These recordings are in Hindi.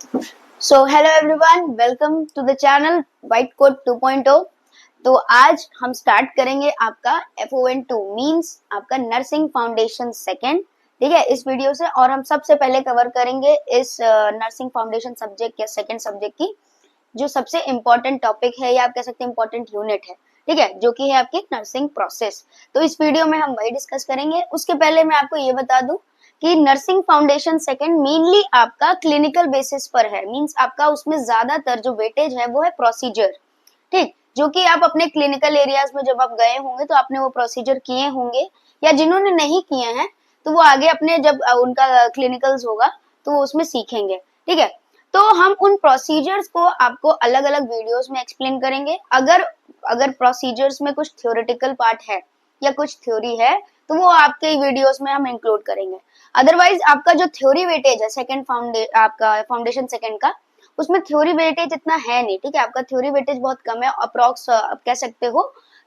So hello everyone, welcome to the channel white code 2.0। तो आज हम स्टार्ट करेंगे आपका FON2 मींस आपका नर्सिंग फाउंडेशन सेकंड। ठीक है, इस वीडियो से। और हम सबसे पहले कवर करेंगे इस नर्सिंग फाउंडेशन सब्जेक्ट या सेकंड सब्जेक्ट की जो सबसे इम्पोर्टेंट टॉपिक है या आप कह सकते हैं इम्पोर्टेंट यूनिट है। ठीक है, जो कि है आपकी नर्सिंग प्रोसेस। तो इस वीडियो में हम वही डिस्कस करेंगे। उसके पहले मैं आपको ये बता दूं कि नर्सिंग फाउंडेशन सेकंड मेनली आपका क्लिनिकल बेसिस पर है, मींस आपका उसमें ज्यादातर जो वेटेज है वो है प्रोसीजर। ठीक, जो कि आप अपने क्लिनिकल एरियाज में जब आप गए होंगे तो आपने वो प्रोसीजर किए होंगे, या जिन्होंने नहीं किए हैं तो वो आगे अपने जब उनका क्लिनिकल्स होगा तो वो उसमें सीखेंगे। ठीक है, तो हम उन प्रोसीजर्स को आपको अलग अलग वीडियोस में एक्सप्लेन करेंगे। अगर अगर प्रोसीजर्स में कुछ थ्योरेटिकल पार्ट है या कुछ थ्योरी है तो वो आपके वीडियोस में हम इंक्लूड करेंगे। अदरवाइज आपका जो थ्योरी वेटेज है सेकंड आपका फाउंडेशन सेकंड का, उसमें थ्योरी वेटेज इतना है नहीं। ठीक है, आपका थ्योरी वेटेज बहुत कम है, अप्रोक्स आप कह सकते हो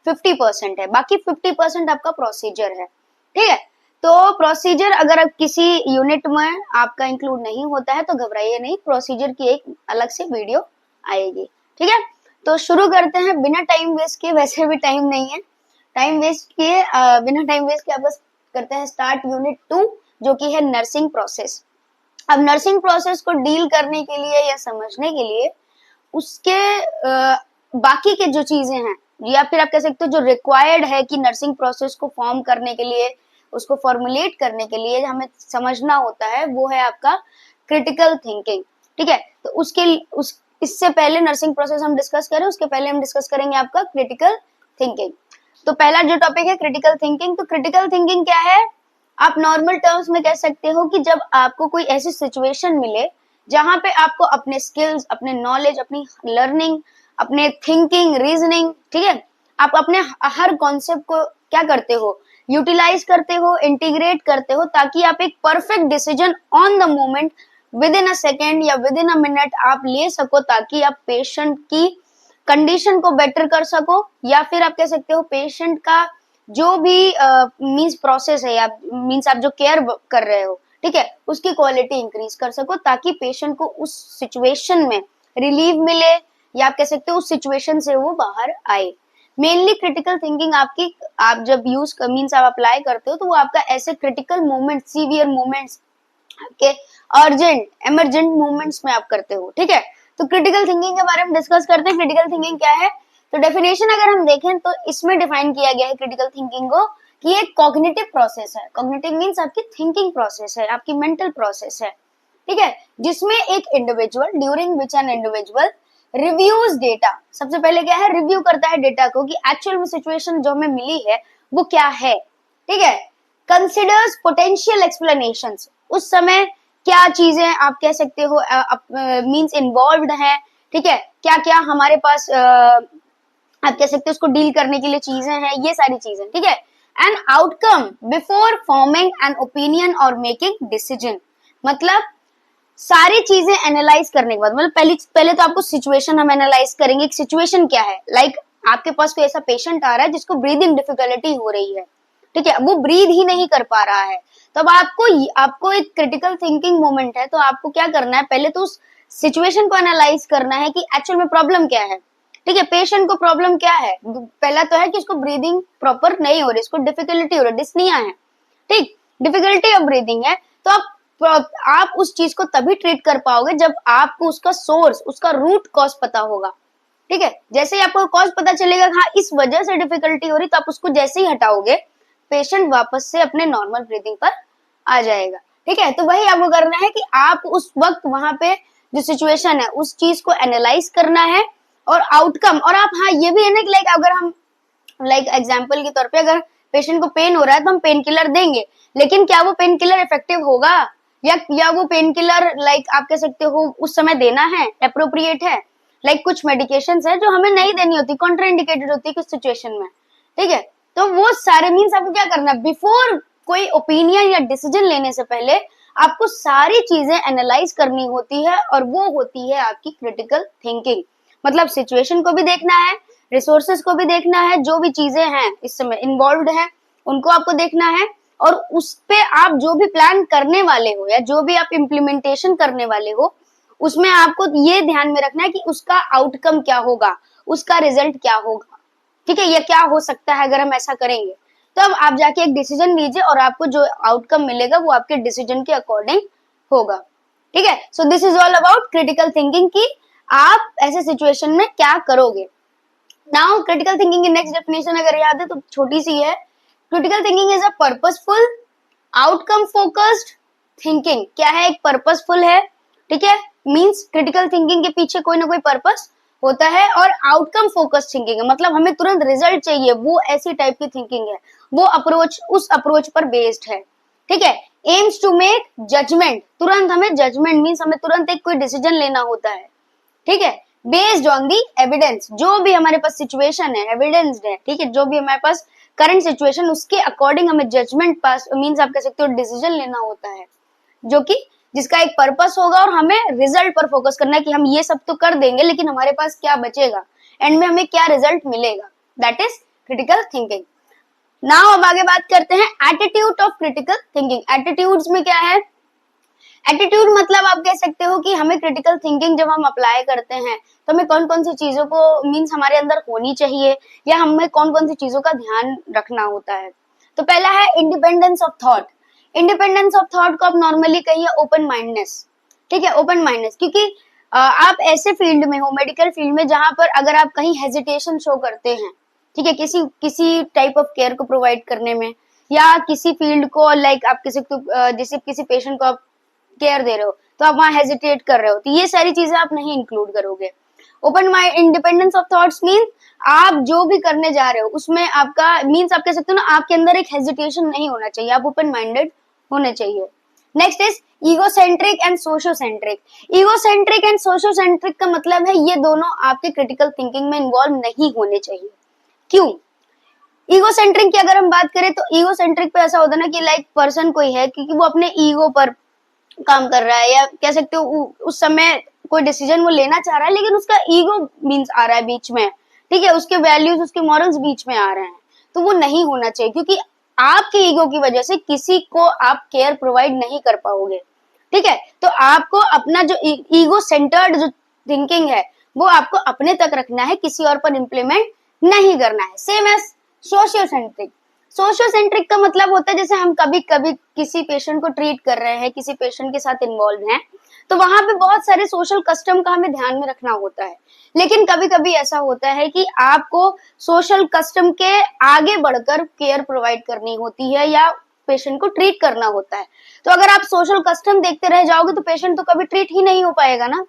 50% है, बाकी 50% आपका प्रोसीजर है। ठीक है, तो प्रोसीजर अगर आप किसी यूनिट में आपका इंक्लूड नहीं होता है तो घबराइए नहीं, प्रोसीजर की एक अलग से वीडियो आएगी। ठीक है, तो शुरू करते हैं बिना टाइम वेस्ट किए। वैसे भी टाइम नहीं है, टाइम वेस्ट किए बिना टाइम वेस्ट किए बस करते हैं स्टार्ट यूनिट 2, जो कि है नर्सिंग प्रोसेस। अब नर्सिंग प्रोसेस को डील करने के लिए या समझने के लिए उसके बाकी के जो चीजें हैं या फिर आप कह सकते हो जो रिक्वायर्ड है कि नर्सिंग प्रोसेस को फॉर्म करने के लिए, उसको फॉर्मुलेट करने के लिए हमें समझना होता है, वो है आपका क्रिटिकल थिंकिंग। ठीक है, तो इससे पहले नर्सिंग प्रोसेस हम डिस्कस करें, उसके पहले हम डिस्कस करेंगे आपका क्रिटिकल थिंकिंग। तो पहला जो टॉपिक है क्रिटिकल थिंकिंग। तो क्रिटिकल थिंकिंग क्या है? आप नॉर्मल टर्म्स में कह सकते हो कि जब आपको कोई ऐसी सिचुएशन मिले जहां पे आपको अपने स्किल्स, अपने नॉलेज, अपनी लर्निंग, अपने थिंकिंग, रीजनिंग, ठीक है, आप अपने हर कॉन्सेप्ट को क्या करते हो, यूटिलाइज करते हो, इंटीग्रेट करते हो, ताकि आप एक perfect decision on the moment with in a second या विद इन अ मिनट आप ले सको, ताकि आप पेशेंट की कंडीशन को बेटर कर सको, या फिर आप कह सकते हो पेशेंट का जो भी मींस प्रोसेस है या मींस आप जो केयर कर रहे हो, ठीक है, उसकी क्वालिटी इंक्रीज कर सको, ताकि पेशेंट को उस सिचुएशन में रिलीफ मिले, या आप कह सकते हो उस सिचुएशन से वो बाहर आए। मेनली क्रिटिकल थिंकिंग आपकी आप जब यूज मीन्स आप अप्लाई करते हो तो वो आपका ऐसे क्रिटिकल मोमेंट, सीवियर मोमेंट्स, आपके अर्जेंट इमरजेंट मूवमेंट्स में आप करते हो। ठीक है, तो क्रिटिकल थिंकिंग के बारे में डिस्कस करते हैं। क्रिटिकल थिंकिंग क्या है? तो डेफिनेशन अगर हम देखें तो इसमें डिफाइन किया गया है क्रिटिकल थिंकिंग को कि एक कॉग्निटिव प्रोसेस है। कॉग्निटिव मींस आपकी थिंकिंग प्रोसेस है, आपकी मेंटल प्रोसेस है। ठीक है, जिसमें एक individual during which an individual reviews data, सबसे पहले क्या है, रिव्यू करता है डेटा को कि एक्चुअल में सिचुएशन जो हमें मिली है वो क्या है। ठीक है, कंसिडर्स पोटेंशियल एक्सप्लेनेशंस, उस समय क्या चीजें आप कह सकते हो मींस इन्वॉल्व्ड है। ठीक है, क्या क्या हमारे पास आप कह सकते हो उसको डील करने के लिए चीजें हैं, ये सारी चीजें। ठीक है, an outcome before forming an opinion और मेकिंग डिसीजन, मतलब सारी चीजें एनालाइज करने के बाद, मतलब पहले तो आपको सिचुएशन हम एनालाइज करेंगे कि सिचुएशन क्या है। लाइक आपके पास कोई ऐसा पेशेंट आ रहा है जिसको ब्रीदिंग डिफिकल्टी हो रही है, ठीक है, वो ब्रीद ही नहीं कर पा रहा है। तो अब आपको एक क्रिटिकल थिंकिंग मोमेंट है, तो आपको क्या करना है, पहले तो उस सिचुएशन को एनालाइज करना है कि एक्चुअल में प्रॉब्लम क्या है। ठीक है, पेशेंट को प्रॉब्लम क्या है? पहला तो है कि उसको ब्रीदिंग प्रॉपर नहीं हो रही, इसको डिफिकल्टी हो रही है, डिस्निया है। ठीक, डिफिकल्टी ऑफ ब्रीदिंग है। तो आप उस चीज को तभी ट्रीट कर पाओगे जब आपको उसका सोर्स, उसका रूट कॉज पता होगा। ठीक है, जैसे ही आपको कॉज पता चलेगा हाँ इस वजह से डिफिकल्टी हो रही, तो आप उसको जैसे ही हटाओगे पेशेंट वापस से अपने नॉर्मल ब्रीदिंग पर आ जाएगा। ठीक है, तो वही आपको करना है कि आप उस वक्त वहां पे जो सिचुएशन है उस चीज को एनालाइज करना है और आउटकम। और आप हाँ ये भी है ना कि लाइक अगर हम एग्जाम्पल के तौर पे अगर पेशेंट को पेन हो रहा है तो हम पेन किलर देंगे, लेकिन क्या वो पेन किलर इफेक्टिव होगा, या वो पेन किलर आप कह सकते हो उस समय देना है, अप्रोप्रिएट है। कुछ मेडिकेशंस है जो हमें नहीं देनी होती, कॉन्ट्राइंडिकेटेड होती है कुछ सिचुएशन में। ठीक है, तो वो सारे मीन्स आपको क्या करना है, बिफोर कोई ओपिनियन या डिसीजन लेने से पहले आपको सारी चीजें एनालाइज करनी होती है, और वो होती है आपकी क्रिटिकल थिंकिंग। मतलब सिचुएशन को भी देखना है, रिसोर्सेज को भी देखना है, जो भी चीजें हैं इस समय इन्वॉल्व है उनको आपको देखना है, और उस पे आप जो भी प्लान करने वाले हो या जो भी आप इम्प्लीमेंटेशन करने वाले हो उसमें आपको ये ध्यान में रखना है कि उसका आउटकम क्या होगा, उसका रिजल्ट क्या होगा, ठीक है, ये क्या हो सकता है अगर हम ऐसा करेंगे। तब आप जाके एक डिसीजन लीजिए और आपको जो आउटकम मिलेगा वो आपके डिसीजन के अकॉर्डिंग होगा, ठीक है। So this is all about critical thinking की आप ऐसे सिचुएशन में क्या करोगे। नाउ क्रिटिकल थिंकिंग की नेक्स्ट डेफिनेशन अगर याद है तो छोटी सी है, critical thinking is a purposeful outcome focused thinking. क्या है, एक पर्पसफुल है, ठीक है, मींस क्रिटिकल थिंकिंग के पीछे कोई ना कोई पर्पस होता है, और आउटकम फोकस्ड थिंकिंग है, मतलब हमें तुरंत रिजल्ट चाहिए, वो ऐसी टाइप की थिंकिंग है, वो अप्रोच उस अप्रोच पर बेस्ड है, ठीक है। एम्स टू मेक जजमेंट, तुरंत हमें जजमेंट मींस हमें तुरंत एक कोई डिसीजन लेना होता है, ठीक है, बेस्ड ऑन दी एविडेंस, जो भी हमारे पास सिचुएशन है एविडेंस्ड है, ठीक है, जो भी हमारे पास करंट सिचुएशन उसके अकॉर्डिंग हमें जजमेंट पास मींस आप कह सकते हो डिसीजन लेना होता है, जो कि जिसका एक पर्पस होगा और हमें रिजल्ट पर फोकस करना है कि हम ये सब तो कर देंगे लेकिन हमारे पास क्या बचेगा, एंड में हमें क्या रिजल्ट मिलेगा, that is critical thinking. Now अब आगे बात करते हैं attitude of critical thinking. Attitudes में क्या है, एटीट्यूड मतलब आप कह सकते हो कि हमें क्रिटिकल थिंकिंग जब हम अप्लाई करते हैं तो हमें कौन कौन सी चीजों को मींस हमारे अंदर होनी चाहिए या हमें कौन कौन सी चीजों का ध्यान रखना होता है। तो पहला है independence of thought. Independence of thought को आप नॉर्मली कहिए ओपन माइंडनेस, ठीक है, ओपन माइंडनेस, क्योंकि आप ऐसे फील्ड में हो, मेडिकल फील्ड में, जहां पर अगर आप कहीं हेजिटेशन शो करते हैं, ठीक है, किसी किसी टाइप ऑफ केयर को प्रोवाइड करने में, या किसी फील्ड को लाइक आप किसी जैसे किसी पेशेंट को आप केयर दे रहे हो तो आप वहां हेजिटेट कर रहे हो, तो ये सारी चीजें आप नहीं इंक्लूड करोगे। Open mind independence of thoughts mean आप जो भी करने जा रहे हो उसमें आपका मीन्स आप कह सकते हो ना, आपके अंदर एक हेजिटेशन नहीं होना चाहिए, आप ओपन माइंडेड होने चाहिए। Next is egocentric and sociocentric. Egocentric and sociocentric का मतलब है ये दोनों आपके क्रिटिकल थिंकिंग में इन्वॉल्व नहीं होने चाहिए। क्यों? ईगोसेंट्रिक की अगर हम बात करें तो ईगोसेंट्रिक पे ऐसा होता है ना कि लाइक पर्सन कोई है क्योंकि वो अपने ईगो पर काम कर रहा है, या कह सकते हो उस समय कोई डिसीजन वो लेना चाह रहा है लेकिन उसका ईगो मींस आ रहा है बीच में, ठीक है, उसके वैल्यूज उसके मॉरल्स बीच में आ रहे हैं, तो वो नहीं होना चाहिए, क्योंकि आपके ईगो की वजह से किसी को आप केयर प्रोवाइड नहीं कर पाओगे, ठीक है। तो आपको अपना जो ईगो सेंटर्ड जो थिंकिंग है वो आपको अपने तक रखना है, किसी और पर इम्प्लीमेंट नहीं करना है। Same as सोशियोसेंट्रिक। सोशियोसेंट्रिक का मतलब होता है जैसे हम कभी कभी किसी पेशेंट को ट्रीट कर रहे हैं, किसी पेशेंट के साथ इन्वॉल्व हैं, तो वहां पे बहुत सारे सोशल कस्टम का हमें ध्यान में रखना होता है, लेकिन कभी कभी ऐसा होता है कि आपको सोशल कस्टम के आगे बढ़कर केयर प्रोवाइड करनी होती है या पेशेंट को ट्रीट करना होता है। तो अगर आप सोशल कस्टम देखते रह जाओगे तो पेशेंट तो कभी ट्रीट ही नहीं हो पाएगा ना।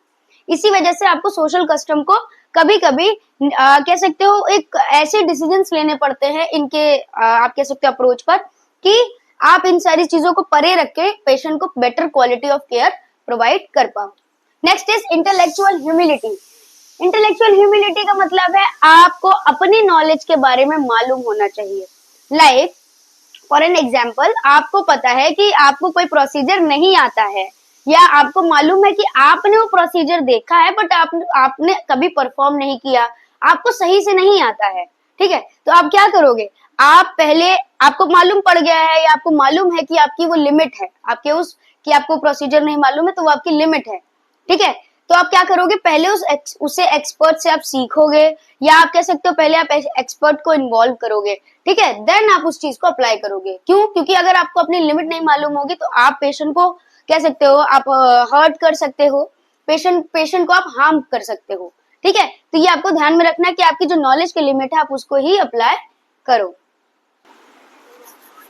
इसी वजह से आपको सोशल कस्टम को कभी कभी कह सकते हो एक ऐसे डिसीजंस लेने पड़ते हैं इनके आप कह सकते हो अप्रोच पर, कि आप इन सारी चीजों को परे रख के पेशेंट को better quality of care provide कर पाओ। Next is intellectual humility. Intellectual humility का मतलब है आपको अपनी नॉलेज के बारे में मालूम होना चाहिए। लाइक फॉर एन एग्जाम्पल, आपको पता है कि आपको कोई प्रोसीजर नहीं आता है, या आपको मालूम है कि आपने वो प्रोसीजर देखा है बट आपने कभी परफॉर्म नहीं किया, आपको सही से नहीं आता है, ठीक है, तो आप क्या करोगे, आप पहले आपको मालूम पड़ गया है या आपको मालूम है कि आपकी वो लिमिट है, आपके उस कि आपको प्रोसीजर नहीं मालूम है तो वो आपकी लिमिट है, ठीक है, तो आप क्या करोगे, पहले उसे एक्सपर्ट से आप सीखोगे, या आप कह सकते हो पहले आप एक्सपर्ट को इन्वॉल्व करोगे, ठीक है, देन आप उस चीज को अप्लाई करोगे। क्यों? क्योंकि अगर आपको अपनी लिमिट नहीं मालूम होगी तो आप पेशेंट को कह सकते हो आप हर्ट कर सकते हो, पेशेंट को आप हार्म कर सकते हो, ठीक है, तो ये आपको ध्यान में रखना है कि आपकी जो नॉलेज की लिमिट है आप उसको ही अप्लाई करो।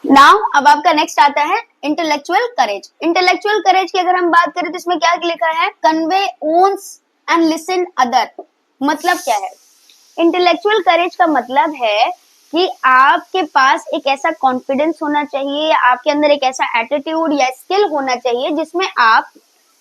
नाउ अब आपका नेक्स्ट आता है इंटेलेक्चुअल करेज। इंटेलेक्चुअल करेज की अगर हम बात करें तो इसमें क्या लिखा है, convey ones and listen other. मतलब क्या है, इंटेलेक्चुअल करेज का मतलब है कि आपके पास एक ऐसा कॉन्फिडेंस होना चाहिए या आपके अंदर एक ऐसा एटीट्यूड या स्किल होना चाहिए जिसमें आप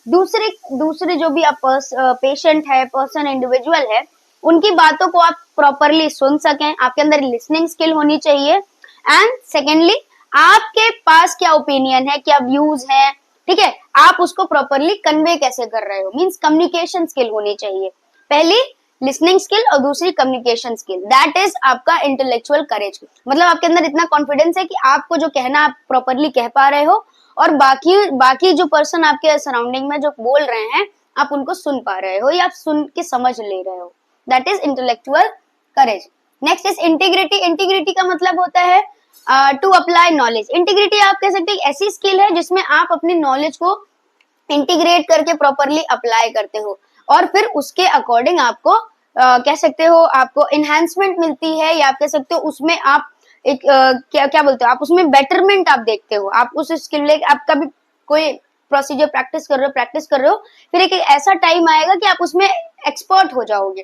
दूसरे जो भी आप पेशेंट है, पर्सन, इंडिविजुअल है, उनकी बातों को आप प्रॉपरली सुन सकें, आपके अंदर लिसनिंग स्किल होनी चाहिए, एंड सेकेंडली आपके पास क्या ओपिनियन है, क्या व्यूज है, ठीक है, आप उसको प्रॉपरली कन्वे कैसे कर रहे हो, मींस कम्युनिकेशन स्किल होनी चाहिए। पहली लिसनिंग स्किल और दूसरी कम्युनिकेशन स्किल, दैट इज आपका इंटेलेक्चुअल करेज। मतलब आपके अंदर इतना कॉन्फिडेंस है कि आपको जो कहना आप प्रॉपरली कह पा रहे हो और बाकी बाकी जो पर्सन आपके सराउंडिंग में जो बोल रहे हैं आप उनको सुन पा रहे हो या आप सुन के समझ ले रहे हो, that is intellectual courage. Next is integrity. Integrity का मतलब होता है टू अप्लाई नॉलेज। इंटीग्रिटी आप कह सकते हैं ऐसी स्किल है जिसमें आप अपनी नॉलेज को इंटीग्रेट करके प्रॉपरली अप्लाई करते हो और फिर उसके अकॉर्डिंग आपको कह सकते हो आपको इनहेंसमेंट मिलती है, या आप कह सकते हो उसमें आप एक क्या क्या बोलते हो, आप उसमें बेटरमेंट आप देखते हो। आप उस स्किल ले आप कभी कोई प्रोसीजर प्रैक्टिस कर रहे हो, फिर एक ऐसा टाइम आएगा कि आप उसमें एक्सपर्ट हो जाओगे,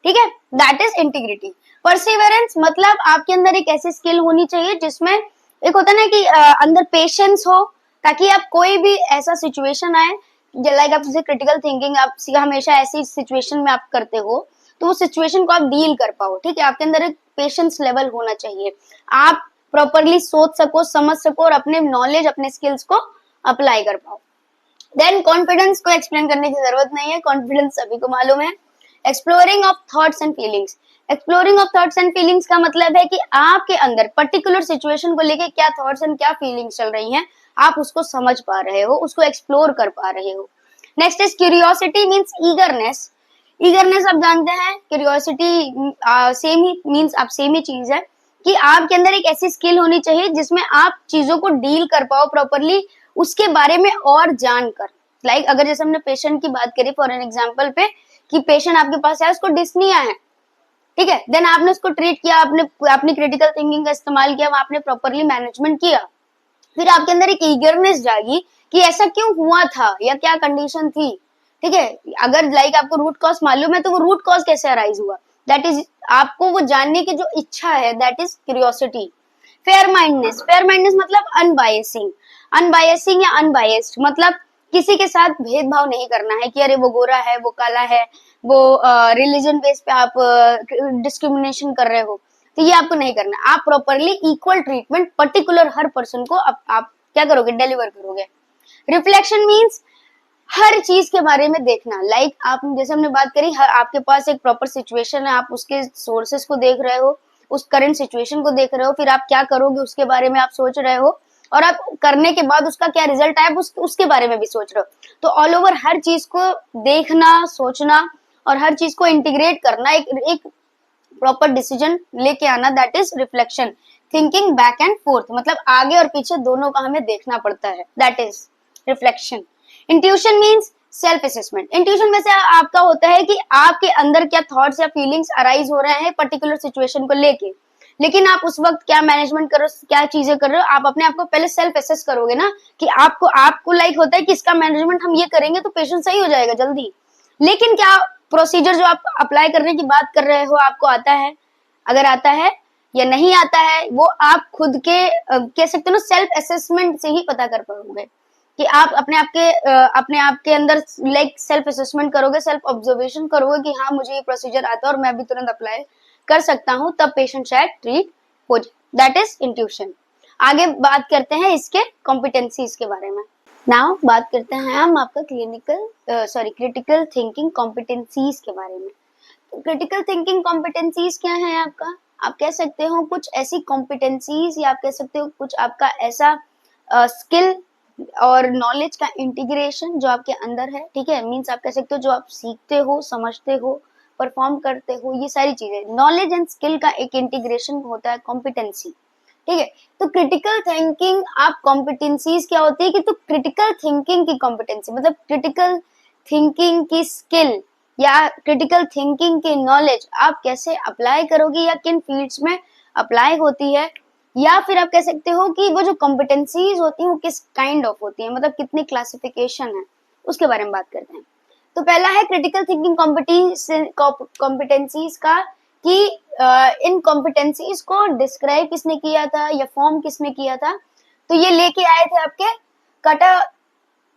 ठीक है, दैट इज इंटीग्रिटी। परसिवरेंस मतलब आपके अंदर एक ऐसी स्किल होनी चाहिए जिसमें एक होता है ना कि अंदर पेशेंस हो, ताकि आप कोई भी ऐसा सिचुएशन आए, लाइक आप जैसे क्रिटिकल थिंकिंग आप हमेशा ऐसी सिचुएशन में आप करते हो तो वो सिचुएशन को आप डील कर पाओ, ठीक है, आपके अंदर एक पेशेंस लेवल होना चाहिए, आप प्रॉपरली सोच सको, समझ सको और अपने नॉलेज अपने स्किल्स को अप्लाई कर पाओ। देन कॉन्फिडेंस को एक्सप्लेन करने की जरूरत नहीं है, कॉन्फिडेंस सभी को मालूम है। Exploring of thoughts and feelings. Exploring of thoughts and feelings का मतलब है कि आपके अंदर पर्टिकुलर सिचुएशन को लेके क्या थॉट्स एंड क्या फीलिंग्स चल रही हैं, आप उसको समझ पा रहे हो, उसको एक्सप्लोर कर पा रहे हो। Next is curiosity means eagerness. Eagerness आप जानते हैं, क्यूरियोसिटी सेम ही मींस आप सेम ही चीज है कि आपके अंदर एक ऐसी स्किल होनी चाहिए जिसमें आप चीजों को डील कर पाओ प्रॉपरली, उसके बारे में और जानकर। लाइक अगर जैसे हमने पेशेंट की बात करी फॉर एन एग्जांपल पे कि पेशेंट आपके पास है, उसको डिस्निया है, ठीक है, देन आपने उसको ट्रीट किया, आपने अपनी क्रिटिकल थिंकिंग का इस्तेमाल किया, आपने प्रॉपरली मैनेजमेंट किया, फिर आपके अंदर एक ईगरनेस जागी कि ऐसा क्यों हुआ था या क्या कंडीशन थी, ठीक है। अगर लाइक आपको रूट कॉज मालूम है तो वो रूट कॉज कैसे अराइज हुआ, दैट इज आपको वो जानने की जो इच्छा है, that is curiosity. Fair mindness. Fair mindness मतलब अनबायसिंग। अनबायसिंग या अनबायस्ड मतलब किसी के साथ भेदभाव नहीं करना है कि अरे वो गोरा है, वो काला है, वो रिलीजन बेस पे आप डिस्क्रिमिनेशन कर रहे हो, तो ये आपको नहीं करना। आप प्रॉपरली इक्वल ट्रीटमेंट पर्टिकुलर हर पर्सन को आप क्या करोगे, डिलीवर करोगे। रिफ्लेक्शन मीन्स हर चीज के बारे में देखना, लाइक आप जैसे हमने बात करी, आपके पास एक प्रॉपर सिचुएशन है, आप उसके सोर्सेस को देख रहे हो, उस करंट सिचुएशन को देख रहे हो, फिर आप क्या करोगे उसके बारे में आप सोच रहे हो, और आप करने के बाद उसका क्या रिजल्ट आया उसके बारे में भी सोच रहे हो। तो ऑल ओवर हर चीज को देखना, सोचना और हर चीज को इंटीग्रेट करना, एक प्रॉपर डिसीजन लेके आना, that is reflection. Thinking back and fourth मतलब आगे और पीछे दोनों का हमें देखना पड़ता है, that is reflection. Intuition means self assessment. Intuition में से आपका होता है कि आपके अंदर क्या थॉट्स या फीलिंग्स अराइज हो रहे हैं पर्टिकुलर सिचुएशन को लेके, लेकिन आप उस वक्त क्या मैनेजमेंट कर रहे हो, क्या चीजें कर रहे हो, आप अपने आप को पहले सेल्फ असेस करोगे ना कि आपको लाइक होता है कि इसका मैनेजमेंट हम ये करेंगे तो पेशेंट सही हो जाएगा जल्दी, लेकिन क्या प्रोसीजर जो आप अप्लाई करने की बात कर रहे हो आपको आता है, अगर आता है या नहीं आता है, वो आप खुद के कह सकते हो ना सेल्फ असेसमेंट से ही पता कर पाओगे कि आप अपने आप के अंदर लाइक सेल्फ असेसमेंट करोगे, सेल्फ ऑब्जर्वेशन करोगे कि हाँ मुझे ये प्रोसीजर आता है और मैं भी तुरंत अप्लाई कर सकता हूँ, तब पेशेंट शायद ट्रीट हो जाए, दैट इज इंट्यूशन। आगे बात करते हैं इसके कॉम्पिटेंसीज के बारे में। नाउ बात करते हैं हम आपका क्रिटिकल थिंकिंग कॉम्पिटेंसीज के बारे में। तो क्रिटिकल थिंकिंग कॉम्पिटेंसीज क्या है आपका, आप कह सकते हो कुछ ऐसी कॉम्पिटेंसीज या आप कह सकते हो कुछ आपका ऐसा स्किल और नॉलेज का इंटीग्रेशन जो आपके अंदर है, ठीक है, मीन्स आप कह सकते हो जो आप सीखते हो, समझते हो, परफॉर्म करते हो, ये सारी चीजें नॉलेज एंड स्किल का एक इंटीग्रेशन होता है कॉम्पिटेंसी, ठीक है। तो क्रिटिकल थिंकिंग आप कॉम्पिटेंसीज क्या होती है कि तो क्रिटिकल थिंकिंग की कॉम्पिटेंसी मतलब क्रिटिकल थिंकिंग की स्किल या क्रिटिकल थिंकिंग की नॉलेज आप कैसे अप्लाई करोगे या किन फील्ड्स में अप्लाई होती है, या फिर आप कह सकते हो कि वो जो कॉम्पिटेंसीज होती हैं वो किस काइंड ऑफ होती है, मतलब कितनी क्लासिफिकेशन है, उसके बारे में बात करते हैं। तो पहला है क्रिटिकल थिंकिंग कॉम्पिटेंसीज का कि इन कॉम्पिटेंसीज को डिस्क्राइब किसने किया था या फॉर्म किसने किया था, तो ये लेके आए थे आपके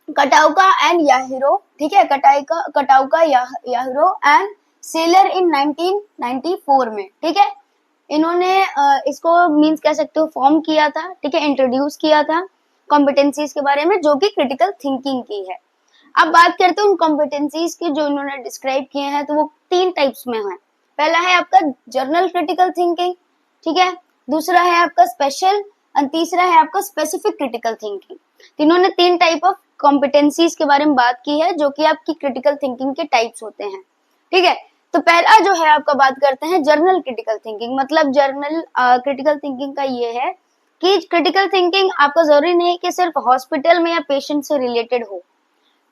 कटाउका एंड याहिरो, ठीक है, कटाउका याहिरो एंड सेलर इन 1994 में, ठीक है। इन्होंने इसको मींस कह सकते हो फॉर्म किया था, ठीक है, इंट्रोड्यूस किया था कॉम्पिटेंसीज के बारे में जो कि क्रिटिकल थिंकिंग की है। अब बात करते हैं उन कॉम्पिटेंसीज की जो इन्होंने डिस्क्राइब किए हैं, तो वो 3 टाइप्स में है। पहला है आपका जनरल क्रिटिकल थिंकिंग, ठीक है, दूसरा है आपका स्पेशल और तीसरा है आपका स्पेसिफिक क्रिटिकल थिंकिंग। तो इन्होंने 3 टाइप ऑफ कॉम्पिटेंसीज के बारे में बात की है जो कि आपकी क्रिटिकल थिंकिंग के टाइप्स होते हैं, ठीक है। तो पहला जो है आपका बात करते हैं जर्नल क्रिटिकल थिंकिंग। मतलब जर्नल क्रिटिकल थिंकिंग का ये है कि क्रिटिकल थिंकिंग आपको जरूरी नहीं कि सिर्फ हॉस्पिटल में या पेशेंट से रिलेटेड हो।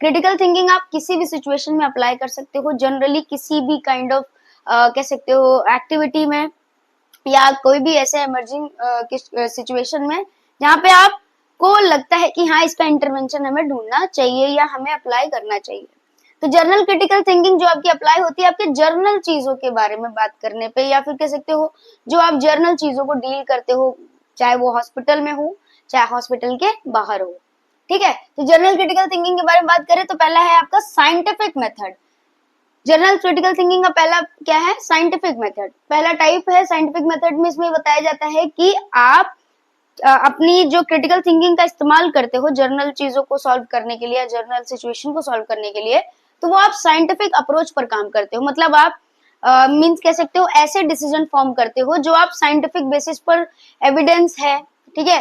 क्रिटिकल थिंकिंग आप किसी भी सिचुएशन में अप्लाई कर सकते हो, जनरली किसी भी काइंड ऑफ कह सकते हो एक्टिविटी में या कोई भी ऐसे इमर्जिंग सिचुएशन में जहाँ पे आपको लगता है कि हाँ इसका इंटरवेंशन हमें ढूंढना चाहिए या हमें अप्लाई करना चाहिए। तो जर्नल क्रिटिकल थिंकिंग जो आपकी अप्लाई होती है आपके जर्नल चीजों के बारे में बात करने पे, या फिर कह सकते हो जो आप जर्नल चीजों को डील करते हो, चाहे वो हॉस्पिटल में हो चाहे हॉस्पिटल के बाहर हो, ठीक है। तो जर्नल क्रिटिकल थिंकिंग के बारे में बात करें तो पहला है आपका scientific method. Journal critical thinking का पहला क्या है, साइंटिफिक मेथड। पहला टाइप है साइंटिफिक मेथड में, इसमें बताया जाता है कि आप अपनी जो क्रिटिकल थिंकिंग का इस्तेमाल करते हो जर्नल चीजों को सॉल्व करने के लिए, जर्नल सिचुएशन को सॉल्व करने के लिए, तो वो आप साइंटिफिक अप्रोच पर काम करते हो। मतलब आप मींस कह सकते हो ऐसे डिसीजन फॉर्म करते हो जो आप साइंटिफिक बेसिस पर एविडेंस है, ठीक है।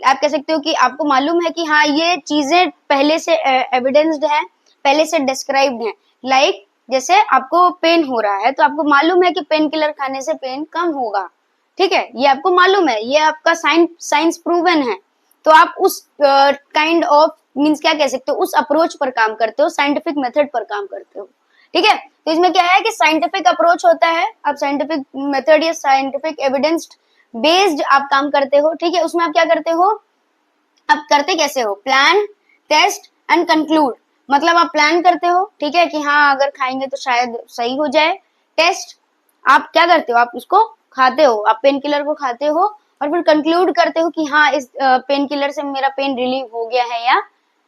आप कह सकते हो कि आपको मालूम है कि हाँ ये चीजें पहले से एविडेंस्ड है, पहले से डिस्क्राइब्ड है। लाइक जैसे आपको पेन हो रहा है तो आपको मालूम है कि पेन किलर खाने से पेन कम होगा, ठीक है, ये आपको मालूम है, ये आपका साइंस प्रूवन है। तो आप उस काइंड ऑफ मींस क्या कह सकते हो उस अप्रोच पर काम करते हो, साइंटिफिक मेथड पर काम करते हो, ठीक है। तो इसमें क्या है कि साइंटिफिक अप्रोच होता है, आप साइंटिफिक मेथड या साइंटिफिक एविडेंस बेस्ड आप काम करते हो, ठीक है। उसमें आप क्या करते हो, आप करते कैसे हो, प्लान, टेस्ट एंड कंक्लूड। मतलब आप प्लान करते हो, ठीक है, कि हाँ अगर खाएंगे तो शायद सही हो जाए। टेस्ट, आप क्या करते हो, आप उसको खाते हो, आप पेन किलर को खाते हो और फिर कंक्लूड करते हो कि हाँ इस पेन किलर से मेरा पेन रिलीव हो गया है या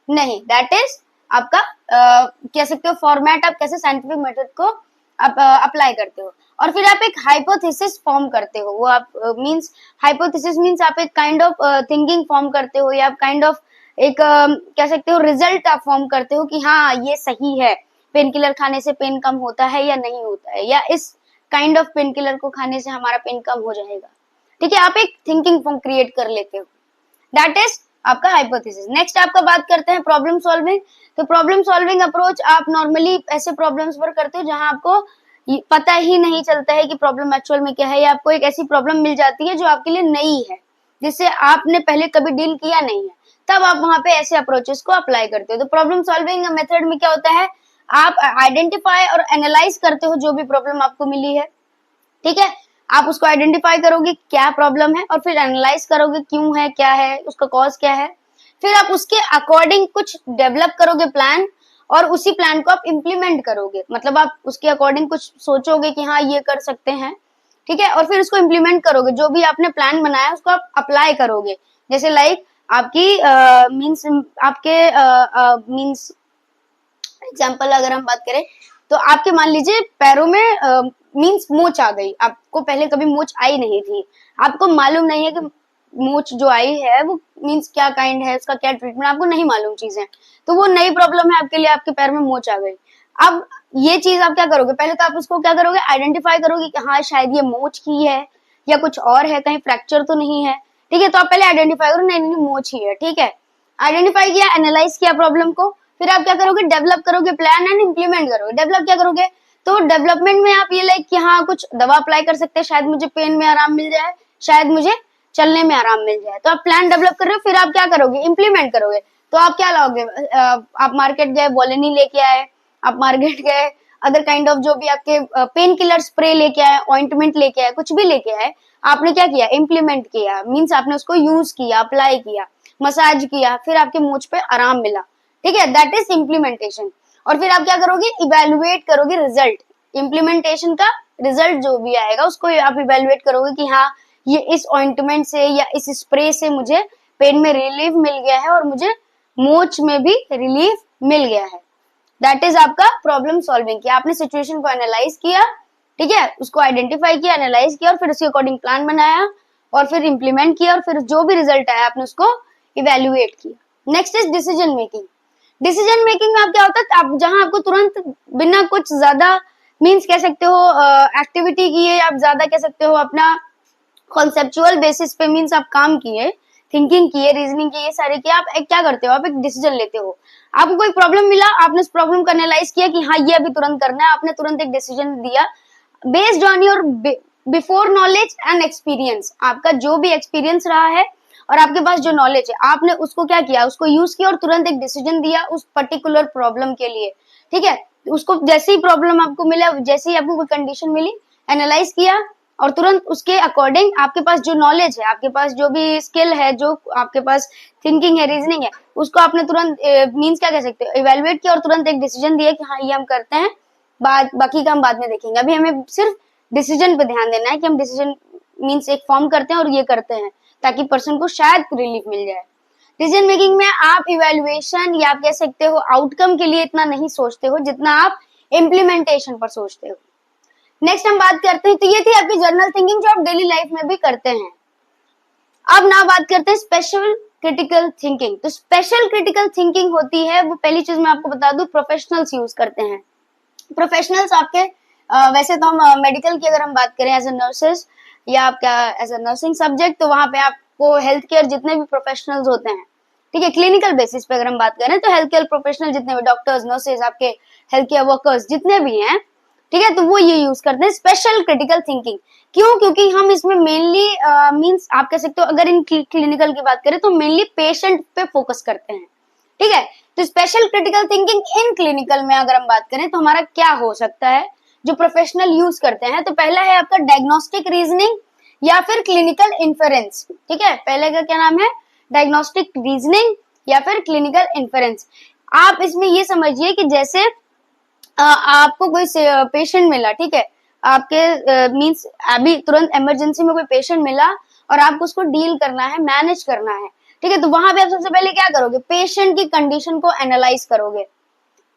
नहीं। दैट इज आपका कह सकते हो फॉर्मेट, आप कैसे साइंटिफिक मेथड को आप अप्लाई करते हो। और फिर आप एक हाइपोथेसिस फॉर्म करते हो, वो आप मींस हाइपोथेसिस मींस आप एक काइंड ऑफ थिंकिंग फॉर्म करते हो या आप काइंड ऑफ एक कह सकते हो रिजल्ट आप फॉर्म करते हो कि हाँ ये सही है, पेन किलर खाने से पेन कम होता है या नहीं होता है, या इस काइंड ऑफ पेन किलर को खाने से हमारा पेन कम हो जाएगा, ठीक है। आप एक थिंकिंग फॉर्म क्रिएट कर लेते हो, दैट इज आपका हाइपोथेसिस। नेक्स्ट आपका बात करते हैं प्रॉब्लम सॉल्विंग। तो प्रॉब्लम सॉल्विंग अप्रोच आप नॉर्मली ऐसे प्रॉब्लम्स पर करते हो जहां आपको पता ही नहीं चलता है कि प्रॉब्लम एक्चुअल में क्या है, या आपको एक ऐसी प्रॉब्लम मिल जाती है जो आपके लिए नई है, जिससे आपने पहले कभी डील किया नहीं है, तब आप वहां पे ऐसे अप्रोचेस को अप्लाई करते हो। तो प्रॉब्लम सॉल्विंग मेथड में क्या होता है, आप आइडेंटिफाई और एनालाइज करते हो जो भी प्रॉब्लम आपको मिली है, ठीक है। आप उसको आइडेंटिफाई करोगे क्या प्रॉब्लम है और फिर एनालाइज करोगे क्यों है, क्या है, उसका कॉज क्या है। फिर आप उसके अकॉर्डिंग कुछ डेवलप करोगे प्लान, और उसी प्लान को आप इम्प्लीमेंट करोगे। मतलब आप उसके अकॉर्डिंग कुछ सोचोगे कि हाँ ये कर सकते हैं, ठीक है, और फिर उसको इम्प्लीमेंट करोगे, जो भी आपने प्लान बनाया उसको आप अप्लाई करोगे। जैसे लाइक आपकी मींस आपके मींस एग्जाम्पल अगर हम बात करें तो आपके मान लीजिए पैरों में मींस मोच आ गई, आपको पहले कभी मोच आई नहीं थी, आपको मालूम नहीं है कि मोच जो आई है वो मींस क्या काइंड है, उसका क्या ट्रीटमेंट, आपको नहीं मालूम चीजें, तो वो नई प्रॉब्लम है आपके लिए, आपके पैर में मोच आ गई। अब ये चीज आप क्या करोगे, पहले तो आप उसको क्या करोगे, आइडेंटिफाई करोगे कि हाँ शायद ये मोच की है या कुछ और है, कहीं फ्रैक्चर तो नहीं है, ठीक है। तो आप पहले आइडेंटिफाई करो, नहीं नहीं मोच ही है, ठीक है। आइडेंटिफाई किया, एनालाइज किया प्रॉब्लम को, फिर आप क्या करोगे, डेवलप करोगे प्लान एंड इम्प्लीमेंट करोगे। डेवलप क्या करोगे, तो डेवलपमेंट में आप ये लाइक कि हाँ कुछ दवा अप्लाई कर सकते हैं, शायद मुझे पेन में आराम मिल जाए, शायद मुझे चलने में आराम मिल जाए। तो आप प्लान डेवलप कर रहे हो, फिर आप क्या करोगे, इम्प्लीमेंट करोगे। तो आप क्या लाओगे, आप मार्केट गए, वोलिनी लेके आए, आप मार्केट गए, अदर काइंड ऑफ जो भी आपके पेन किलर स्प्रे लेके आए, ऑइंटमेंट लेके आए, कुछ भी लेके आए, आपने क्या किया, इम्प्लीमेंट किया, मीन्स आपने उसको यूज किया, अप्लाई किया, मसाज किया, फिर आपके मूंछ पे आराम मिला, ठीक है, दैट इज इम्प्लीमेंटेशन। और फिर आप क्या करोगे, इवेलुएट करोगे रिजल्ट, इम्प्लीमेंटेशन का रिजल्ट जो भी आएगा उसको आप इवेलुएट करोगे कि हाँ ये इस ऑइंटमेंट से या इस स्प्रे से मुझे पेन में रिलीफ मिल गया है और मुझे मोच में भी रिलीफ मिल गया है। दैट इज आपका प्रॉब्लम सॉल्विंग, किया आपने सिचुएशन को एनालाइज किया, ठीक है, उसको आइडेंटिफाई किया, एनालाइज किया और फिर उसके अकॉर्डिंग प्लान बनाया और फिर इंप्लीमेंट किया और फिर जो भी रिजल्ट आया आपने उसको इवेल्युएट किया। Next is decision making. Decision making में आप क्या होता है, आप जहां आपको तुरंत बिना कुछ ज्यादा मींस कह सकते हो एक्टिविटी किए, आप ज्यादा कह सकते हो अपना कॉन्सेप्चुअल बेसिस पे मींस आप काम किए थिंकिंग की है, रीजनिंग की, ये सारे की, आप एक क्या करते हो, आप एक डिसीजन लेते हो। आपको कोई प्रॉब्लम मिला, आपने उस प्रॉब्लम को एनालाइज किया कि हाँ ये अभी तुरंत करना है, आपने तुरंत एक डिसीजन दिया based on your before knowledge and experience. आपका जो भी एक्सपीरियंस रहा है और आपके पास जो नॉलेज है, आपने उसको क्या किया, उसको यूज किया और तुरंत एक डिसीजन दिया उस पर्टिकुलर प्रॉब्लम के लिए। ठीक है, उसको जैसे ही प्रॉब्लम आपको मिला, जैसे ही आपको कोई कंडीशन मिली, एनालाइज किया और तुरंत उसके अकॉर्डिंग आपके पास जो नॉलेज है, आपके पास जो भी स्किल है, जो आपके पास थिंकिंग है, रीजनिंग है, उसको आपने तुरंत मींस क्या कह सकते हो, इवेलुएट किया और तुरंत एक डिसीजन दिया कि हाँ ये हम करते हैं, बाकी का हम बाद में देखेंगे, अभी हमें सिर्फ डिसीजन पे ध्यान देना है कि हम डिसीजन मींस एक फॉर्म करते हैं और ये करते हैं, ताकि पर्सन को शायद रिलीफ मिल जाए। डिसीजन मेकिंग में आप इवेल्युएशन या आप कह सकते हो आउटकम के लिए इतना नहीं सोचते हो जितना आप इम्प्लीमेंटेशन पर सोचते हो। नेक्स्ट हम बात करते हैं, तो ये थी आपकी जर्नल थिंकिंग जो आप डेली लाइफ में भी करते हैं। अब ना बात करते हैं स्पेशल क्रिटिकल थिंकिंग। तो स्पेशल क्रिटिकल थिंकिंग होती है, वो पहली चीज मैं आपको बता दूं, प्रोफेशनल्स यूज करते हैं। प्रोफेशनल्स आपके वैसे तो हम मेडिकल की अगर हम बात करें एज ए नर्सेस या आपका एज ए नर्सिंग सब्जेक्ट, तो वहां पे आपको हेल्थ केयर जितने भी प्रोफेशनल्स होते हैं, ठीक है, क्लिनिकल बेसिस पे अगर हम बात करें तो हेल्थ केयर प्रोफेशनल जितने भी डॉक्टर्स, नर्सेज, आपके हेल्थ केयर वर्कर्स जितने भी हैं, ठीक है, तो वो ये यूज करते हैं स्पेशल क्रिटिकल थिंकिंग। क्यों? क्योंकि हम इसमें मेनली मींस आप कह सकते हो, अगर इन क्लिनिकल की बात करें तो मेनली पेशेंट पे फोकस करते हैं। ठीक है, तो special critical thinking in clinical में अगर हम बात करें तो हमारा क्या हो सकता है जो प्रोफेशनल यूज करते हैं। तो पहला है आपका डायग्नोस्टिक रीजनिंग या फिर क्लिनिकल इन्फेरेंस। ठीक है, पहले का क्या नाम है, डायग्नोस्टिक रीजनिंग या फिर क्लिनिकल इन्फेरेंस। आप इसमें ये समझिए कि जैसे आपको कोई पेशेंट मिला, ठीक है, आपके मींस अभी तुरंत इमरजेंसी में कोई पेशेंट मिला और आपको उसको डील करना है, मैनेज करना है, ठीक है, तो वहां पे आप सबसे पहले क्या करोगे, पेशेंट की कंडीशन को एनालाइज करोगे।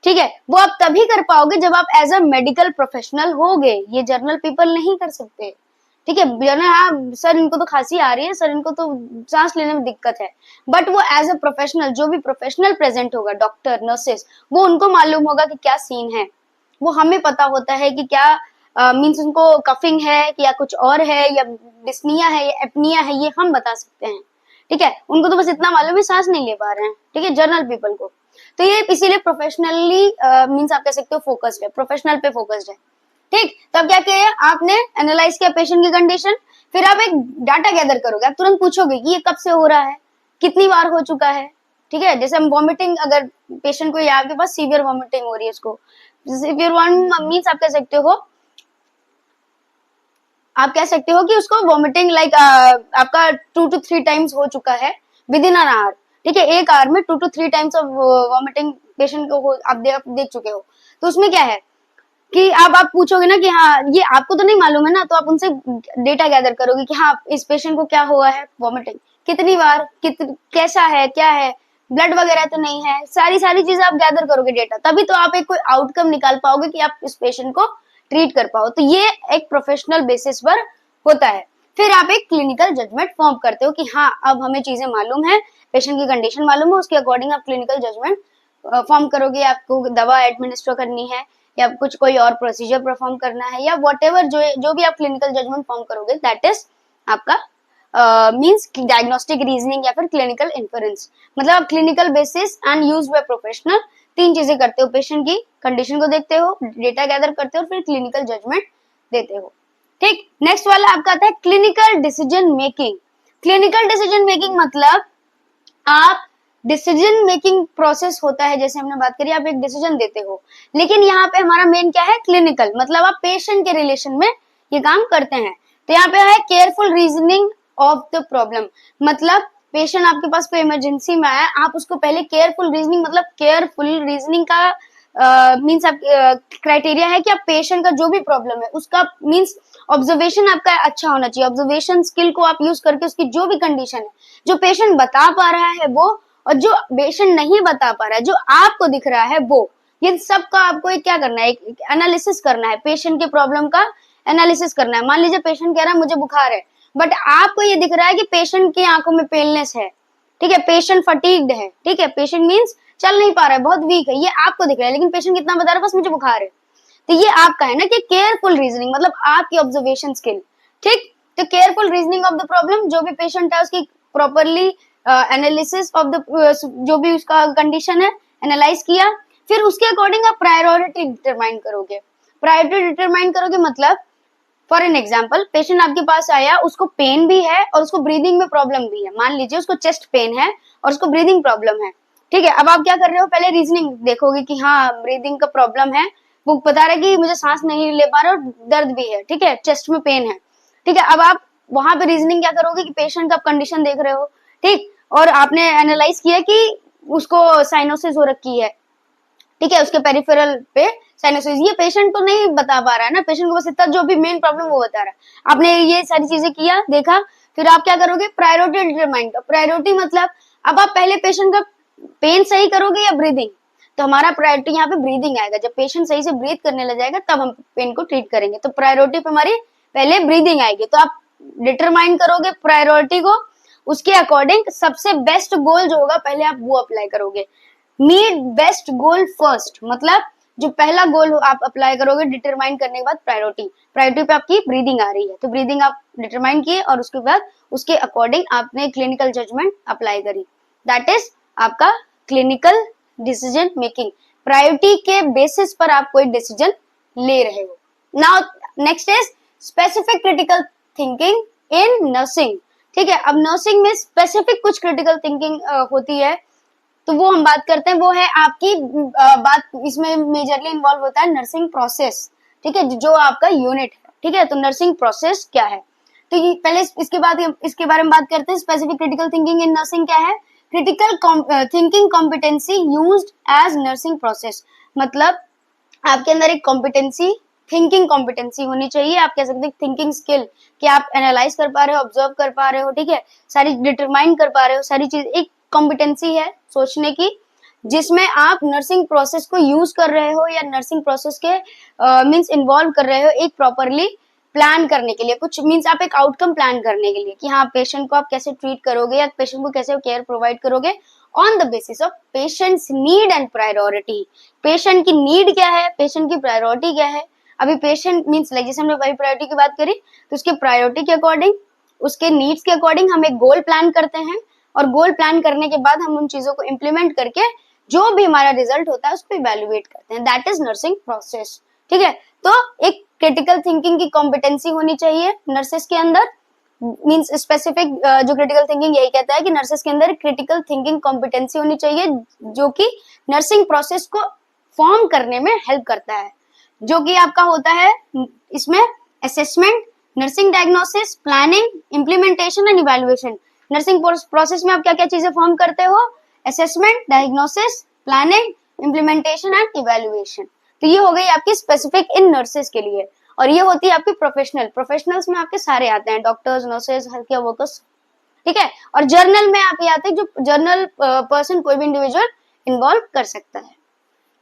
ठीक है, वो आप तभी कर पाओगे जब आप एज अ मेडिकल प्रोफेशनल होगे, ये जर्नल पीपल नहीं कर सकते। ठीक है, जर्नल, हाँ सर इनको तो खांसी आ रही है, सर इनको तो सांस लेने में दिक्कत है, बट वो एज अ प्रोफेशनल, जो भी प्रोफेशनल प्रेजेंट होगा, डॉक्टर, नर्सेस, वो उनको मालूम होगा कि क्या सीन है, वो हमें पता होता है कि क्या मीन्स उनको कफिंग है या कुछ और है या डिस्निया है या एपनिया है, ये हम बता सकते हैं। ठीक है, उनको तो बस इतना मालूम है सांस नहीं ले पा रहे हैं, ठीक है, जनरल पीपल को। तो ये इसीलिए प्रोफेशनली मींस आप कह सकते हो फोकस्ड है, प्रोफेशनल पे फोकस्ड है। ठीक, तो अब क्या किया, आपने एनालाइज किया पेशेंट की कंडीशन, फिर आप एक डाटा गैदर करोगे, आप तुरंत पूछोगे कि ये कब से हो रहा है, कितनी बार हो चुका है। ठीक है, जैसे हम वॉमिटिंग, अगर पेशेंट को या आपके पास सीवियर वॉमिटिंग हो रही है, उसको सीवियर मींस आप कह सकते हो, आप कह सकते हो कि उसको वॉमिटिंग लाइक आपका 2 to 3 टाइम्स हो चुका है विद इन एन आवर। ठीक है, एक आवर में 2 to 3 times of vomiting patient को आप देख चुके हो। तो उसमें क्या है कि आप पूछोगे ना कि हाँ ये आपको तो नहीं मालूम है ना, तो आप उनसे डेटा गैदर करोगे कि हाँ इस पेशेंट को क्या हुआ है वॉमिटिंग, कितनी बार, कैसा है, क्या है, ब्लड वगैरह तो नहीं है, सारी सारी चीजें आप गैदर करोगे डेटा, तभी तो आप एक कोई आउटकम निकाल पाओगे कि आप इस पेशेंट को ट्रीट कर पाओ। तो ये एक प्रोफेशनल बेसिस पर होता है। फिर आप एक क्लिनिकल जजमेंट फॉर्म करते हो कि हाँ अब हमें चीजें मालूम है, पेशेंट की कंडीशन मालूम है, उसके अकॉर्डिंग आप क्लिनिकल जजमेंट फॉर्म करोगे, आपको दवा एडमिनिस्टर करनी है या कुछ कोई और प्रोसीजर परफॉर्म करना है या व्हाटएवर जो भी आप क्लिनिकल जजमेंट फॉर्म करोगे, दैट इज आपका मींस डायग्नोस्टिक रीजनिंग या फिर क्लिनिकल इन्फेरेंस। मतलब आप clinical basis and used by professional, तीन चीजें करते हो, पेशेंट की कंडीशन को देखते हो, डेटा गैदर करते हो, फिर क्लिनिकल जजमेंट देते हो। ठीक, नेक्स्ट वाला आपका आता है clinical decision making. Clinical decision making मतलब आप डिसीजन मेकिंग प्रोसेस होता है, जैसे हमने बात करी, आप एक डिसीजन देते हो, लेकिन यहाँ पे हमारा मेन क्या है, क्लिनिकल, मतलब आप पेशेंट के रिलेशन में ये काम करते हैं। तो यहाँ पे है careful reasoning of the problem, मतलब पेशेंट आपके पास कोई इमरजेंसी में आया, आप उसको पहले केयरफुल रीजनिंग, मतलब केयरफुल रीजनिंग का मीन्स आप क्राइटेरिया है कि आप पेशेंट का जो भी प्रॉब्लम है उसका मीन्स ऑब्जर्वेशन आपका अच्छा होना चाहिए, ऑब्जर्वेशन स्किल को आप यूज करके उसकी जो भी कंडीशन है, जो पेशेंट बता पा रहा है वो, और जो पेशेंट नहीं बता पा रहा है, जो आपको दिख रहा है वो, ये सब का आपको एक क्या करना है, एक एनालिसिस करना है, पेशेंट के प्रॉब्लम का एनालिसिस करना है। मान लीजिए पेशेंट कह रहा है मुझे बुखार है, बट आपको ये दिख रहा है कि पेशेंट की आंखों में पेलनेस है, ठीक है, पेशेंट फटीग्ड है, ठीक है, पेशेंट मींस चल नहीं पा रहा है, बहुत वीक है, ये आपको दिख रहा है, लेकिन पेशेंट कितना बता रहा है, बस मुझे बुखार है। तो ये आपका है ना कि केयरफुल रीजनिंग, मतलब आपकी ऑब्जर्वेशन स्किल। ठीक, तो careful reasoning of the problem, जो भी पेशेंट है उसकी प्रॉपरली एनालिसिस ऑफ द जो भी उसका कंडीशन है एनालाइज किया, फिर उसके अकॉर्डिंग आप प्रायोरिटी डिटरमाइन करोगे। प्रायोरिटी डिटरमाइन करोगे मतलब फॉर एन एग्जाम्पल, पेशेंट आपके पास आया, उसको पेन भी है और उसको ब्रीदिंग में प्रॉब्लम भी है। मान लीजिए उसको चेस्ट पेन है और उसको ब्रीदिंग प्रॉब्लम है, ठीक है। अब आप क्या कर रहे हो, पहले रीजनिंग देखोगे कि हाँ ब्रीदिंग का प्रॉब्लम है, वो बता रहा है कि मुझे सांस नहीं ले पा रहा और दर्द भी है, ठीक है, चेस्ट में पेन है, ठीक है। अब आप वहां पे रीजनिंग क्या करोगे कि पेशेंट का कंडीशन देख रहे हो, ठीक, और आपने एनालाइज किया कि उसको साइनोसिस हो रखी है, ठीक है, उसके पेरिफेरल पे साइनोसिस। ये पेशेंट तो नहीं बता पा रहा है ना, पेशेंट को बस इतना जो भी मेन प्रॉब्लम वो बता रहा है। आपने ये सारी चीजें किया, देखा, फिर आप क्या करोगे, प्रायोरिटी डिटरमाइन। प्रायोरिटी मतलब अब आप पहले पेशेंट का पेन सही करोगे या ब्रीदिंग, तो हमारा प्रायोरिटी यहाँ पे ब्रीदिंग आएगा। जब पेशेंट सही से ब्रीथ करने लग जाएगा तब हम पेन को ट्रीट करेंगे, तो प्रायोरिटी पे हमारी पहले ब्रीदिंग आएगी। तो आप डिटरमाइन करोगे प्रायोरिटी को, उसके अकॉर्डिंग सबसे बेस्ट गोल जो होगा पहले आप वो अप्लाई करोगे। मीट बेस्ट गोल फर्स्ट, मतलब जो पहला गोल आप अप्लाई करोगे डिटरमाइन करने के बाद प्रायोरिटी। प्रायोरिटी पे आपकी ब्रीदिंग आ रही है, तो ब्रीदिंग आप डिटरमाइन किए और उसके बाद उसके अकॉर्डिंग आपने क्लिनिकल जजमेंट अप्लाई करी। दैट इज आपका क्लिनिकल डिसीजन मेकिंग। प्रायोरिटी के बेसिस पर आप कोई डिसीजन ले रहे हो। Now next is specific critical thinking in nursing, ठीक है। अब नर्सिंग में स्पेसिफिक कुछ क्रिटिकल थिंकिंग होती है, तो वो हम बात करते हैं। वो है आपकी बात, इसमें मेजरली इन्वॉल्व होता है नर्सिंग प्रोसेस, ठीक है, जो आपका यूनिट है, ठीक है। तो नर्सिंग प्रोसेस क्या है, तो ये पहले इसके बाद इसके बारे में बात करते हैं। Specific critical thinking in nursing क्या है, critical thinking competency used as nursing process. मतलब आपके अंदर एक कॉम्पिटेंसी, थिंकिंग कॉम्पिटेंसी होनी चाहिए। आप कह सकते हैं थिंकिंग स्किल, कि आप एनालाइज कर पा रहे हो, ऑब्जर्व कर पा रहे हो, ठीक है, सारी डिटरमाइन कर पा रहे हो, सारी चीज एक कॉम्पिटेंसी है सोचने की, जिसमें आप नर्सिंग प्रोसेस को यूज कर रहे हो या नर्सिंग प्रोसेस के मींस इन्वॉल्व कर रहे हो एक प्रॉपरली प्लान करने के लिए। कुछ मींस आप एक आउटकम प्लान करने के लिए कि हाँ पेशेंट को आप कैसे ट्रीट करोगे या पेशेंट को कैसे केयर प्रोवाइड करोगे on the basis of patients need and priority. Patient की नीड क्या है, पेशेंट की प्रायोरिटी क्या है। अभी पेशेंट मींस लाइक जैसे हमने प्रायोरिटी की बात करी, तो उसके प्रायोरिटी के अकॉर्डिंग, उसके नीड्स के अकॉर्डिंग हम एक गोल प्लान करते हैं, और गोल प्लान करने के बाद हम उन चीजों को इम्प्लीमेंट करके जो भी हमारा रिजल्ट होता है उसको इवेल्युएट करते हैं। दैट इज नर्सिंग प्रोसेस, ठीक है। तो एक क्रिटिकल थिंकिंग की कॉम्पिटेंसी होनी चाहिए नर्सेस के अंदर। मींस स्पेसिफिक जो क्रिटिकल थिंकिंग यही कहता है कि नर्सेस के अंदर क्रिटिकल थिंकिंग कॉम्पिटेंसी होनी चाहिए, जो कि नर्सिंग प्रोसेस को फॉर्म करने में हेल्प करता है, जो कि आपका होता है इसमें assessment, nursing diagnosis, planning, implementation and evaluation. Nursing process में आप क्या क्या चीजें फॉर्म करते हो, assessment, diagnosis, planning, implementation and evaluation. तो ये हो गई आपकी स्पेसिफिक इन नर्सेस के लिए। और ये होती है आपकी प्रोफेशनल, प्रोफेशनल्स में आपके सारे आते हैं, doctors, nurses, health care workers, ठीक है। और जर्नल में आप ये आते हैं जो जर्नल पर्सन कोई भी इंडिविजुअल इन्वॉल्व कर सकता है।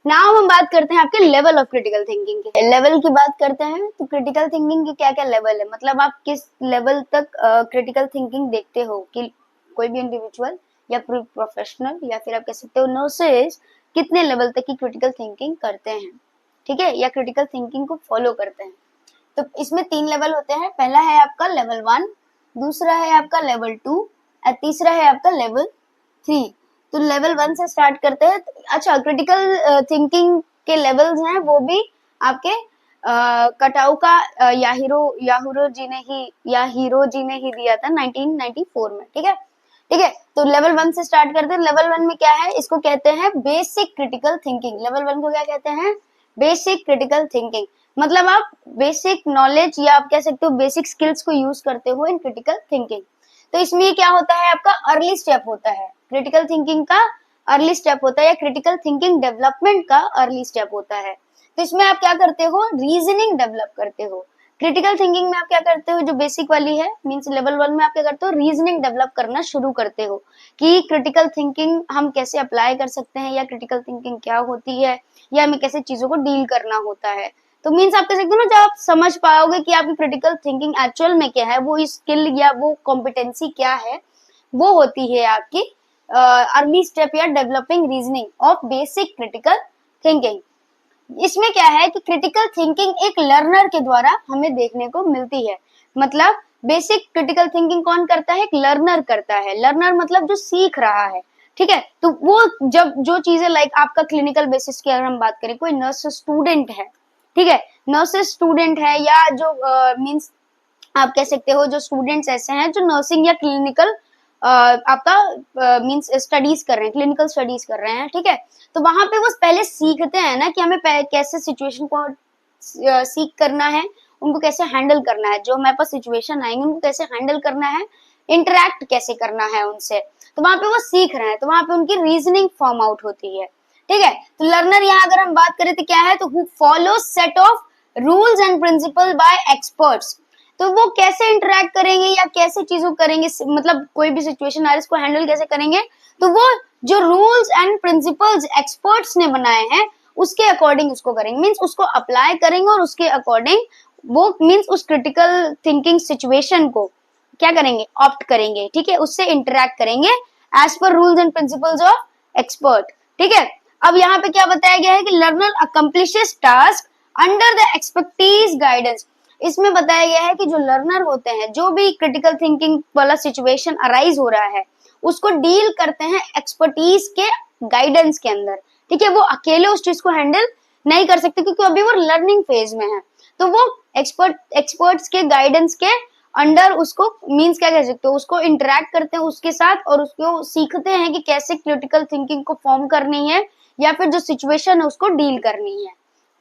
नाउ हम बात करते हैं आपके लेवल ऑफ क्रिटिकल थिंकिंग के। लेवल की बात करते हैं तो क्रिटिकल थिंकिंग के क्या क्या लेवल है, मतलब आप किस लेवल तक क्रिटिकल थिंकिंग देखते हो कि कोई भी इंडिविजुअल या प्रोफेशनल या फिर आप कह सकते हो नर्सेस कितने लेवल तक की क्रिटिकल थिंकिंग करते हैं, ठीक है, या क्रिटिकल थिंकिंग को फॉलो करते हैं। तो इसमें 3 लेवल होते हैं। पहला है आपका लेवल 1, दूसरा है आपका लेवल 2 और तीसरा है आपका लेवल 3। तो लेवल 1 से स्टार्ट करते हैं। अच्छा, क्रिटिकल थिंकिंग के लेवल्स हैं वो भी आपके कटाऊ का याहिरो जी ने ही दिया था 1994 में, ठीक है, ठीक है। तो लेवल 1 से स्टार्ट करते हैं। लेवल 1 में क्या है, इसको कहते हैं बेसिक क्रिटिकल थिंकिंग। लेवल 1 को क्या कहते हैं, बेसिक क्रिटिकल थिंकिंग। मतलब आप बेसिक नॉलेज या आप कह सकते हो बेसिक स्किल्स को यूज करते हो इन क्रिटिकल थिंकिंग। तो इसमें क्या होता है, आपका अर्ली स्टेप होता है, क्रिटिकल थिंकिंग का अर्ली स्टेप होता है, या क्रिटिकल थिंकिंग डेवलपमेंट का अर्ली स्टेप होता है। तो इसमें आप क्या करते हो, रीजनिंग डेवलप करते हो। क्रिटिकल थिंकिंग में आप क्या करते हो, जो बेसिक वाली है मींस लेवल 1 में आप क्या करते हो, रीजनिंग डेवलप करना शुरू करते हो कि क्रिटिकल थिंकिंग हम कैसे अप्लाई कर सकते हैं, या क्रिटिकल थिंकिंग क्या होती है, या हमें कैसे चीजों को डील करना होता है। तो मीन्स आप कह सकते हो ना, जब आप समझ पाओगे कि आपकी क्रिटिकल थिंकिंग एक्चुअल में क्या है, वो स्किल या वो कॉम्पिटेंसी क्या है, वो होती है आपकी अर्ली स्टेप या developing reasoning of basic critical thinking. इसमें क्या है कि क्रिटिकल थिंकिंग एक लर्नर के द्वारा हमें देखने को मिलती है। मतलब बेसिक क्रिटिकल थिंकिंग कौन करता है? एक लर्नर करता है। लर्नर मतलब जो सीख रहा है, ठीक है। तो वो जब जो चीजें लाइक आपका क्लिनिकल बेसिस की अगर हम बात करें, कोई नर्स स्टूडेंट है, ठीक है, नर्स स्टूडेंट है, या जो मींस आप कह सकते हो जो स्टूडेंट्स ऐसे हैं जो नर्सिंग या क्लिनिकल आपका मींस स्टडीज कर रहे हैं, क्लिनिकल स्टडीज कर रहे हैं, ठीक है। तो वहां पे वो पहले सीखते हैं ना कि हमें कैसे सिचुएशन को सीख करना है, उनको कैसे हैंडल करना है, जो हमारे पास सिचुएशन आएंगे उनको कैसे हैंडल करना है, इंटरेक्ट कैसे करना है उनसे। तो वहां पे वो सीख रहे हैं, तो वहां पे उनकी रीजनिंग फॉर्म आउट होती है, ठीक है। तो लर्नर यहाँ अगर हम बात करें तो क्या है? तो who follow set of rules and principal bye experts. तो वो कैसे इंटरेक्ट करेंगे या कैसे चीजों करेंगे, मतलब कोई भी सिचुएशन आ रही है इसको हैंडल कैसे करेंगे, तो वो जो रूल्स एंड प्रिंसिपल्स एक्सपर्ट्स ने बनाए हैं उसके अकॉर्डिंग उसको करेंगे, मींस उसको अप्लाई करेंगे और उसके अकॉर्डिंग वो मींस उस क्रिटिकल थिंकिंग सिचुएशन को क्या करेंगे? ऑप्ट करेंगे, ठीक है, उससे इंटरेक्ट करेंगे as per rules and principles of expert, ठीक है। अब यहाँ पे क्या बताया गया है कि learner accomplishes task under the expertise guidance. इसमें बताया गया है कि जो लर्नर होते हैं, जो भी क्रिटिकल थिंकिंग वाला सिचुएशन अराइज हो रहा है उसको डील करते हैं एक्सपर्टीज के गाइडेंस के अंदर, ठीक है। वो अकेले उस चीज को हैंडल नहीं कर सकते क्योंकि अभी वो लर्निंग फेज में है, तो वो एक्सपर्ट्स के गाइडेंस के अंडर उसको मींस क्या कह सकते हो, उसको इंटरेक्ट करते हैं उसके साथ और उसको सीखते हैं कि कैसे क्रिटिकल थिंकिंग को फॉर्म करनी है या फिर जो सिचुएशन है उसको डील करनी है,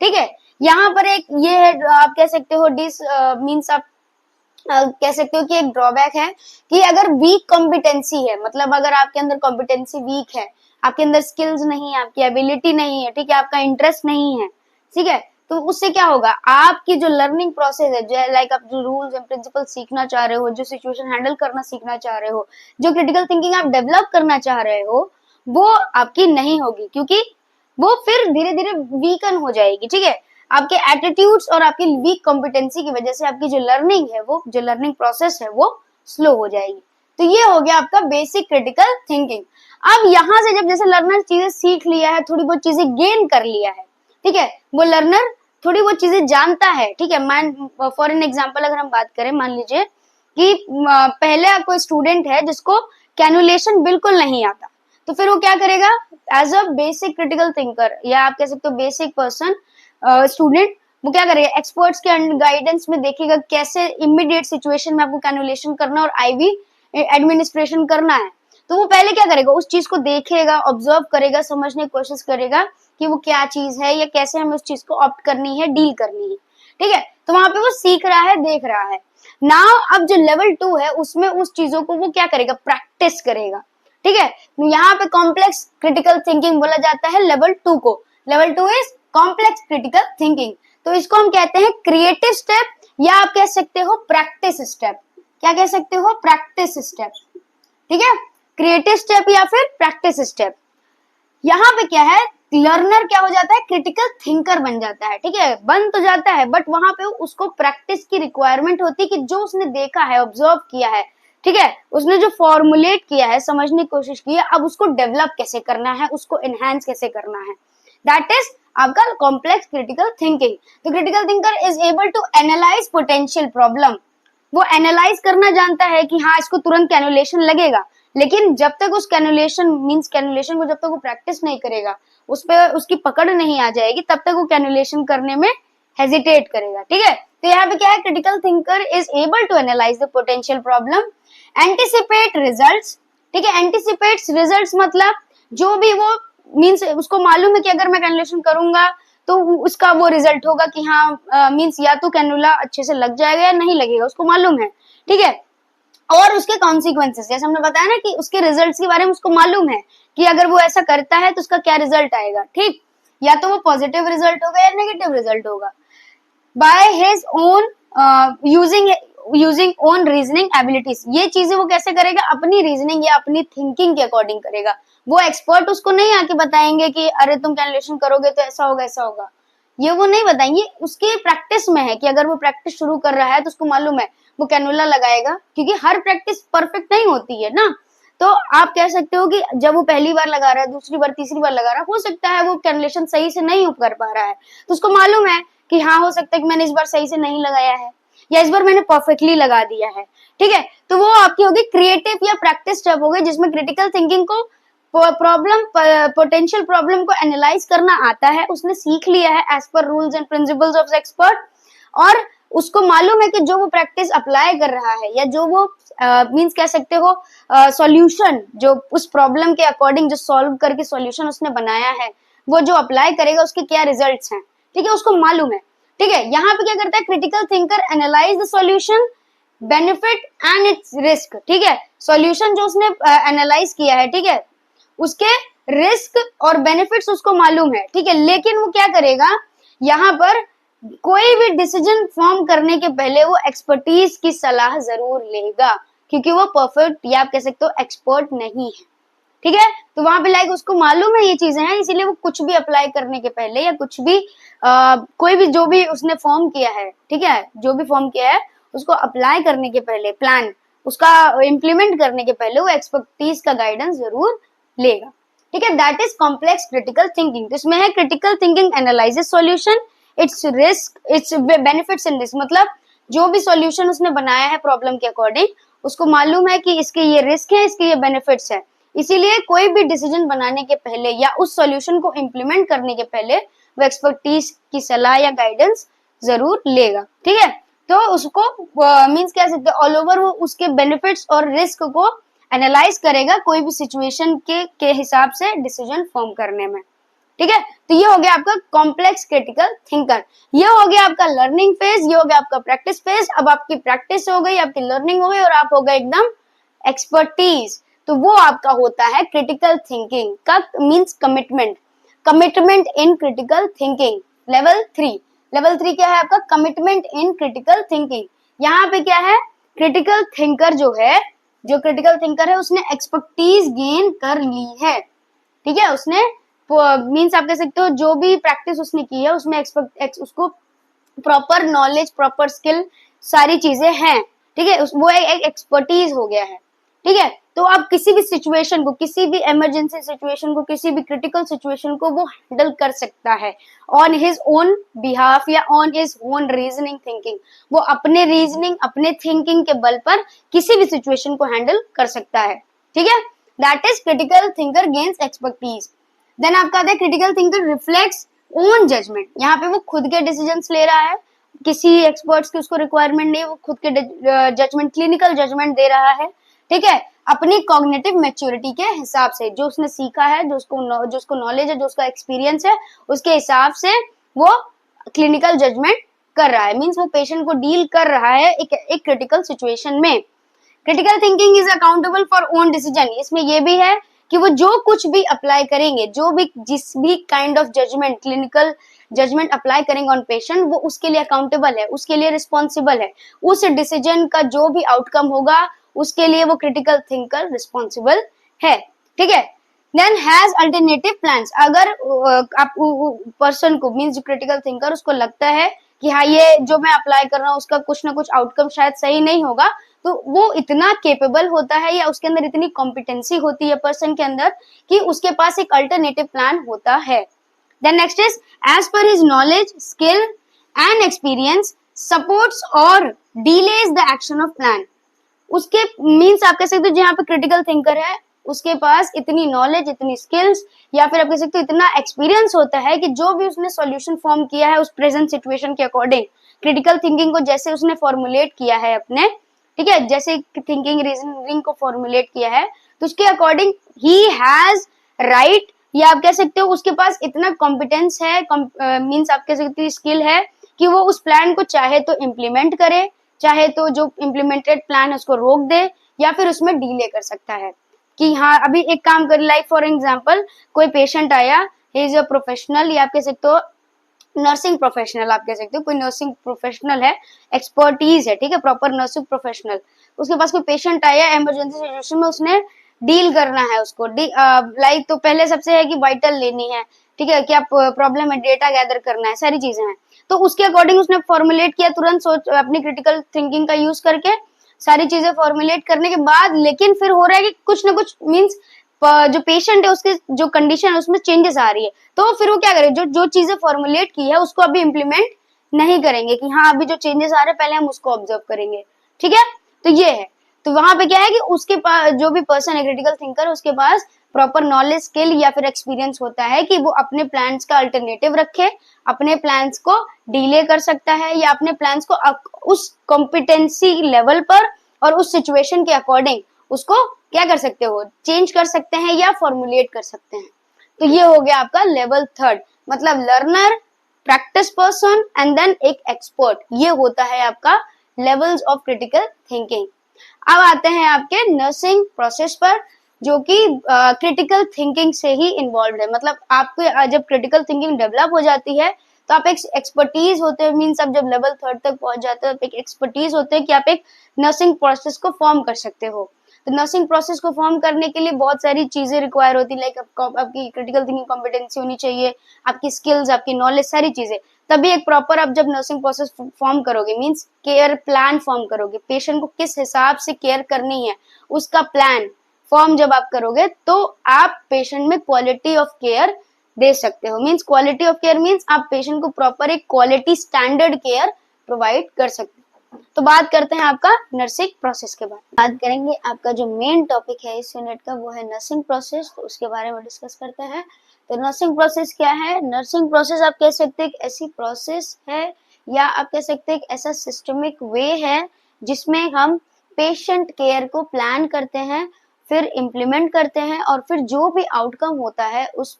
ठीक है। यहाँ पर एक ये है, आप कह सकते हो मींस आप कह सकते हो कि एक ड्रॉबैक है कि अगर वीक कॉम्पिटेंसी है, मतलब अगर आपके अंदर कॉम्पिटेंसी वीक है, आपके अंदर स्किल्स नहीं है, आपकी एबिलिटी नहीं है, ठीक है, आपका इंटरेस्ट नहीं है, ठीक है, तो उससे क्या होगा? आपकी जो लर्निंग प्रोसेस है, जो लाइक आप जो रूल्स एंड प्रिंसिपल सीखना चाह रहे हो, जो सिचुएशन हैंडल करना सीखना चाह रहे हो, जो क्रिटिकल थिंकिंग आप डेवलप करना चाह रहे हो, वो आपकी नहीं होगी क्योंकि वो फिर धीरे धीरे वीकन हो जाएगी, ठीक है। आपके एटीट्यूड्स और आपकी वीक कॉम्पिटेंसी की वजह से आपकी जो लर्निंग है, वो जो लर्निंग प्रोसेस है वो स्लो हो जाएगी। तो ये हो गया आपका बेसिक क्रिटिकल थिंकिंग। अब यहाँ से जब जैसे लर्नर चीजें सीख लिया है, थोड़ी बहुत चीजें गेन कर लिया है, ठीक है, वो लर्नर थोड़ी बहुत चीजें जानता है, ठीक है। मान फॉर एन एग्जाम्पल अगर हम बात करें, मान लीजिए कि पहले कोई स्टूडेंट है जिसको कैनुलेशन बिल्कुल नहीं आता, तो फिर वो क्या करेगा? As a basic critical thinker या आप कह सकते हो बेसिक पर्सन स्टूडेंट, वो क्या करेगा? एक्सपर्ट्स के गाइडेंस में देखेगा कैसे इमीडिएट सिचुएशन में आपको कैनुलेशन करना और आईवी एडमिनिस्ट्रेशन करना है। तो वो पहले क्या करेगा? उस चीज को देखेगा, ऑब्जर्व करेगा, समझने की कोशिश करेगा कि वो क्या चीज है या कैसे हमें उस चीज को ऑप्ट करनी है, डील करनी है, ठीक है। तो वहां पे वो सीख रहा है, देख रहा है। नाउ अब जो लेवल 2 है उसमें उस चीजों को वो क्या करेगा? प्रैक्टिस करेगा, ठीक है। यहाँ पे कॉम्प्लेक्स क्रिटिकल थिंकिंग बोला जाता है लेवल 2 को। Level 2 is complex critical thinking. तो इसको हम कहते हैं क्रिएटिव स्टेप या आप कह सकते हो प्रैक्टिस स्टेप। क्या कह सकते हो? प्रैक्टिस स्टेप, ठीक है। क्रिएटिव स्टेप या फिर प्रैक्टिस स्टेप। यहाँ पे क्या है? लर्नर क्या हो जाता है? क्रिटिकल थिंकर बन जाता है, ठीक है, बन तो जाता है, बट वहां पे उसको प्रैक्टिस की रिक्वायरमेंट होती है कि जो उसने देखा है, ऑब्जर्व किया है, ठीक है, उसने जो फॉर्मुलेट किया है, समझने की कोशिश की है, अब उसको डेवलप कैसे करना है, उसको एनहांस कैसे करना है, दैट इज आपका कॉम्प्लेक्स क्रिटिकल थिंकिंग। तो critical thinker is able to analyse potential problem. वो एनालाइज करना जानता है कि हाँ इसको तुरंत कैनुलेशन लगेगा, लेकिन जब तक उस कैनुलेशन मींस कैनुलेशन को जब तक वो प्रैक्टिस नहीं करेगा, उस पे उसकी पकड़ नहीं आ जाएगी, तब तक वो कैनुलेशन करने में हेजिटेट करेगा, ठीक है। तो यहाँ पे क्या है? Critical thinker is able to analyse the potential problem, anticipate results, ठीक है। एंटिसिपेट्स रिजल्ट्स मतलब जो भी वो मींस उसको मालूम है कि अगर मैं कैनुलेशन करूंगा तो उसका वो रिजल्ट होगा कि हाँ मींस या तो कैनुला अच्छे से लग जाएगा या नहीं लगेगा, उसको मालूम है, ठीक है। और उसके कॉन्सिक्वेंसेस, जैसे हमने बताया ना कि उसके रिजल्ट्स के बारे में उसको मालूम है कि अगर वो ऐसा करता है तो उसका क्या रिजल्ट आएगा, ठीक, या तो वो पॉजिटिव रिजल्ट होगा या नेगेटिव रिजल्ट होगा। By his own using own reasoning abilities, ये चीजें वो कैसे करेगा? अपनी रीजनिंग या अपनी थिंकिंग के अकॉर्डिंग करेगा। वो एक्सपर्ट उसको नहीं आके बताएंगे कि अरे तुम कैलकुलेशन करोगे तो ऐसा होगा ऐसा होगा, ये वो नहीं बताएंगे। उसके प्रैक्टिस में है कि अगर वो प्रैक्टिस शुरू कर रहा है तो उसको मालूम है वो कैनुला लगाएगा, क्योंकि हर प्रैक्टिस परफेक्ट नहीं होती है ना। तो आप कह सकते हो कि जब वो पहली बार लगा रहा है, दूसरी बार, तीसरी बार लगा रहा है, हो सकता है वो कैलकुलेशन सही से नहीं कर पा रहा है, तो उसको मालूम है कि हाँ हो सकता है कि मैंने इस बार सही से नहीं लगाया है, या इस बार मैंने परफेक्टली लगा दिया है, ठीक है। तो वो आपकी होगी क्रिएटिव या प्रैक्टिस स्टेप हो गई, जिसमें क्रिटिकल थिंकिंग को प्रॉब्लम पोटेंशियल प्रॉब्लम को एनालाइज करना आता है, उसने सीख लिया है as per rules and principles of expert, और उसको मालूम है कि जो वो प्रैक्टिस अप्लाई कर रहा है या जो वो मींस कह सकते हो सॉल्यूशन जो उस प्रॉब्लम के अकॉर्डिंग जो सॉल्व करके सॉल्यूशन उसने बनाया है वो जो अप्लाई करेगा उसके क्या रिजल्ट्स हैं, ठीक है, उसको मालूम है, ठीक है। यहाँ पे क्या करता है critical thinker analyse the solution, benefit and it's risk, ठीक है। सॉल्यूशन जो उसने एनालाइज किया है, ठीक है, उसके रिस्क और बेनिफिट्स उसको मालूम है, ठीक है, लेकिन वो क्या करेगा यहाँ पर कोई भी डिसीजन फॉर्म करने के पहले वो एक्सपर्टीज की सलाह जरूर लेगा, क्योंकि वो परफेक्ट या आप कह सकते हो एक्सपर्ट नहीं है, ठीक है। तो वहां पे लाइक उसको मालूम है ये चीजें हैं, इसीलिए वो कुछ भी अप्लाई करने के पहले या कुछ भी कोई भी जो भी उसने फॉर्म किया है, ठीक है, जो भी फॉर्म किया है उसको अप्लाई करने के पहले प्लान उसका इम्प्लीमेंट करने के पहले वो एक्सपर्टीज का गाइडेंस जरूर लेगा, ठीक है। That is complex critical thinking. तो इसमें है critical thinking analyses solution, it's risk, it's benefits and risk, मतलब जो भी सॉल्यूशन उसने बनाया है प्रॉब्लम के अकॉर्डिंग उसको मालूम है कि इसके ये रिस्क है, इसके ये बेनिफिट्स है, इसीलिए कोई भी डिसीजन बनाने के पहले या उस सॉल्यूशन को इम्प्लीमेंट करने के पहले वो एक्सपर्टीज की सलाह या गाइडेंस जरूर लेगा, ठीक है। तो उसको मींस कह सकते हैं ऑल ओवर वो उसके बेनिफिट्स और रिस्क को एनालाइज करेगा कोई भी सिचुएशन के हिसाब से डिसीजन फॉर्म करने में, ठीक है। तो ये हो गया आपका कॉम्प्लेक्स क्रिटिकल थिंकर, ये हो गया आपका लर्निंग फेज, ये हो गया आपका प्रैक्टिस फेज। अब आपकी प्रैक्टिस हो गई, आपकी लर्निंग हो गई और आप हो गए एकदम एक्सपर्टीज, तो वो आपका होता है क्रिटिकल थिंकिंग का means commitment, commitment in critical thinking level 3। Level 3 क्या है आपका कमिटमेंट इन क्रिटिकल थिंकिंग। यहाँ पे क्या है क्रिटिकल थिंकर जो क्रिटिकल थिंकर है उसने एक्सपर्टीज गेन कर ली है, ठीक है, उसने मीन्स आप कह सकते हो जो भी प्रैक्टिस उसने की है उसमें उसको प्रॉपर नॉलेज प्रॉपर स्किल सारी चीजें हैं, ठीक है, वो एक एक्सपर्टीज हो गया है, ठीक है। तो आप किसी भी सिचुएशन को, किसी भी इमरजेंसी सिचुएशन को, किसी भी क्रिटिकल सिचुएशन को वो हैंडल कर सकता है ऑन हिज ओन बिहाफ या on his own reasoning thinking, वो अपने रीजनिंग अपने थिंकिंग के बल पर किसी भी सिचुएशन को हैंडल कर सकता है, ठीक है। That is critical thinker gains expertise. Then आपका आता है critical thinker reflects own judgement, यहाँ पे वो खुद के डिसीजंस ले रहा है, किसी एक्सपर्ट्स की उसको रिक्वायरमेंट नहीं, वो खुद के जजमेंट क्लिनिकल जजमेंट दे रहा है, ठीक है, अपनी कॉग्निटिव मैच्योरिटी के हिसाब से, जो उसने सीखा है, जो उसको नॉलेज है, जो उसका एक्सपीरियंस है, उसके हिसाब से वो क्लिनिकल जजमेंट कर रहा है, मींस वो पेशेंट को डील कर रहा है एक क्रिटिकल सिचुएशन में। Critical thinking is accountable for own decision, इसमें ये भी है कि वो जो कुछ भी अप्लाई करेंगे, जो भी जिस भी kind of judgement clinical judgement apply करेंगे ऑन पेशेंट, वो उसके लिए अकाउंटेबल है, उसके लिए रिस्पॉन्सिबल है, उस डिसीजन का जो भी आउटकम होगा उसके लिए वो क्रिटिकल थिंकर रिस्पॉन्सिबल है, ठीक है। देन हैज अल्टरनेटिव प्लान्स, अगर आप पर्सन को मींस जो क्रिटिकल थिंकर उसको लगता है कि हाँ ये जो मैं अप्लाई कर रहा हूँ उसका कुछ ना कुछ आउटकम शायद सही नहीं होगा, तो वो इतना केपेबल होता है या उसके अंदर इतनी कॉम्पिटेंसी होती है पर्सन के अंदर कि उसके पास एक अल्टरनेटिव प्लान होता है। Then next is as per his knowledge skill and experience supports और delays the action of plan, उसके मीन्स आप कह सकते हो जहाँ पे क्रिटिकल थिंकर है उसके पास इतनी नॉलेज इतनी स्किल्स या फिर आप कह सकते हो इतना एक्सपीरियंस होता है कि जो भी उसने सॉल्यूशन फॉर्म किया है उस प्रेजेंट सिचुएशन के अकॉर्डिंग, क्रिटिकल थिंकिंग को जैसे उसने फॉर्मुलेट किया है अपने, ठीक है, जैसे थिंकिंग रीजनिंग को फॉर्मुलेट किया है तो उसके अकॉर्डिंग ही हैज राइट, या आप कह सकते हो उसके पास इतना कॉम्पिटेंस है, मीन्स आप कह सकते हो स्किल है कि वो उस प्लान को चाहे तो इम्प्लीमेंट करे, चाहे तो जो इम्प्लीमेंटेड प्लान है उसको रोक दे या फिर उसमें डिले कर सकता है कि हाँ अभी एक काम कर, लाइक फॉर एग्जांपल कोई पेशेंट आया, ही इज अ प्रोफेशनल या आप कह सकते हो नर्सिंग प्रोफेशनल, आप कह सकते हो कोई नर्सिंग प्रोफेशनल है, एक्सपर्टीज है, ठीक है, प्रॉपर नर्सिंग प्रोफेशनल, उसके पास कोई पेशेंट आया इमरजेंसी सिचुएशन में, उसने डील करना है उसको लाइक तो पहले सबसे है कि वाइटल लेनी है, ठीक है, क्या प्रॉब्लम है, डेटा गैदर करना है, सारी चीजें हैं, तो उसके अकॉर्डिंग उसने फॉर्मुलेट किया तुरंत सोच अपनी क्रिटिकल थिंकिंग का यूज करके सारी चीजें फॉर्मुलेट करने के बाद, लेकिन फिर हो रहा है कि कुछ ना कुछ मींस जो पेशेंट है उसके जो कंडीशन है उसमें चेंजेस आ रही है, तो फिर वो क्या करे, जो जो चीजें फॉर्मुलेट की है उसको अभी इम्प्लीमेंट नहीं करेंगे कि हाँ अभी जो चेंजेस आ रहे हैं पहले हम उसको ऑब्जर्व करेंगे, ठीक है। तो ये है, तो वहां पे क्या है कि उसके पास जो भी पर्सन है क्रिटिकल थिंकर, उसके पास प्रॉपर नॉलेज, स्किल या फिर एक्सपीरियंस होता है कि वो अपने प्लान्स का अल्टरनेटिव रखे, अपने प्लान्स को डिले कर सकता है या अपने प्लान्स को उस कॉम्पिटेंसी लेवल पर और उस सिचुएशन के अकॉर्डिंग उसको क्या कर सकते हो, चेंज कर सकते हैं या फॉर्मुलेट कर सकते हैं। तो ये हो गया आपका लेवल थर्ड, मतलब learner, practice person and then एक एक्सपर्ट। ये होता है आपका लेवल्स ऑफ क्रिटिकल थिंकिंग। अब आते हैं आपके नर्सिंग प्रोसेस पर, जो कि क्रिटिकल थिंकिंग से ही इन्वॉल्व है। मतलब आपको जब क्रिटिकल थिंकिंग डेवलप हो जाती है तो आप एक एक्सपर्टीज होते हैं, मीन्स आप जब लेवल थर्ड तक पहुंच जाते हो, एक एक्सपर्टीज होते हैं कि आप एक नर्सिंग प्रोसेस को फॉर्म कर सकते हो। तो नर्सिंग प्रोसेस को फॉर्म करने के लिए बहुत सारी चीजें रिक्वायर होती है, लाइक आपकी क्रिटिकल थिंकिंग कॉम्पिटेंसी होनी चाहिए, आपकी स्किल्स, आपकी नॉलेज, सारी चीजें। तभी एक प्रॉपर आप जब नर्सिंग प्रोसेस फॉर्म करोगे, मीन्स केयर प्लान फॉर्म करोगे, पेशेंट को किस हिसाब से केयर करनी है उसका प्लान फॉर्म जब आप करोगे, तो आप पेशेंट में क्वालिटी ऑफ केयर दे सकते हो। Means quality of care means आप पेशेंट को प्रॉपर एक क्वालिटी स्टैंडर्ड केयर प्रोवाइड कर सकते हो। तो बात करते हैं आपका नर्सिंग प्रोसेस के बारे में। बात करेंगे आपका जो मेन टॉपिक है इस यूनिट का, वो है नर्सिंग प्रोसेस। तो उसके बारे में डिस्कस करते हैं। तो नर्सिंग प्रोसेस क्या है? नर्सिंग प्रोसेस आप कह सकते हैं एक ऐसी प्रोसेस है, या आप कह सकते हैं एक ऐसा सिस्टमिक वे है जिसमें हम पेशेंट केयर को प्लान करते हैं, फिर इम्प्लीमेंट करते हैं, और फिर जो भी आउटकम होता है उस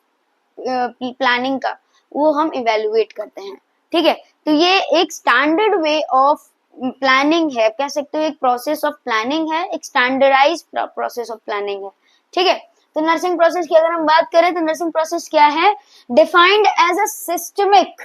प्लानिंग का वो हम इवेलुएट करते हैं, ठीक है। तो ये एक स्टैंडर्ड वे ऑफ प्लानिंग है, कह सकते हो एक प्रोसेस ऑफ प्लानिंग है, एक स्टैंडर्डाइज प्रोसेस ऑफ प्लानिंग है, ठीक है। तो नर्सिंग प्रोसेस की अगर हम बात करें तो नर्सिंग प्रोसेस क्या है? Defined as a systemic,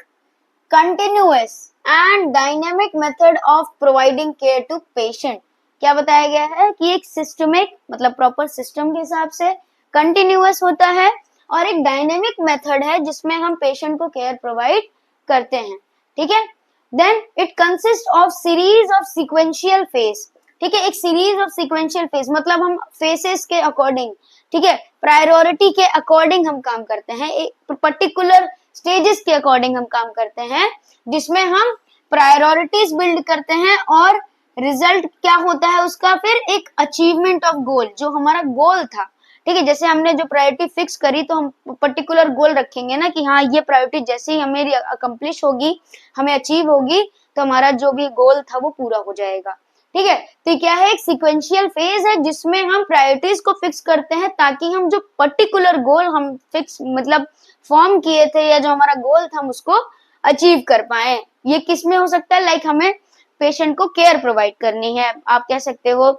continuous and dynamic method of providing care to patient. क्या बताया गया है कि एक सिस्टमिक मतलब प्रॉपर सिस्टम के हिसाब से, कंटिन्यूअस होता है और एक डायनेमिक मेथड है जिसमें हम पेशेंट को केयर प्रोवाइड करते हैं, ठीक है। Then it consist of series of sequential phase, ठीक है। एक सीरीज ऑफ सीक्वेंशियल फेज मतलब हम फेसेस के अकॉर्डिंग, ठीक है, प्रायोरिटी के अकॉर्डिंग हम काम करते हैं, एक पर्टिकुलर स्टेजेस के अकॉर्डिंग हम काम करते हैं, जिसमें हम प्रायोरिटीज बिल्ड करते हैं और रिजल्ट क्या होता है उसका, फिर एक अचीवमेंट ऑफ गोल, जो हमारा गोल था, ठीक है। जैसे हमने जो प्रायोरिटी फिक्स करी तो हम पर्टिकुलर गोल रखेंगे ना कि हाँ ये प्रायोरिटी जैसे ही हमें अकम्प्लिश होगी, हमें अचीव होगी, तो हमारा जो भी गोल था वो पूरा हो जाएगा, ठीक है। तो क्या है? एक सीक्वेंशियल फेज है जिसमें हम प्रायोरिटीज को फिक्स करते हैं ताकि हम जो पर्टिकुलर गोल हम फिक्स मतलब फॉर्म किए थे या जो हमारा गोल था हम उसको अचीव कर पाए। ये किस में हो सकता है? लाइक हमें पेशेंट को केयर प्रोवाइड करनी है, आप कह सकते हो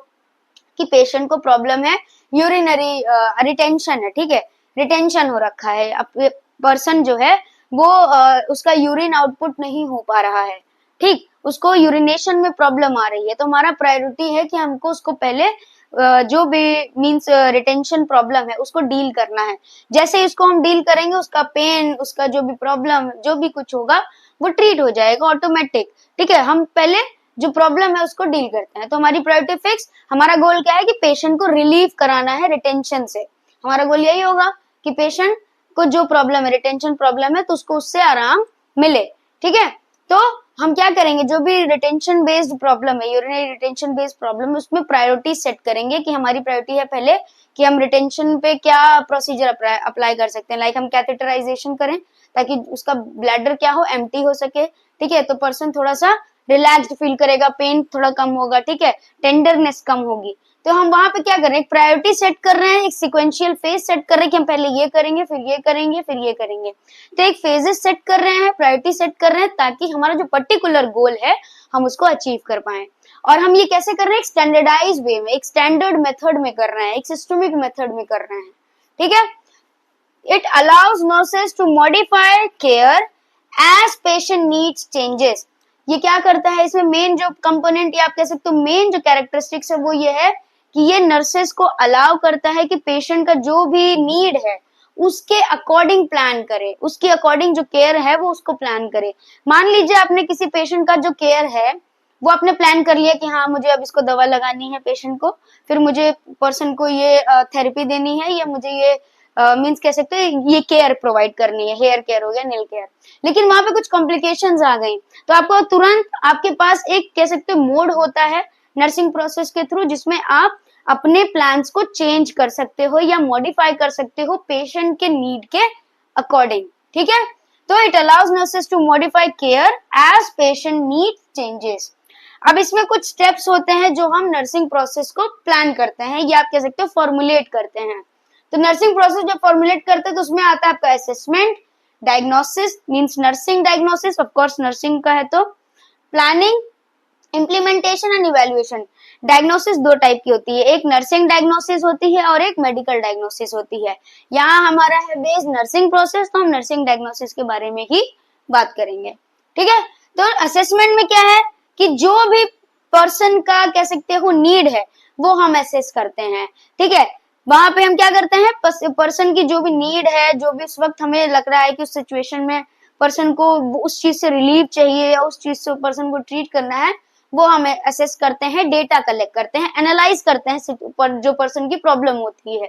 कि पेशेंट को प्रॉब्लम है यूरिनरी रिटेंशन है, ठीक है, रिटेंशन हो रखा है, अब पर्सन जो है वो उसका यूरिन आउटपुट नहीं हो पा रहा है, ठीक, उसको यूरिनेशन में प्रॉब्लम आ रही है। तो हमारा प्रायोरिटी है कि हमको उसको पहले जो भी मींस रिटेंशन प्रॉब्लम है उसको डील करना है। जैसे इसको हम डील करेंगे उसका पेन, उसका जो भी प्रॉब्लम, जो भी कुछ होगा वो ट्रीट हो जाएगा ऑटोमेटिक, ठीक है। हम पहले जो प्रॉब्लम है उसको डील करते हैं। तो हमारी प्रायोरिटी फिक्स, हमारा गोल क्या है कि पेशेंट को रिलीव कराना है रिटेंशन से। हमारा गोल यही होगा कि पेशेंट को जो प्रॉब्लम है, रिटेंशन प्रॉब्लम है, तो उसको उससे आराम मिले, ठीक है। तो हम क्या करेंगे, जो भी रिटेंशन बेस्ड प्रॉब्लम है, यूरिनरी रिटेंशन बेस्ड प्रॉब्लम है, उसमें प्रायोरिटी सेट करेंगे कि हमारी प्रायोरिटी है पहले कि हम रिटेंशन पे क्या प्रोसीजर अप्लाई कर सकते हैं। लाइक हम कैथेटराइजेशन करें ताकि उसका ब्लैडर क्या हो, एम्प्टी हो सके, ठीक है। तो पर्सन थोड़ा सा रिलैक्स्ड फील करेगा, पेन थोड़ा कम होगा, ठीक है, टेंडरनेस कम होगी। तो हम वहां पे क्या कर रहे हैं, एक प्रायोरिटी सेट कर रहे हैं, एक सीक्वेंशियल फेज सेट कर रहे हैं कि हम पहले ये करेंगे, फिर ये करेंगे, फिर ये करेंगे। तो एक फेजेस सेट कर रहे हैं, प्रायोरिटी सेट कर रहे हैं ताकि हमारा जो पर्टिकुलर गोल है हम उसको अचीव कर पाए। और हम ये कैसे कर रहे हैं? एक स्टैंडर्डाइज वे में, एक स्टैंडर्ड मेथड में कर रहे हैं, एक सिस्टमिक मेथड में कर रहे हैं, ठीक है। It allows nurses to modify care as patient needs changes. ये क्या करता है? इसमें मेन जो कंपोनेंट या आप कह सकते हो मेन जो कैरेक्टरिस्टिक्स है वो ये है कि ये नर्सेस को अलाउ करता है कि पेशेंट का जो भी नीड है उसके अकॉर्डिंग प्लान करे, उसके अकॉर्डिंग जो केयर है वो उसको प्लान करे। मान लीजिए आपने किसी पेशेंट का जो केयर है वो आपने प्लान कर लिया कि हाँ मुझे अब इसको दवा लगानी है पेशेंट को, फिर मुझे पर्सन को ये थेरेपी देनी है, या मुझे ये मीन्स कह सकते हैं ये केयर प्रोवाइड करनी है, हेयर केयर हो गया, नेल केयर, लेकिन वहां पे कुछ कॉम्प्लिकेशंस आ गई, तो आपको तुरंत आपके पास एक कह सकते हो मोड होता है नर्सिंग प्रोसेस के थ्रू, जिसमें आप अपने प्लान्स को चेंज कर सकते हो या मॉडिफाई कर सकते हो पेशेंट के नीड के अकॉर्डिंग, ठीक है। तो it allows nurses to modify care as patient need changes. अब इसमें कुछ स्टेप्स होते हैं जो हम नर्सिंग प्रोसेस को प्लान करते हैं या आप कह सकते हो फॉर्मुलेट करते हैं। तो नर्सिंग प्रोसेस जब फॉर्मुलेट करते हैं तो उसमें आता है आपका assessment, diagnosis means nursing diagnosis, of course nursing का है, तो planning, implementation and evaluation. Diagnosis दो टाइप की होती है, एक नर्सिंग डायग्नोसिस होती है और एक मेडिकल डायग्नोसिस होती है। यहाँ हमारा है बेस नर्सिंग प्रोसेस, तो हम नर्सिंग डायग्नोसिस के बारे में ही बात करेंगे, ठीक है। तो असेसमेंट में क्या है कि जो भी पर्सन का कह सकते हो नीड है वो हम असेस करते हैं, ठीक है। वहां पे हम क्या करते हैं, पर्सन की जो भी नीड है, जो भी उस वक्त हमें लग रहा है कि उस सिचुएशन में पर्सन को उस चीज से रिलीफ चाहिए या उस चीज से पर्सन को ट्रीट करना है, वो हमें असेस करते हैं, डेटा कलेक्ट करते हैं, एनालाइज करते हैं जो पर्सन की प्रॉब्लम होती है,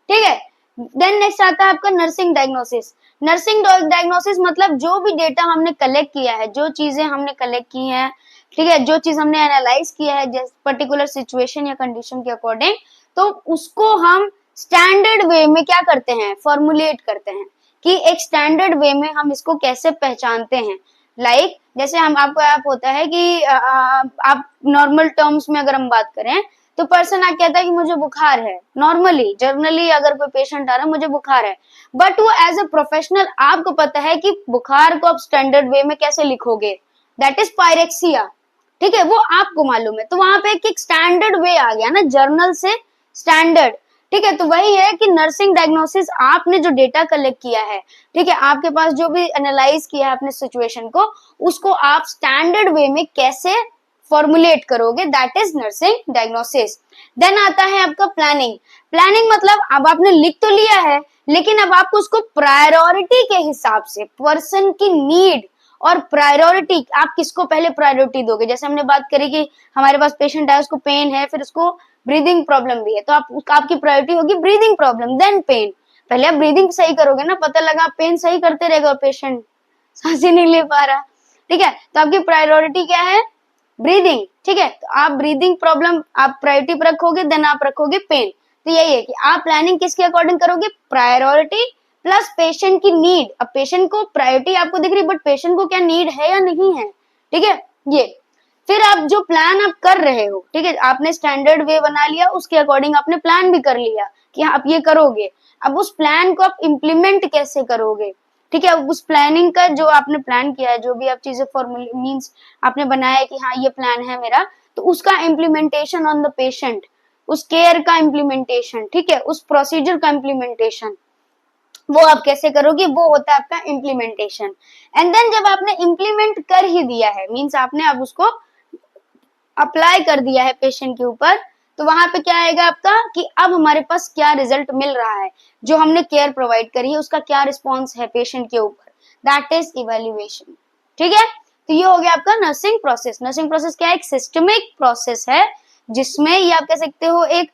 ठीक है। देन नेक्स्ट आता है आपका नर्सिंग डायग्नोसिस। नर्सिंग डायग्नोसिस मतलब जो भी डेटा हमने कलेक्ट किया है, जो चीजें हमने कलेक्ट की हैं, ठीक है, जो चीज हमने एनालाइज किया है जिस पर्टिकुलर सिचुएशन या कंडीशन के अकॉर्डिंग, तो उसको हम स्टैंडर्ड वे में क्या करते हैं, फॉर्मुलेट करते हैं कि एक स्टैंडर्ड वे में हम इसको कैसे पहचानते हैं। लाइक जैसे हम आपको आप होता है कि आप नॉर्मल टर्म्स में अगर हम बात करें तो पर्सन आप कहता है कि मुझे बुखार है, नॉर्मली जनरली अगर कोई पेशेंट आ रहा है मुझे बुखार है, बट वो एज अ प्रोफेशनल आपको पता है कि बुखार को आप स्टैंडर्ड वे में कैसे लिखोगे, दैट इज पायरेक्सिया, ठीक है, वो आपको मालूम है। तो वहां पे एक स्टैंडर्ड वे आ गया ना, जर्नल से स्टैंडर्ड, ठीक है। तो वही है कि नर्सिंग डायग्नोसिस आपने जो डेटा कलेक्ट किया है, ठीक है, आपके पास जो भी एनालाइज किया है अपने सिचुएशन को, उसको आप स्टैंडर्ड वे में कैसे फॉर्मुलेट करोगे, that is nursing diagnosis. Then आता है आपका प्लानिंग। प्लानिंग मतलब अब आपने लिख तो लिया है, लेकिन अब आपको उसको प्रायोरिटी के हिसाब से पर्सन की नीड और प्रायोरिटी, आप किसको पहले प्रायोरिटी दोगे। जैसे हमने बात करी कि हमारे पास पेशेंट है, उसको पेन है, फिर उसको ब्रीदिंग प्रॉब्लम भी है, तो आपकी प्रायोरिटी होगी ब्रीदिंग प्रॉब्लम देन पेन। पहले आप ब्रीदिंग सही करोगे ना, पता लगा आप पेन सही करते रहेगा और पेशेंट सांस ही नहीं ले पा रहा, ठीक है, तो आपकी प्रायोरिटी क्या है, ब्रीदिंग, ठीक है। तो आप ब्रीदिंग प्रॉब्लम आप प्रायोरिटी पर रखोगे, देन आप रखोगे पेन। तो यही है कि आप प्लानिंग किसके अकॉर्डिंग करोगे, प्रायोरिटी प्लस पेशेंट की नीड। अब पेशेंट को प्रायोरिटी आपको दिख रही, बट पेशेंट को क्या नीड है या नहीं है, ठीक है। ये फिर आप जो प्लान आप कर रहे हो, ठीक है, आपने स्टैंडर्ड वे बना लिया, उसके अकॉर्डिंग आपने प्लान भी कर लिया कि आप ये करोगे। अब उस प्लान को आप इम्प्लीमेंट कैसे करोगे, ठीक है। उस प्लानिंग का जो आपने प्लान किया है, जो भी आप चीजें फॉर्मूले मींस आपने बनाया है कि हाँ ये प्लान है मेरा, तो उसका इम्प्लीमेंटेशन ऑन द पेशेंट, उस केयर का इम्प्लीमेंटेशन, ठीक है, उस प्रोसीजर का इम्प्लीमेंटेशन, वो आप कैसे करोगे, वो होता है आपका इम्प्लीमेंटेशन। एंड देन जब आपने इम्प्लीमेंट कर ही दिया है, मींस आपने अब उसको अप्लाई कर दिया है पेशेंट के ऊपर, तो वहां पे क्या आएगा आपका कि अब हमारे पास क्या रिजल्ट मिल रहा है, जो हमने केयर प्रोवाइड करी है उसका क्या रिस्पॉन्स है पेशेंट के ऊपर, दैट इज इवेल्युएशन, ठीक है। तो ये हो गया आपका नर्सिंग प्रोसेस। नर्सिंग प्रोसेस क्या है, एक सिस्टमिक प्रोसेस है, जिसमें ये आप कह सकते हो एक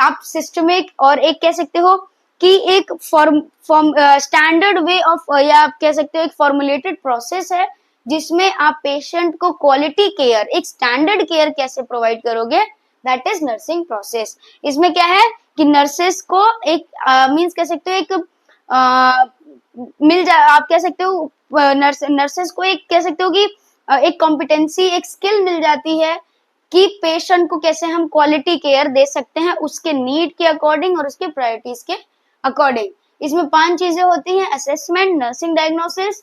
आप सिस्टमिक और एक कह सकते हो कि एक स्टैंडर्ड वे ऑफ, या आप कह सकते हो एक फॉर्मुलेटेड प्रोसेस है, जिसमें आप पेशेंट को क्वालिटी केयर, एक स्टैंडर्ड केयर कैसे प्रोवाइड करोगे, दैट इज नर्सिंग प्रोसेस। इसमें क्या है कि नर्सेस को एक मींस कह सकते हो एक आप कह सकते हो नर्सेस को एक कह सकते हो कि एक कॉम्पिटेंसी, एक स्किल मिल जाती है कि पेशेंट को कैसे हम क्वालिटी केयर दे सकते हैं उसके नीड के अकॉर्डिंग और उसके प्रायोरिटीज के अकॉर्डिंग। इसमें 5 चीजें होती हैं, assessment, nursing diagnosis,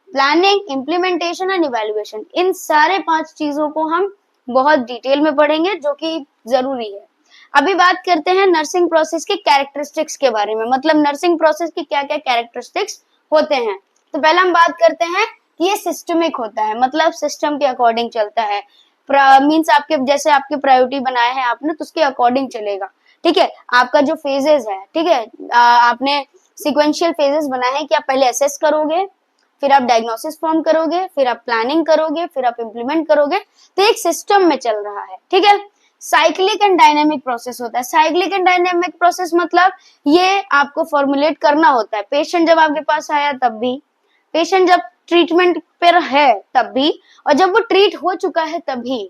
planning, implementation and evaluation. इन सारे 5 चीजों को हम बहुत डिटेल में पढ़ेंगे, जो कि जरूरी है। अभी बात करते हैं नर्सिंग प्रोसेस के कैरेक्टरिस्टिक्स के बारे में, मतलब नर्सिंग प्रोसेस की क्या क्या कैरेक्टरिस्टिक्स होते हैं। तो पहले हम बात करते हैं कि ये सिस्टमिक होता है, मतलब सिस्टम के अकॉर्डिंग चलता है, मींस आपके जैसे आपके प्रायोरिटी बनाए हैं आपने, तो उसके अकॉर्डिंग चलेगा, ठीक है। आपका जो फेजेस है, ठीक है, आपने सिक्वेंशियल फेजेस बनाए हैं कि आप पहले असेस करोगे, फिर आप डायग्नोसिस फॉर्म करोगे, फिर आप प्लानिंग करोगे, फिर आप इम्प्लीमेंट करोगे, तो एक सिस्टम में चल रहा है, ठीक है। साइक्लिक एंड डायनेमिक प्रोसेस होता है। साइक्लिक एंड डायनेमिक प्रोसेस मतलब ये आपको फॉर्मुलेट करना होता है। पेशेंट जब आपके पास आया तब भी, पेशेंट जब ट्रीटमेंट पर है तब भी, और जब वो ट्रीट हो चुका है तब भी,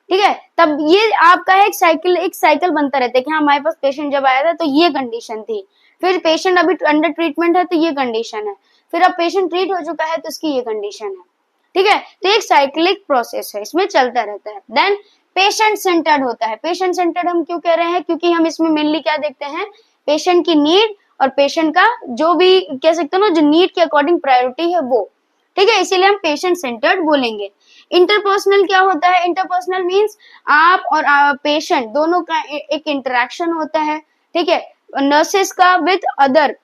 ठीक है, तब ये आपका एक साइकिल बनता रहता है कि हाँ हमारे पास पेशेंट जब आया था तो ये कंडीशन थी, फिर पेशेंट अभी अंडर ट्रीटमेंट है तो ये कंडीशन है, फिर अब पेशेंट ट्रीट हो चुका है तो इसकी ये कंडीशन है, ठीक है। तो एक साइक्लिक प्रोसेस है, इसमें चलता रहता है। देन पेशेंट सेंटर्ड होता है। पेशेंट सेंटर्ड हम क्यों कह रहे हैं, क्योंकि हम इसमें मेनली क्या देखते हैं, पेशेंट की नीड और पेशेंट का जो भी कह सकते हो ना, जो नीड के अकॉर्डिंग प्रायोरिटी है वो, ठीक है, इसीलिए हम पेशेंट सेंटर्ड बोलेंगे। इंटरपर्सनल क्या होता है, इंटरपर्सनल मींस आप और पेशेंट दोनों का एक इंटरेक्शन होता है, ठीक है, नर्सेस का विद अदर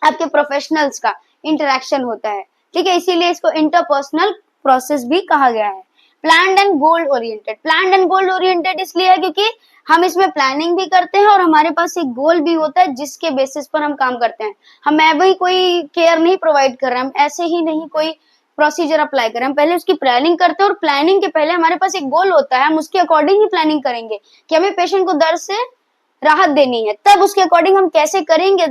आपके प्रोफेशनल्स का इंटरेक्शन होता है, ठीक है, इसीलिए इसको इंटरपर्सनल प्रोसेस भी कहा गया है। Planned and goal oriented, planned and goal oriented इसलिए है क्योंकि हम इसमें प्लानिंग भी करते हैं और हमारे पास एक गोल भी होता है जिसके बेसिस पर हम काम करते हैं। हम अभी कोई केयर नहीं प्रोवाइड कर रहे हैं, हम ऐसे ही नहीं कोई प्रोसीजर अप्लाई करें, हम पहले उसकी प्लानिंग करते हैं और प्लानिंग के पहले हमारे पास एक गोल होता है, हम उसके अकॉर्डिंग ही प्लानिंग करेंगे कि हमें पेशेंट को दर्द से राहत देनी है, तब उसके अकॉर्डिंग हम कैसे करेंगे,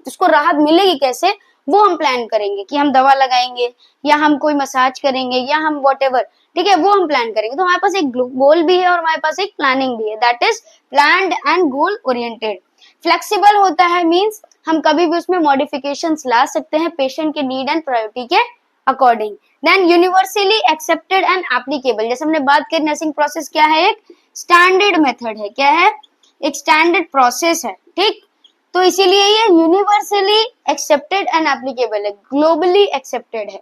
उसको राहत मिलेगी कैसे, वो हम प्लान करेंगे कि हम दवा लगाएंगे या हम कोई मसाज करेंगे या हम व्हाटएवर, ठीक है, वो हम प्लान करेंगे। तो हमारे पास एक गोल भी है और हमारे पास एक प्लानिंग भी है, that is planned and goal oriented. Flexible होता है मींस हम कभी भी उसमें मॉडिफिकेशंस ला सकते हैं पेशेंट के नीड एंड प्रायोरिटी के according. Then universally accepted and applicable, जैसे हमने बात की नर्सिंग प्रोसेस क्या है, एक स्टैंडर्ड मेथड है, क्या है, एक स्टैंडर्ड प्रोसेस है, ठीक, तो इसीलिए ये यूनिवर्सली एक्सेप्टेड एंड एप्लीकेबल है, ग्लोबली एक्सेप्टेड है।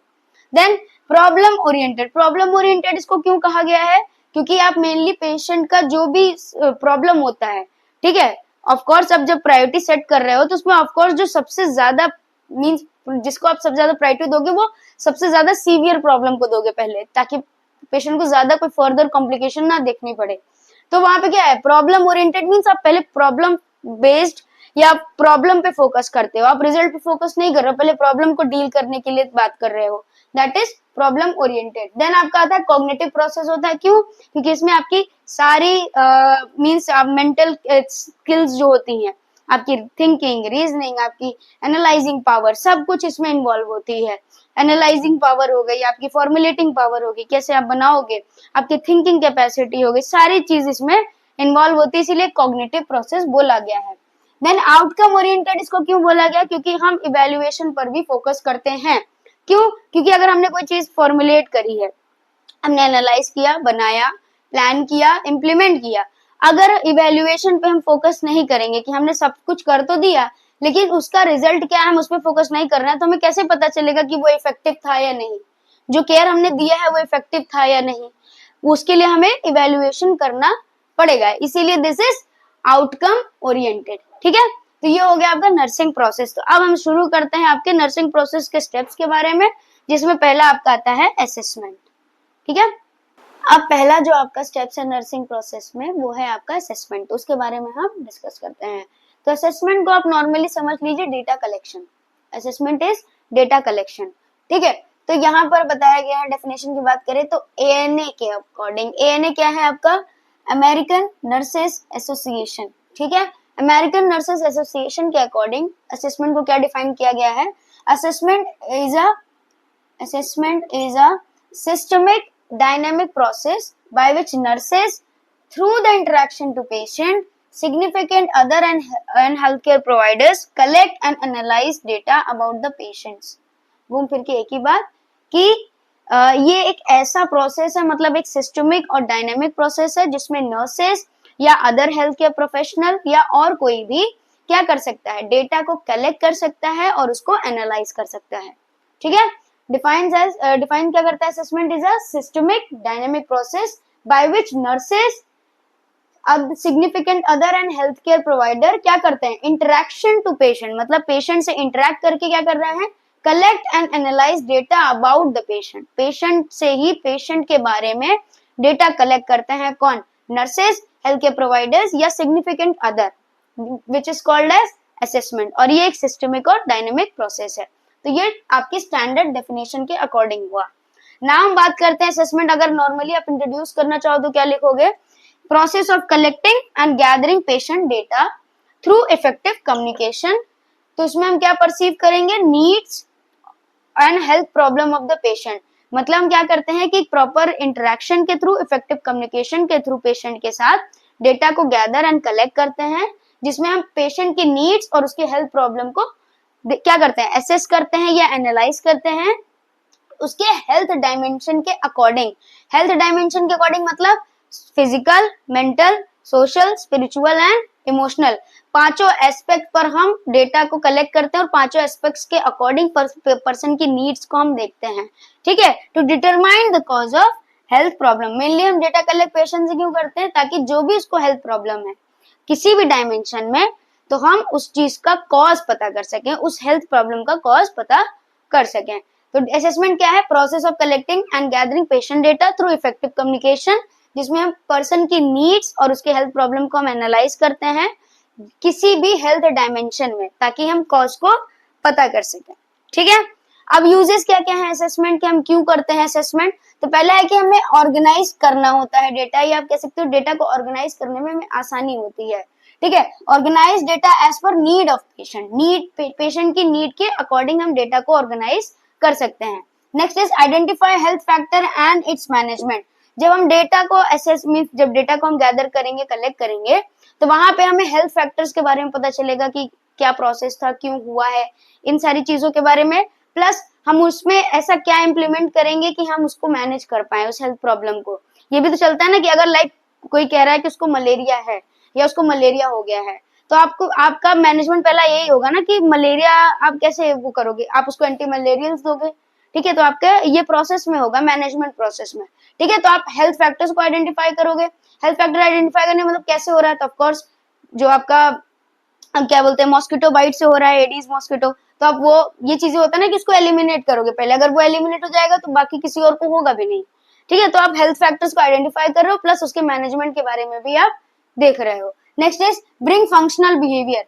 Then problem oriented, problem oriented इसको क्यों कहा गया है, क्योंकि आप मेनली पेशेंट का जो भी प्रॉब्लम होता है, ठीक है, ऑफ कोर्स अब जब प्रायोरिटी सेट कर रहे हो तो उसमें ऑफ कोर्स जो सबसे ज्यादा मींस जिसको आप सबसे ज्यादा प्रायोरिटी दोगे वो सबसे ज्यादा सीवियर प्रॉब्लम को दोगे पहले, ताकि पेशेंट को ज्यादा कोई फर्दर कॉम्प्लिकेशन ना देखनी पड़े। तो वहां पे क्या है, प्रॉब्लम ओरिएंटेड मींस आप पहले प्रॉब्लम बेस्ड या प्रॉब्लम पे फोकस करते हो, आप रिजल्ट पे फोकस नहीं कर रहे हो, पहले प्रॉब्लम को डील करने के लिए बात कर रहे हो, that is problem oriented. Then आपका आता है कॉग्निटिव प्रोसेस होता है, क्यों, क्योंकि इसमें आपकी सारी मींस मेंटल स्किल्स जो होती हैं, आपकी थिंकिंग, रीजनिंग, आपकी एनालाइजिंग पावर, सब कुछ इसमें इन्वॉल्व होती है। एनालाइजिंग पावर हो गई, आपकी फॉर्मुलेटिंग पावर होगी, कैसे आप बनाओगे, आपकी थिंकिंग कैपेसिटी हो गई, सारी चीज इसमें इन्वॉल्व होती है, इसीलिए कॉग्निटिव प्रोसेस बोला गया है। देन आउटकम ओरिएंटेड इसको क्यों बोला गया, क्योंकि हम इवेल्युएशन पर भी फोकस करते हैं। क्यों, क्योंकि अगर हमने कोई चीज फॉर्मुलेट करी है, हमने एनालाइज किया, बनाया, प्लान किया, इम्प्लीमेंट किया, अगर इवेल्युएशन पे हम फोकस नहीं करेंगे कि हमने सब कुछ कर तो दिया लेकिन उसका रिजल्ट क्या है हम उस पर फोकस नहीं कर रहे हैं, तो हमें कैसे पता चलेगा कि वो इफेक्टिव था या नहीं, जो केयर हमने दिया है वो इफेक्टिव था या नहीं, उसके लिए हमें इवेल्युएशन करना पड़ेगा, इसीलिए दिस इज आउटकम ओरिएंटेड, ठीक है। तो ये हो गया आपका नर्सिंग प्रोसेस। तो अब हम शुरू करते हैं आपके नर्सिंग प्रोसेस के स्टेप्स के बारे में, जिसमें पहला आपका आता है असेसमेंट, ठीक है। अब पहला जो आपका स्टेप्स है नर्सिंग प्रोसेस में वो है आपका असेसमेंट, तो उसके बारे में हम डिस्कस करते हैं। तो असेसमेंट को आप नॉर्मली समझ लीजिए data collection, assessment is data collection, ठीक है। तो यहाँ पर बताया गया है, डेफिनेशन की बात करें तो ANA के अकॉर्डिंग, ANA क्या है आपका, अमेरिकन नर्सेस एसोसिएशन, ठीक है, अमेरिकन नर्सेस एसोसिएशन के अकॉर्डिंग असेसमेंट को क्या डिफाइन किया गया है, assessment is a systemic dynamic process by which nurses through the interaction to patient, significant other and healthcare providers collect and analyze data about the patients। घूम फिर के एक ही बात कि ये एक ऐसा प्रोसेस है, मतलब एक सिस्टमिक और डायनेमिक प्रोसेस है जिसमें नर्सेस या अदर हेल्थ केयर प्रोफेशनल या और कोई भी क्या कर सकता है, डेटा को कलेक्ट कर सकता है और उसको एनालाइज कर सकता है, ठीक है। डिफाइन क्या करता है, assessment is a systemic dynamic process by which nurses significant other and health care provider क्या करते हैं, इंटरेक्शन टू पेशेंट, मतलब पेशेंट से इंटरेक्ट करके क्या कर रहे हैं, collect and analyse data about the patient, patient से ही पेशेंट के बारे में डेटा कलेक्ट करते हैं कौन, नर्सेस, हेल्थ केयर प्रोवाइडर्स या significant other, which is called as assessment, और ये एक सिस्टमिक और डायनेमिक प्रोसेस है। तो ये आपकी स्टैंडर्ड डेफिनेशन के अकॉर्डिंग हुआ। नाम बात करते हैं असेसमेंट, अगर नॉर्मली आप इंट्रोड्यूस करना चाहो तो क्या लिखोगे, process of collecting and gathering patient data through effective communication. तो इसमें हम क्या परसीव करेंगे, needs and health problem of the patient. मतलब हम क्या करते हैं कि प्रॉपर इंटरेक्शन के थ्रू, इफेक्टिव कम्युनिकेशन के थ्रू पेशेंट के साथ डेटा को गैदर एंड कलेक्ट करते हैं, जिसमें हम पेशेंट की नीड्स और उसकी हेल्थ प्रॉब्लम को क्या करते हैं, एसेस करते हैं या एनालाइज करते हैं उसके हेल्थ डायमेंशन के अकॉर्डिंग। हेल्थ डायमेंशन के अकॉर्डिंग मतलब physical, mental, social, spiritual and emotional, पांचों एस्पेक्ट पर हम डेटा को कलेक्ट करते हैं और पांचों एस्पेक्ट्स के अकॉर्डिंग पर्सन की नीड्स को हम देखते हैं। ठीक है, to determine the cause of health problem. Mainly हम डेटा कलेक्ट पेशेंट से क्यों करते हैं, ताकि जो भी उसको हेल्थ प्रॉब्लम है किसी भी डायमेंशन में, तो हम उस चीज का कॉज पता कर सकें, उस हेल्थ प्रॉब्लम का कॉज पता कर सकें। तो असेसमेंट क्या है, process of collecting and gathering patient data through effective communication, जिसमें हम पर्सन की नीड्स और उसके हेल्थ प्रॉब्लम को हम एनालाइज करते हैं किसी भी हेल्थ डायमेंशन में, ताकि हम कॉज को पता कर सकें। ठीक है, अब यूजेस क्या क्या है असेसमेंट के, हम क्यों करते हैं असेसमेंट। तो पहला है कि हमें ऑर्गेनाइज करना होता है डेटा, या आप कह सकते हो डेटा को ऑर्गेनाइज करने में हमें आसानी होती है। ठीक है, organise data as per need of patient, patient की नीड के अकॉर्डिंग हम डेटा को ऑर्गेनाइज कर सकते हैं। Next is identify health factor and its management. जब हम डेटा को एसेस मींस जब डेटा को हम गैदर करेंगे, कलेक्ट करेंगे, तो वहां पे हमें हेल्थ फैक्टर्स के बारे में पता चलेगा कि क्या प्रोसेस था, क्यों हुआ है, इन सारी चीजों के बारे में। प्लस हम उसमें ऐसा क्या इम्प्लीमेंट करेंगे कि हम उसको मैनेज कर पाए उस हेल्थ प्रॉब्लम को। ये भी तो चलता है ना कि अगर लाइक कोई कह रहा है कि उसको मलेरिया है या उसको मलेरिया हो गया है, तो आपको आपका मैनेजमेंट पहला यही होगा ना कि मलेरिया आप कैसे वो करोगे, आप उसको एंटी मलेरियल्स दोगे। ठीक है, तो आपका ये प्रोसेस में होगा, मैनेजमेंट प्रोसेस में। ठीक है, तो आप हेल्थ फैक्टर्स को आइडेंटिफाई करोगे। हेल्थ फैक्टर आइडेंटिफाई करने मतलब कैसे हो रहा है, तो ऑफकोर्स जो आपका क्या बोलते हैं मॉस्किटो बाइट से हो रहा है, एडीज मॉस्किटो, तो आप वो ये चीजें होता है ना कि इसको एलिमिनेट करोगे पहले, अगर वो एलिमिनेट हो जाएगा तो बाकी किसी और को होगा भी नहीं। ठीक है, तो आप हेल्थ फैक्टर्स को आइडेंटिफाई कर रहे हो, प्लस उसके मैनेजमेंट के बारे में भी आप देख रहे हो। Next is bring functional behaviour.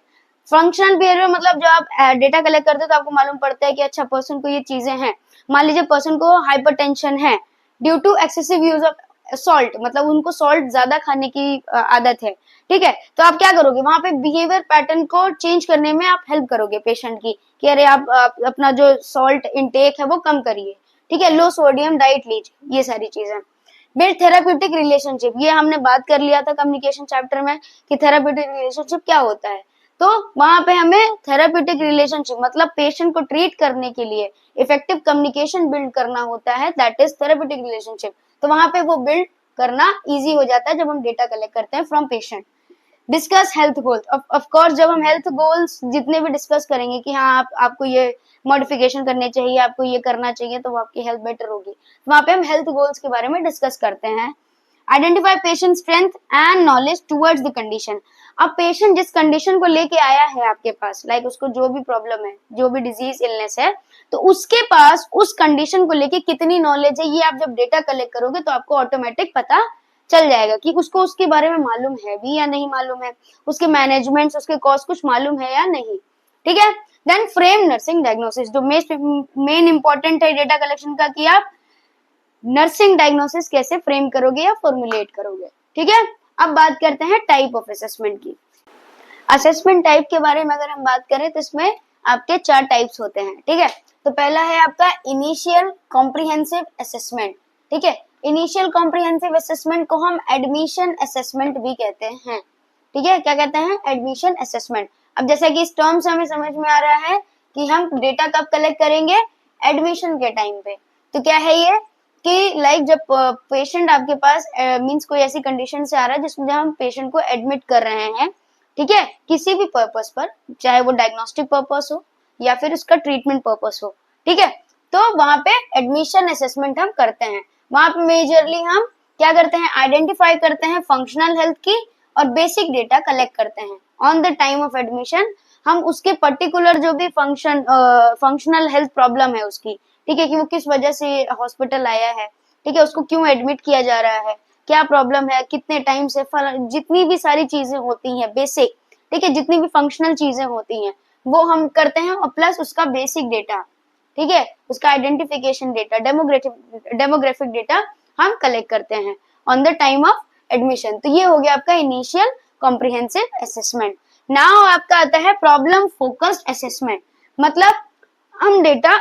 Functional behaviour मतलब जो आप डेटा कलेक्ट करते हो तो आपको मालूम पड़ता है कि अच्छा पर्सन को ये चीजें हैं। मान लीजिए पर्सन को हाइपरटेंशन है due to excessive use of salt, मतलब उनको सॉल्ट ज्यादा खाने की आदत है। ठीक है, तो आप क्या करोगे, वहां पे बिहेवियर पैटर्न को चेंज करने में आप हेल्प करोगे पेशेंट की कि अरे आप अपना जो सॉल्ट इनटेक है वो कम करिए। ठीक है, लो सोडियम डाइट लीजिए, ये सारी चीजें। बिल्ड थेराप्यूटिक रिलेशनशिप, ये हमने बात कर लिया था कम्युनिकेशन चैप्टर में कि थेराप्यूटिक रिलेशनशिप क्या होता है। तो वहां पे हमें थेराप्यूटिक रिलेशनशिप मतलब पेशेंट को ट्रीट करने के लिए इफेक्टिव कम्युनिकेशन बिल्ड करना होता है, दैट इज थेराप्यूटिक रिलेशनशिप। तो वहां पे वो बिल्ड करना इजी हो जाता है जब हम डेटा कलेक्ट करते हैं from patient. Discuss health goals, of course जब हम हेल्थ गोल्स जितने भी डिस्कस करेंगे कि हाँ आपको ये मॉडिफिकेशन करने चाहिए, आपको ये करना चाहिए, तो आपकी हेल्थ बेटर होगी, वहां पे हम हेल्थ गोल्स के बारे में डिस्कस करते हैं। Identify patient strength and knowledge towards the condition. अब पेशेंट जिस कंडीशन को लेके आया है आपके पास, लाइक उसको जो भी प्रॉब्लम है, जो भी डिजीज इलनेस है, तो उसके पास उस कंडीशन को लेके कितनी नॉलेज है, ये आप जब डेटा कलेक्ट करोगे तो आपको ऑटोमेटिक पता चल जाएगा कि उसको उसके बारे में मालूम है भी या नहीं मालूम है, उसके मैनेजमेंट, उसके कॉज कुछ मालूम है या नहीं। ठीक है, देन फ्रेम नर्सिंग डायग्नोसिस, जो मेन इंपॉर्टेंट है डेटा कलेक्शन का, कि आप नर्सिंग डायग्नोसिस कैसे फ्रेम करोगे या फॉर्मुलेट करोगे। ठीक है, अब बात करते हैं टाइप ऑफ असेसमेंट की। असेसमेंट टाइप के बारे में अगर हम बात करें तो इसमें आपके 4 टाइप्स होते हैं। ठीक है, तो पहला है आपका इनिशियल कॉम्प्रिहेंसिव असेसमेंट। ठीक है, इनिशियल कॉम्प्रिहेंसिव असेसमेंट को हम एडमिशन असेसमेंट भी कहते हैं। ठीक है, क्या कहते हैं, एडमिशन असेसमेंट। अब जैसा कि इस टर्म से हमें समझ में आ रहा है कि हम डेटा कब कलेक्ट करेंगे, एडमिशन के टाइम पे। तो क्या है ये कि लाइक जब पेशेंट आपके पास मींस कोई ऐसी कंडीशन से आ रहा है जिसमें हम पेशेंट को एडमिट कर रहे हैं, ठीक है, किसी भी पर्पस पर, चाहे वो डायग्नोस्टिक पर्पस हो या फिर उसका ट्रीटमेंट पर्पस हो। ठीक है, तो वहां पे एडमिशन असेसमेंट हम करते हैं। वहां पे मेजरली हम क्या करते हैं, आइडेंटिफाई करते हैं फंक्शनल हेल्थ की और बेसिक डेटा कलेक्ट करते हैं। On the time of admission हम उसके पर्टिकुलर जो भी फंक्शनल हेल्थ प्रॉब्लम है उसकी, ठीक है, कि वो किस वजह से हॉस्पिटल आया है, ठीक है, उसको क्यों एडमिट किया जा रहा है, क्या प्रॉब्लम है, कितने टाइम से, जितनी भी सारी चीजें होती हैं बेसिक, ठीक है, जितनी भी फंक्शनल चीजें होती हैं वो हम करते हैं, और प्लस उसका बेसिक डेटा, ठीक है, उसका आइडेंटिफिकेशन डेटा, डेमोग्राफिक डेटा हम कलेक्ट करते हैं on the time of admission. तो ये हो गया आपका इनिशियल कॉम्प्रिहेंसिव असेसमेंट। नाउ आपका आता है प्रॉब्लम फोकस्ड असेसमेंट। मतलब हम डेटा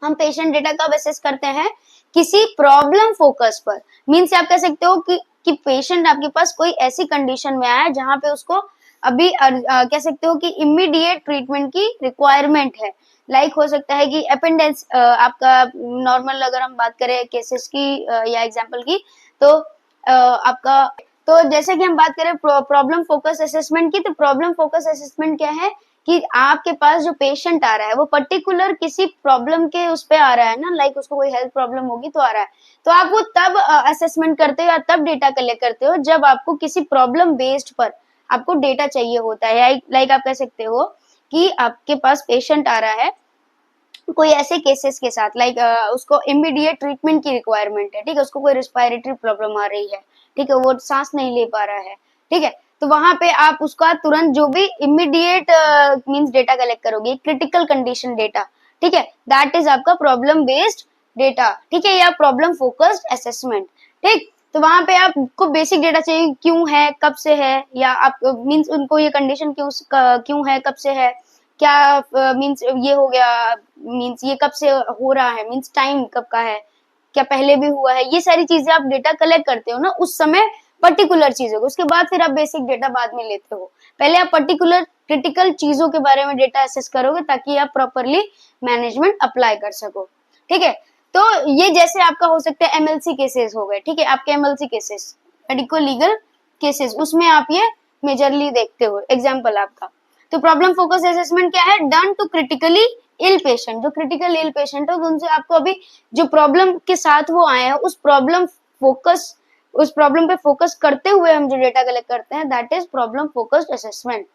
हम पेशेंट डेटा कब असेस करते हैं, किसी प्रॉब्लम फोकस पर। मीन्स आप कह सकते हो कि पेशेंट आपके पास कोई ऐसी कंडीशन में आया है जहां पे उसको अभी कह सकते हो कि इमीडिएट ट्रीटमेंट की रिक्वायरमेंट है। लाइक हो सकता है कि अपेंडिक्स आपका नॉर्मल, अगर हम बात करें केसेस की या एग्जांपल की, तो आपका, तो जैसे कि हम बात करें प्रॉब्लम फोकस असेसमेंट की, तो प्रॉब्लम फोकस असेसमेंट क्या है कि आपके पास जो पेशेंट आ रहा है वो पर्टिकुलर किसी प्रॉब्लम के उस पे आ रहा है ना, लाइक उसको कोई हेल्थ प्रॉब्लम होगी तो आ रहा है, तो आप वो तब असेसमेंट करते हो या तब डेटा कलेक्ट करते हो जब आपको किसी प्रॉब्लम बेस्ड पर आपको डेटा चाहिए होता है। लाइक आप कह सकते हो कि आपके पास पेशेंट आ रहा है कोई ऐसे केसेस के साथ, लाइक उसको इमीडिएट ट्रीटमेंट की रिक्वायरमेंट है, ठीक है, उसको कोई रिस्पायरेटरी प्रॉब्लम आ रही है, ठीक है, वो सांस नहीं ले पा रहा है, ठीक है, तो वहां पे आप उसका तुरंत जो भी इमीडिएट मींस डेटा कलेक्ट करोगे, क्रिटिकल कंडीशन डेटा, ठीक है, दैट इज आपका प्रॉब्लम बेस्ड डेटा, ठीक है, या प्रॉब्लम फोकस्ड असेसमेंट, ठीक। तो वहां पे आपको बेसिक डेटा चाहिए, क्यों है, कब से है, या आप मींस उनको ये कंडीशन क्यों है, कब से है, क्या मींस ये हो गया, मींस ये कब से हो रहा है, मींस टाइम कब का है, क्या पहले भी हुआ है, ये सारी चीजें आप डेटा कलेक्ट करते हो ना उस समय पर्टिकुलर चीजों को, उसके बाद फिर आप बेसिक डेटा बाद में लेते हो। पहले आप पर्टिकुलर क्रिटिकल चीजों के बारे में डेटा एसेस करोगे ताकि आप प्रॉपरली मैनेजमेंट अप्लाई कर सको, ठीक है। तो ये जैसे आपका हो सकता है एमएलसी केसेस हो गए, ठीक है, आपके MLC cases, medico legal cases, उसमें आप ये मेजरली देखते हो एग्जाम्पल आपका। तो प्रॉब्लम फोकस असेसमेंट क्या है, done to critically ill patient, जो क्रिटिकल इल पेशेंट है उनसे आपको अभी जो प्रॉब्लम के साथ वो आए हैं उस प्रॉब्लम पे फोकस करते हुए हम जो डेटा कलेक्ट करते हैं, that is problem focused assessment.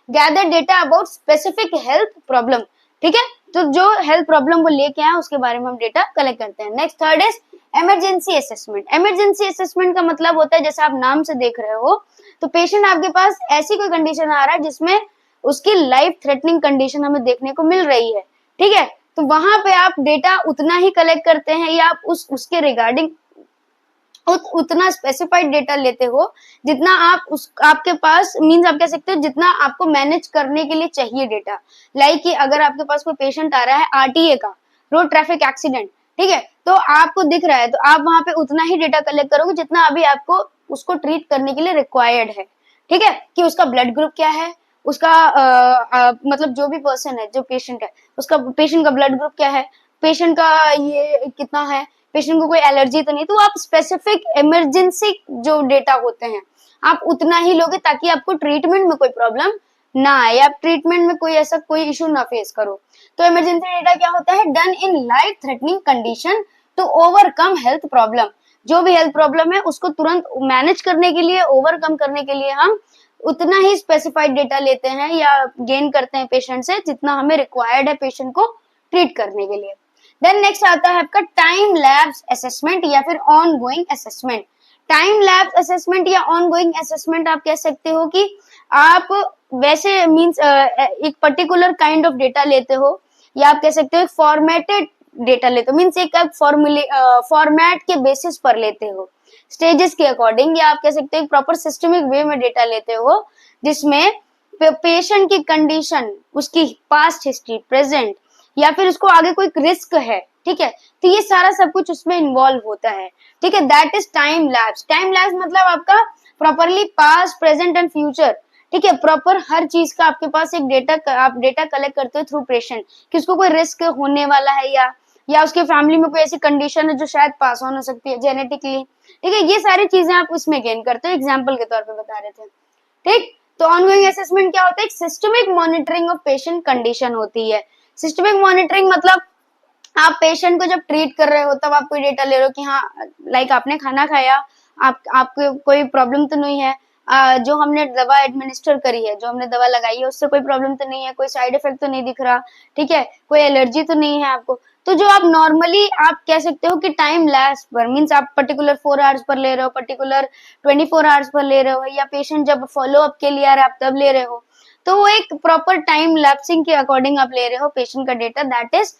Gather data about specific health problem, ठीक है, तो जो हेल्थ प्रॉब्लम वो लेके आए उसके बारे में हम डेटा कलेक्ट करते हैं। Next third is emergency assessment. Emergency assessment का मतलब होता है, जैसे आप नाम से देख रहे हो, तो पेशेंट आपके पास ऐसी कोई कंडीशन आ रहा है जिसमें उसकी लाइफ थ्रेटनिंग कंडीशन हमें देखने को मिल रही है, ठीक है, तो वहां पे आप डेटा उतना ही कलेक्ट करते हैं या आप उसके रिगार्डिंग उतना स्पेसिफाइड डेटा लेते हो जितना आपके पास मींस आप कह सकते हो जितना आपको मैनेज करने के लिए चाहिए डेटा। लाइक कि अगर आपके पास कोई पेशेंट आ रहा है आरटीए का, रोड ट्रैफिक एक्सीडेंट, ठीक है, तो आपको दिख रहा है तो आप वहां पे उतना ही डेटा कलेक्ट करोगे जितना अभी आपको उसको ट्रीट करने के लिए रिक्वायर्ड है, ठीक है, कि उसका ब्लड ग्रुप क्या है, उसका मतलब जो भी पर्सन है, जो पेशेंट है, उसका पेशेंट का ब्लड ग्रुप क्या है, पेशेंट का ये कितना है, पेशेंट को कोई एलर्जी तो नहीं, तो आप स्पेसिफिक इमरजेंसी जो डेटा होते हैं आप उतना ही लोगे ताकि आपको ट्रीटमेंट में कोई प्रॉब्लम ना आए, आप ट्रीटमेंट में कोई ऐसा कोई इशू ना फेस करो। तो इमरजेंसी डेटा क्या होता है, done in life threatening condition to overcome health problem, जो भी हेल्थ प्रॉब्लम है उसको तुरंत मैनेज करने के लिए, ओवरकम करने के लिए हम उतना ही स्पेसिफाइड डेटा लेते हैं या गेन करते हैं पेशेंट से जितना हमें रिक्वायर्ड है पेशेंट को ट्रीट करने के लिए। देन नेक्स्ट आता है आपका टाइम लैप्स असेसमेंट या फिर on going assessment. Time lapse assessment या ऑन गोइंग असेसमेंट आप कह सकते हो कि आप वैसे मींस एक पर्टिकुलर काइंड ऑफ डेटा लेते हो या आप कह सकते हो एक फॉर्मेटेड डेटा लेते हो, मींस एक फॉर्मेट के बेसिस पर लेते हो, स्टेजेस के अकॉर्डिंग, या आप कह सकते हो एक प्रॉपर सिस्टमिक वे में डेटा लेते हो जिसमें पेशेंट की कंडीशन, उसकी पास्ट हिस्ट्री, प्रेजेंट, या फिर उसको आगे कोई रिस्क है, ठीक है, तो ये सारा सब कुछ उसमें इन्वॉल्व होता है, ठीक है, that is time lapse. Time lapse मतलब आपका properly past, present and future, ठीक है, प्रॉपर हर चीज का आपके पास एक डेटा, आप डेटा कलेक्ट करते हो थ्रू पेशेंट कि उसको कोई रिस्क होने वाला है या उसके फैमिली में कोई ऐसी कंडीशन है जो शायद पास ऑन हो सकती है जेनेटिकली, ठीक है, ये सारी चीजें आप उसमें गेन करते हो, एग्जाम्पल के तौर पे बता रहे थे, ठीक। तो ऑनगोइंग असेसमेंट क्या होता है, एक systemic monitoring of patient condition होती है। सिस्टमिक मॉनिटरिंग मतलब आप पेशेंट को जब ट्रीट कर रहे हो तब आप कोई डेटा ले रहे हो कि हाँ, लाइक आपने खाना खाया, आपको कोई प्रॉब्लम तो नहीं है, जो हमने दवा एडमिनिस्टर करी है, जो हमने दवा लगाई है उससे कोई प्रॉब्लम तो नहीं है, कोई साइड इफेक्ट तो नहीं दिख रहा, ठीक है, कोई एलर्जी तो नहीं है आपको, तो जो आप नॉर्मली आप कह सकते हो कि टाइम लैप्स पर मींस आप पर्टिकुलर 4 आवर्स पर ले रहे हो, पर्टिकुलर 24 आवर्स पर ले रहे हो, या पेशेंट जब फॉलो अप के लिए आ रहा है आप तब ले रहे हो, तो वो एक प्रॉपर टाइम लैप्सिंग के अकॉर्डिंग आप ले रहे हो पेशेंट का डेटा, दैट इज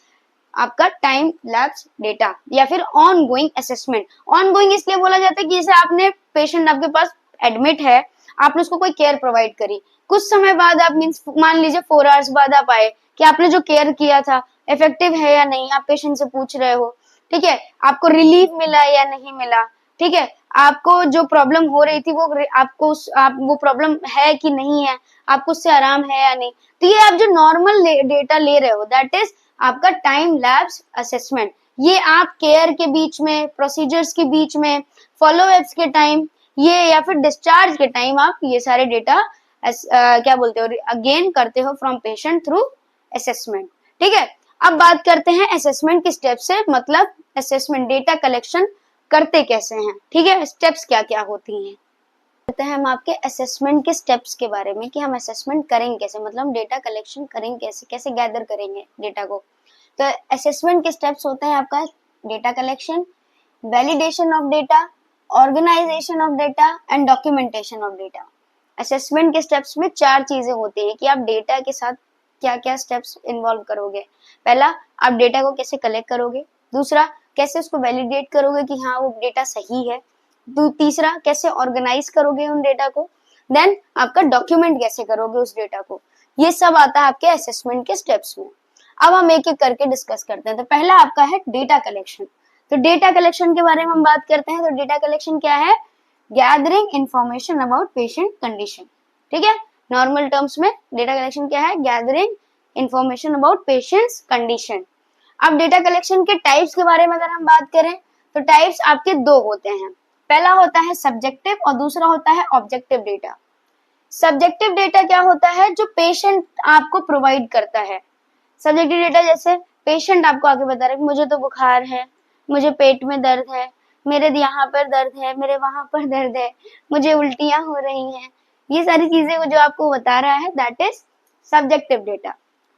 आपका टाइम लैप्स डेटा या फिर on going assessment. On going इसलिए बोला जाता है कि जैसे आपने पेशेंट आपके पास एडमिट है, आपने उसको कोई केयर प्रोवाइड करी, कुछ समय बाद आप मीन्स मान लीजिए 4 आवर्स बाद आप आए कि आपने जो केयर किया था इफेक्टिव है या नहीं, आप पेशेंट से पूछ रहे हो, ठीक है, आपको रिलीफ मिला या नहीं मिला, ठीक है, आपको जो प्रॉब्लम हो रही थी वो आपको आप वो प्रॉब्लम है कि नहीं है, आपको उससे आराम है या नहीं। तो ये आप जो नॉर्मल डेटा ले रहे हो दैट इज आपका टाइम लैप्स असेसमेंट। ये आप केयर के बीच में, प्रोसीजर्स के बीच में, फॉलोअप्स के टाइम, ये या फिर डिस्चार्ज के टाइम आप ये सारे डेटा क्या बोलते हो अगेन करते हो फ्रॉम पेशेंट थ्रू असेसमेंट। ठीक है, अब बात करते हैं असेसमेंट के स्टेप से, मतलब असेसमेंट डेटा कलेक्शन करते कैसे हैं। ठीक है, स्टेप्स क्या क्या होती हैं कहते हैं हम आपके असेसमेंट के स्टेप्स के बारे में कि हम असेसमेंट करेंगे कैसे, मतलब डेटा कलेक्शन करेंगे कैसे, कैसे गैदर करेंगे डेटा को। तो असेसमेंट के स्टेप्स होते हैं आपका data collection, validation of data, organisation of data and documentation of data. Assessment के स्टेप्स में 4 चीजें होती है कि आप डेटा के साथ क्या क्या स्टेप्स इन्वॉल्व करोगे। पहला, आप डेटा को कैसे कलेक्ट करोगे। दूसरा, कैसे उसको वैलिडेट करोगे कि हाँ वो डेटा सही है। तीसरा, कैसे ऑर्गेनाइज करोगे उन डेटा को। देन आपका डॉक्यूमेंट कैसे करोगे उस डेटा को। ये सब आता है आपके असेसमेंट के स्टेप्स में। अब हम एक एक करके डिस्कस करते हैं। तो पहला आपका है डेटा कलेक्शन। तो डेटा कलेक्शन के बारे में हम बात करते हैं। तो डेटा कलेक्शन क्या है? Gathering information about patient condition. ठीक है, नॉर्मल टर्म्स में डेटा कलेक्शन क्या है? Gathering information about patients condition. अब डेटा कलेक्शन के टाइप्स के बारे में अगर हम बात करें तो टाइप्स आपके 2 होते हैं। पहला होता है सब्जेक्टिव और दूसरा होता है ऑब्जेक्टिव डेटा। सब्जेक्टिव डेटा क्या होता है? जो पेशेंट आपको प्रोवाइड करता है। सब्जेक्टिव डेटा जैसे पेशेंट आपको आके बता रहा है कि मुझे तो बुखार है, मुझे पेट में दर्द है, मेरे यहाँ पर दर्द है, मेरे वहां पर दर्द है, मुझे उल्टियां हो रही हैं। ये सारी चीजें जो आपको बता रहा है that is subjective data.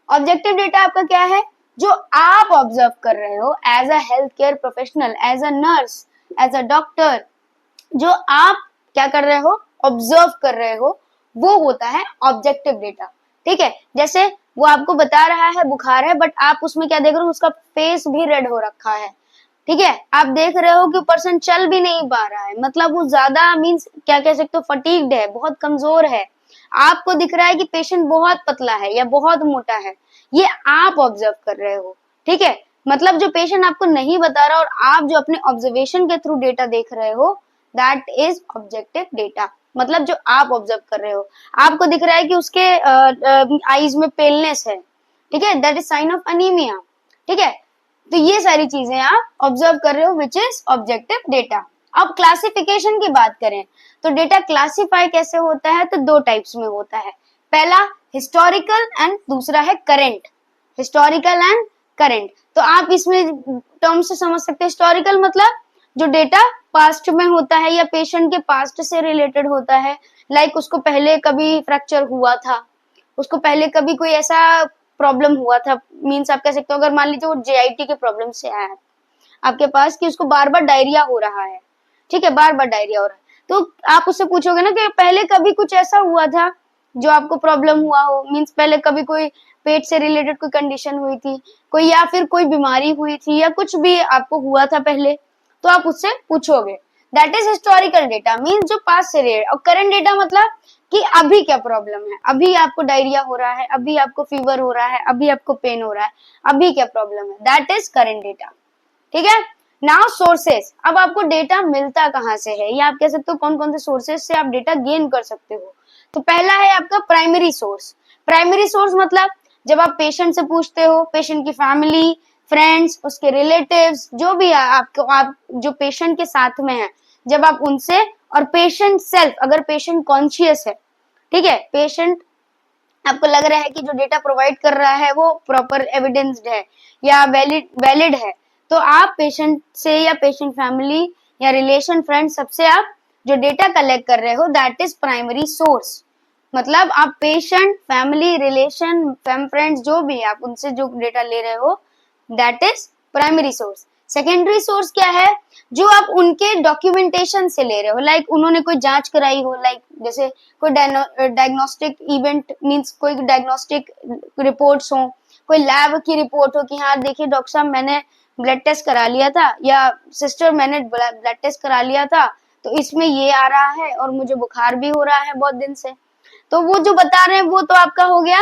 Objective data आपका क्या है? जो आप ऑब्जर्व कर रहे हो as a health care professional, as a nurse, as a doctor, जो आप क्या कर रहे हो? ऑब्जर्व कर रहे हो, वो होता है ऑब्जेक्टिव डेटा। ठीक है, जैसे वो आपको बता रहा है बुखार है, बट आप उसमें क्या देख रहे हो? उसका फेस भी रेड हो रखा है। ठीक है, आप देख रहे हो कि पर्सन चल भी नहीं पा रहा है, मतलब वो ज्यादा मीन्स क्या कह सकते हो, फटीग्ड है, बहुत कमजोर है। आपको दिख रहा है कि पेशेंट बहुत पतला है या बहुत मोटा है, ये आप ऑब्जर्व कर रहे हो। ठीक है, मतलब जो पेशेंट आपको नहीं बता रहा और आप जो अपने ऑब्जर्वेशन के थ्रू डेटा देख रहे हो दैट इज ऑब्जेक्टिव डेटा। मतलब जो आप ऑब्जर्व कर रहे हो, आपको दिख रहा है कि उसके आईज में पेलनेस है, ठीक है, that is sine of anaemia. ठीक है, तो ये सारी चीजें आप ऑब्जर्व कर रहे हो विच इज ऑब्जेक्टिव डेटा। अब क्लासिफिकेशन की बात करें तो डेटा क्लासिफाई कैसे होता है? तो 2 टाइप्स में होता है। पहला हिस्टोरिकल एंड दूसरा है करेंट। हिस्टोरिकल एंड करेंट, तो आप इसमें टर्म से समझ सकते हैं। हिस्टोरिकल मतलब जो डेटा पास्ट में होता है या पेशेंट के पास्ट से रिलेटेड होता है, लाइक उसको पहले कभी फ्रैक्चर हुआ था, उसको पहले कभी कोई ऐसा प्रॉब्लम हुआ था, मीन्स आप कह सकते हो अगर मान लीजिए वो जेआईटी के प्रॉब्लम से आया है आपके पास कि उसको बार बार डायरिया हो रहा है, ठीक है, बार बार डायरिया हो रहा है, तो आप उससे पूछोगे ना कि पहले कभी कुछ ऐसा हुआ था जो आपको प्रॉब्लम हुआ हो, मीन्स पहले कभी कोई पेट से रिलेटेड कोई कंडीशन हुई थी, कोई या फिर कोई बीमारी हुई थी या कुछ भी आपको हुआ था पहले, तो आप उससे पूछोगे। That is historical data, means जो पास से रिलेटेड। और करंट डेटा मतलब कि अभी क्या प्रॉब्लम है, अभी आपको डायरिया हो रहा है, अभी आपको फीवर हो रहा है, अभी आपको पेन हो रहा है, अभी क्या प्रॉब्लम है, दैट इज करंट डेटा। ठीक है, नाउ सोर्सेस। अब आपको डेटा मिलता कहाँ से है, या आप कह सकते हो कौन कौन से सोर्सेस से आप डेटा गेन कर सकते हो। तो पहला है आपका प्राइमरी सोर्स। प्राइमरी सोर्स मतलब जब आप पेशेंट से पूछते हो, पेशेंट की फैमिली, फ्रेंड्स, उसके रिलेटिव्स, जो भी आपको आप जो पेशेंट के साथ में है, जब आप उनसे, और पेशेंट सेल्फ, अगर पेशेंट कॉन्शियस है, ठीक है, पेशेंट आपको लग रहा है कि जो डेटा प्रोवाइड कर रहा है वो प्रॉपर एविडेंस्ड है या वैलिड है, तो आप पेशेंट से या पेशेंट फैमिली या रिलेशन फ्रेंड सबसे आप जो डेटा कलेक्ट कर रहे हो दैट इज प्राइमरी सोर्स। मतलब आप पेशेंट, फैमिली, रिलेशन, फ्रेंड्स जो भी है, आप उनसे जो डेटा ले रहे हो that is primary source. Secondary source क्या है? जो आप उनके डॉक्यूमेंटेशन से ले रहे हो, लाइक उन्होंने कोई जांच कराई हो, लाइक जैसे कोई डायग्नोस्टिक इवेंट, मींस कोई डायग्नोस्टिक रिपोर्ट्स हो, कोई लैब की रिपोर्ट हो कि हाँ देखिए डॉक्टर साहब मैंने ब्लड टेस्ट करा लिया था, या सिस्टर मैंने ब्लड टेस्ट करा लिया था, तो इसमें ये आ रहा है और मुझे बुखार भी हो रहा है बहुत दिन से। तो वो जो बता रहे हैं वो तो आपका हो गया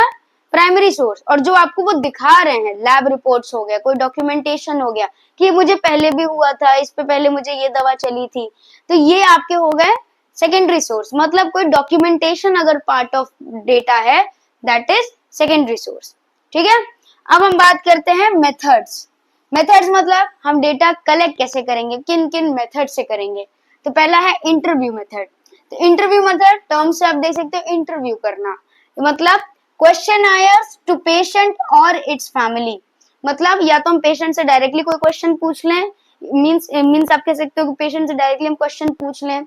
प्राइमरी सोर्स, और जो आपको वो दिखा रहे हैं लैब रिपोर्ट्स हो गया, कोई डॉक्यूमेंटेशन हो गया कि मुझे पहले भी हुआ था, इस पे पहले मुझे ये दवा चली थी, तो ये आपके हो गए सेकेंडरी सोर्स। मतलब कोई डॉक्यूमेंटेशन अगर पार्ट ऑफ डेटा है, दैट इज सेकेंडरी सोर्स। ठीक है, अब हम बात करते हैं मेथड्स। मेथड्स मतलब हम डेटा कलेक्ट कैसे करेंगे, किन किन मेथड से करेंगे। तो पहला है इंटरव्यू मेथड। तो इंटरव्यू मेथड टर्म से आप देख सकते हो, इंटरव्यू करना मतलब क्वेश्चन आयर्स टू पेशेंट और इट्स फैमिली। मतलब या तो हम पेशेंट से डायरेक्टली कोई क्वेश्चन पूछ लें, मींस आप कह सकते हो कि पेशेंट से डायरेक्टली हम क्वेश्चन पूछ लें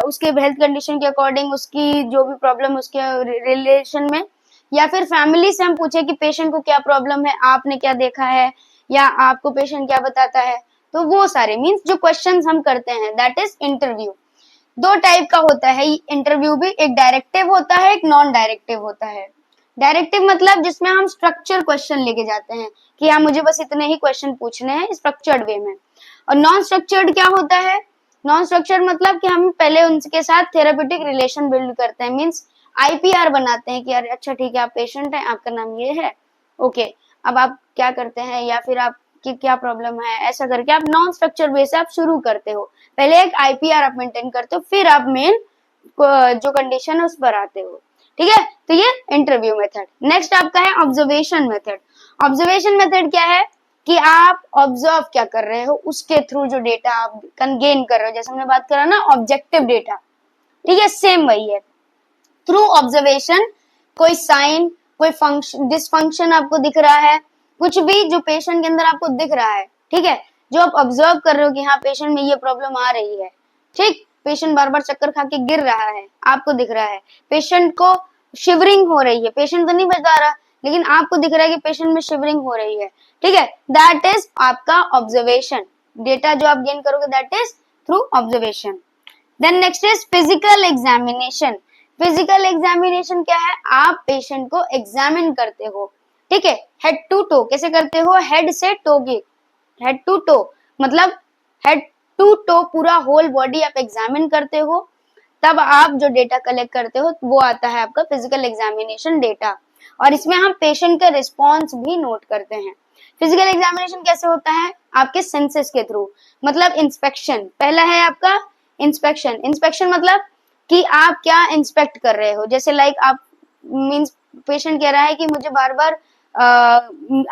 उसके हेल्थ कंडीशन के अकॉर्डिंग, उसकी जो भी प्रॉब्लम उसके रिलेशन में, या फिर फैमिली से हम पूछे कि पेशेंट को क्या प्रॉब्लम है, आपने क्या देखा है, या आपको पेशेंट क्या बताता है। तो वो सारे मींस जो क्वेश्चंस हम करते हैं दैट इज इंटरव्यू। दो टाइप का होता है इंटरव्यू भी, एक डायरेक्टिव होता है, एक नॉन डायरेक्टिव होता है। डायरेक्टिव मतलब जिसमें हम स्ट्रक्चर क्वेश्चन लेके जाते हैं कि हाँ मुझे बस इतने ही क्वेश्चन पूछने हैं स्ट्रक्चर्ड वे में। और नॉन स्ट्रक्चर्ड क्या होता है, नॉन स्ट्रक्चर्ड मतलब कि हम पहले उनके साथ थेराप्यूटिक रिलेशन बिल्ड करते हैं, मींस आईपीआर बनाते हैं कि यार अच्छा ठीक है आप पेशेंट हैं, आपका नाम ये है, ओके अब आप क्या करते हैं, या फिर आपकी क्या प्रॉब्लम है, ऐसा करके आप नॉन स्ट्रक्चर वे से आप शुरू करते हो। पहले एक आईपीआर आप मेंटेन करते हो, फिर आप मेन जो कंडीशन है उस पर आते हो। ठीक है, तो ये इंटरव्यू मेथड। नेक्स्ट आपका है ऑब्जर्वेशन मेथड। ऑब्जर्वेशन मेथड क्या है कि आप ऑब्जर्व क्या कर रहे हो, उसके थ्रू जो डेटा आप गेन कर रहे हो, जैसे हमने बात करा ना ऑब्जेक्टिव डेटा, ठीक है सेम वही है। थ्रू ऑब्जर्वेशन कोई साइन, कोई फंक्शन, डिसफंक्शन आपको दिख रहा है, कुछ भी जो पेशेंट के अंदर आपको दिख रहा है, ठीक है, जो आप ऑब्जर्व कर रहे हो कि हाँ पेशेंट में ये प्रॉब्लम आ रही है, ठीक, पेशेंट बार बार चक्कर खा के गिर रहा है, आपको दिख रहा है, पेशेंट को शिवरिंग हो रही है, पेशेंट तो नहीं बता रहा लेकिन आपको दिख रहा है कि पेशेंट में शिवरिंग हो रही है, ठीक है, दैट इज आपका ऑब्जर्वेशन। डेटा जो आप गेन करोगे that is through observation. Then next is physical examination. Physical examination क्या है, आप पेशेंट को एग्जामिन करते हो, ठीक है, हेड टू टो। कैसे करते हो, हेड से टो की, हेड टू टो मतलब हेड टू टो पूरा होल बॉडी आप एग्जामिन करते हो, तब आप जो डेटा कलेक्ट करते हो वो आता है आपका फिजिकल एग्जामिनेशन डेटा। और इसमें हम पेशेंट का रिस्पॉन्स भी नोट करते हैं। फिजिकल एग्जामिनेशन कैसे होता है, आपके सेंसेस के थ्रू, मतलब इंस्पेक्शन। पहला है आपका इंस्पेक्शन। इंस्पेक्शन मतलब कि आप क्या इंस्पेक्ट कर रहे हो, जैसे लाइक आप मींस पेशेंट कह रहा है कि मुझे बार बार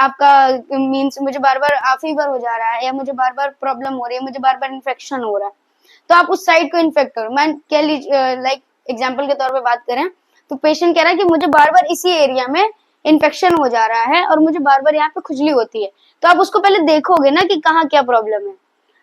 आपका मींस मुझे बार बार फीवर हो जा रहा है, या मुझे बार बार प्रॉब्लम हो रही है, मुझे बार बार इन्फेक्शन हो रहा है, तो आप उस साइड को इन्फेक्ट करो। मैं कह लीजिए लाइक एग्जाम्पल के तौर पे बात करें तो पेशेंट कह रहा है कि मुझे बार बार इसी एरिया में इन्फेक्शन हो जा रहा है और मुझे बार बार यहाँ पे खुजली होती है, तो आप उसको पहले देखोगे ना कि कहाँ क्या प्रॉब्लम है।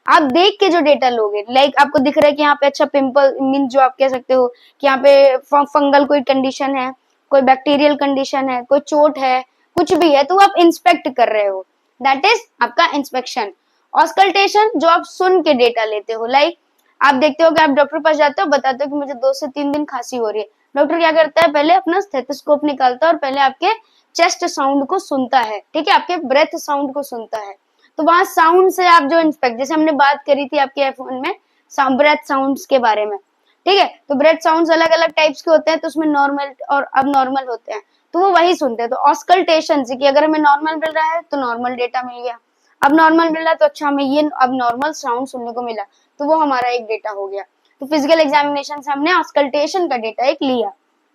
आप देख के जो डेटा लोगे, लाइक आपको दिख रहा है कि यहाँ पे अच्छा पिंपल मीन जो आप कह सकते हो कि यहाँ पे फंगल कोई कंडीशन है, कोई बैक्टीरियल कंडीशन है, कोई चोट है, कुछ भी है, तो आप इंस्पेक्ट कर रहे हो, दैट इज आपका इंस्पेक्शन। ऑस्कल्टेशन जो आप सुन के डेटा लेते हो, लाइक आप देखते हो कि आप डॉक्टर पास जाते हो, बताते हो कि मुझे 2 से 3 दिन खांसी हो रही है, डॉक्टर क्या करता है पहले अपना स्टेथोस्कोप निकालता है और पहले आपके चेस्ट साउंड को सुनता है, ठीक है, आपके ब्रेथ साउंड को सुनता है। तो वहां साउंड से आप जो इंस्पेक्ट, जैसे हमने बात करी थी आपके F1 में ब्रेथ साउंड्स के बारे में, ठीक है, तो ब्रेथ साउंड्स अलग अलग टाइप्स के होते हैं, तो उसमें नॉर्मल और अब नॉर्मल होते हैं, तो वो वही सुनते हैं। तो ऑस्कल्टेशन से कि अगर हमें नॉर्मल मिल रहा है तो नॉर्मल डेटा मिल गया, अब नॉर्मल मिल रहा है तो अच्छा हमें ये अब नॉर्मल साउंड सुनने को मिला, तो वो हमारा एक डेटा हो गया। तो फिजिकल एग्जामिनेशन से हमने ऑस्कल्टेशन का डेटा एक लिया।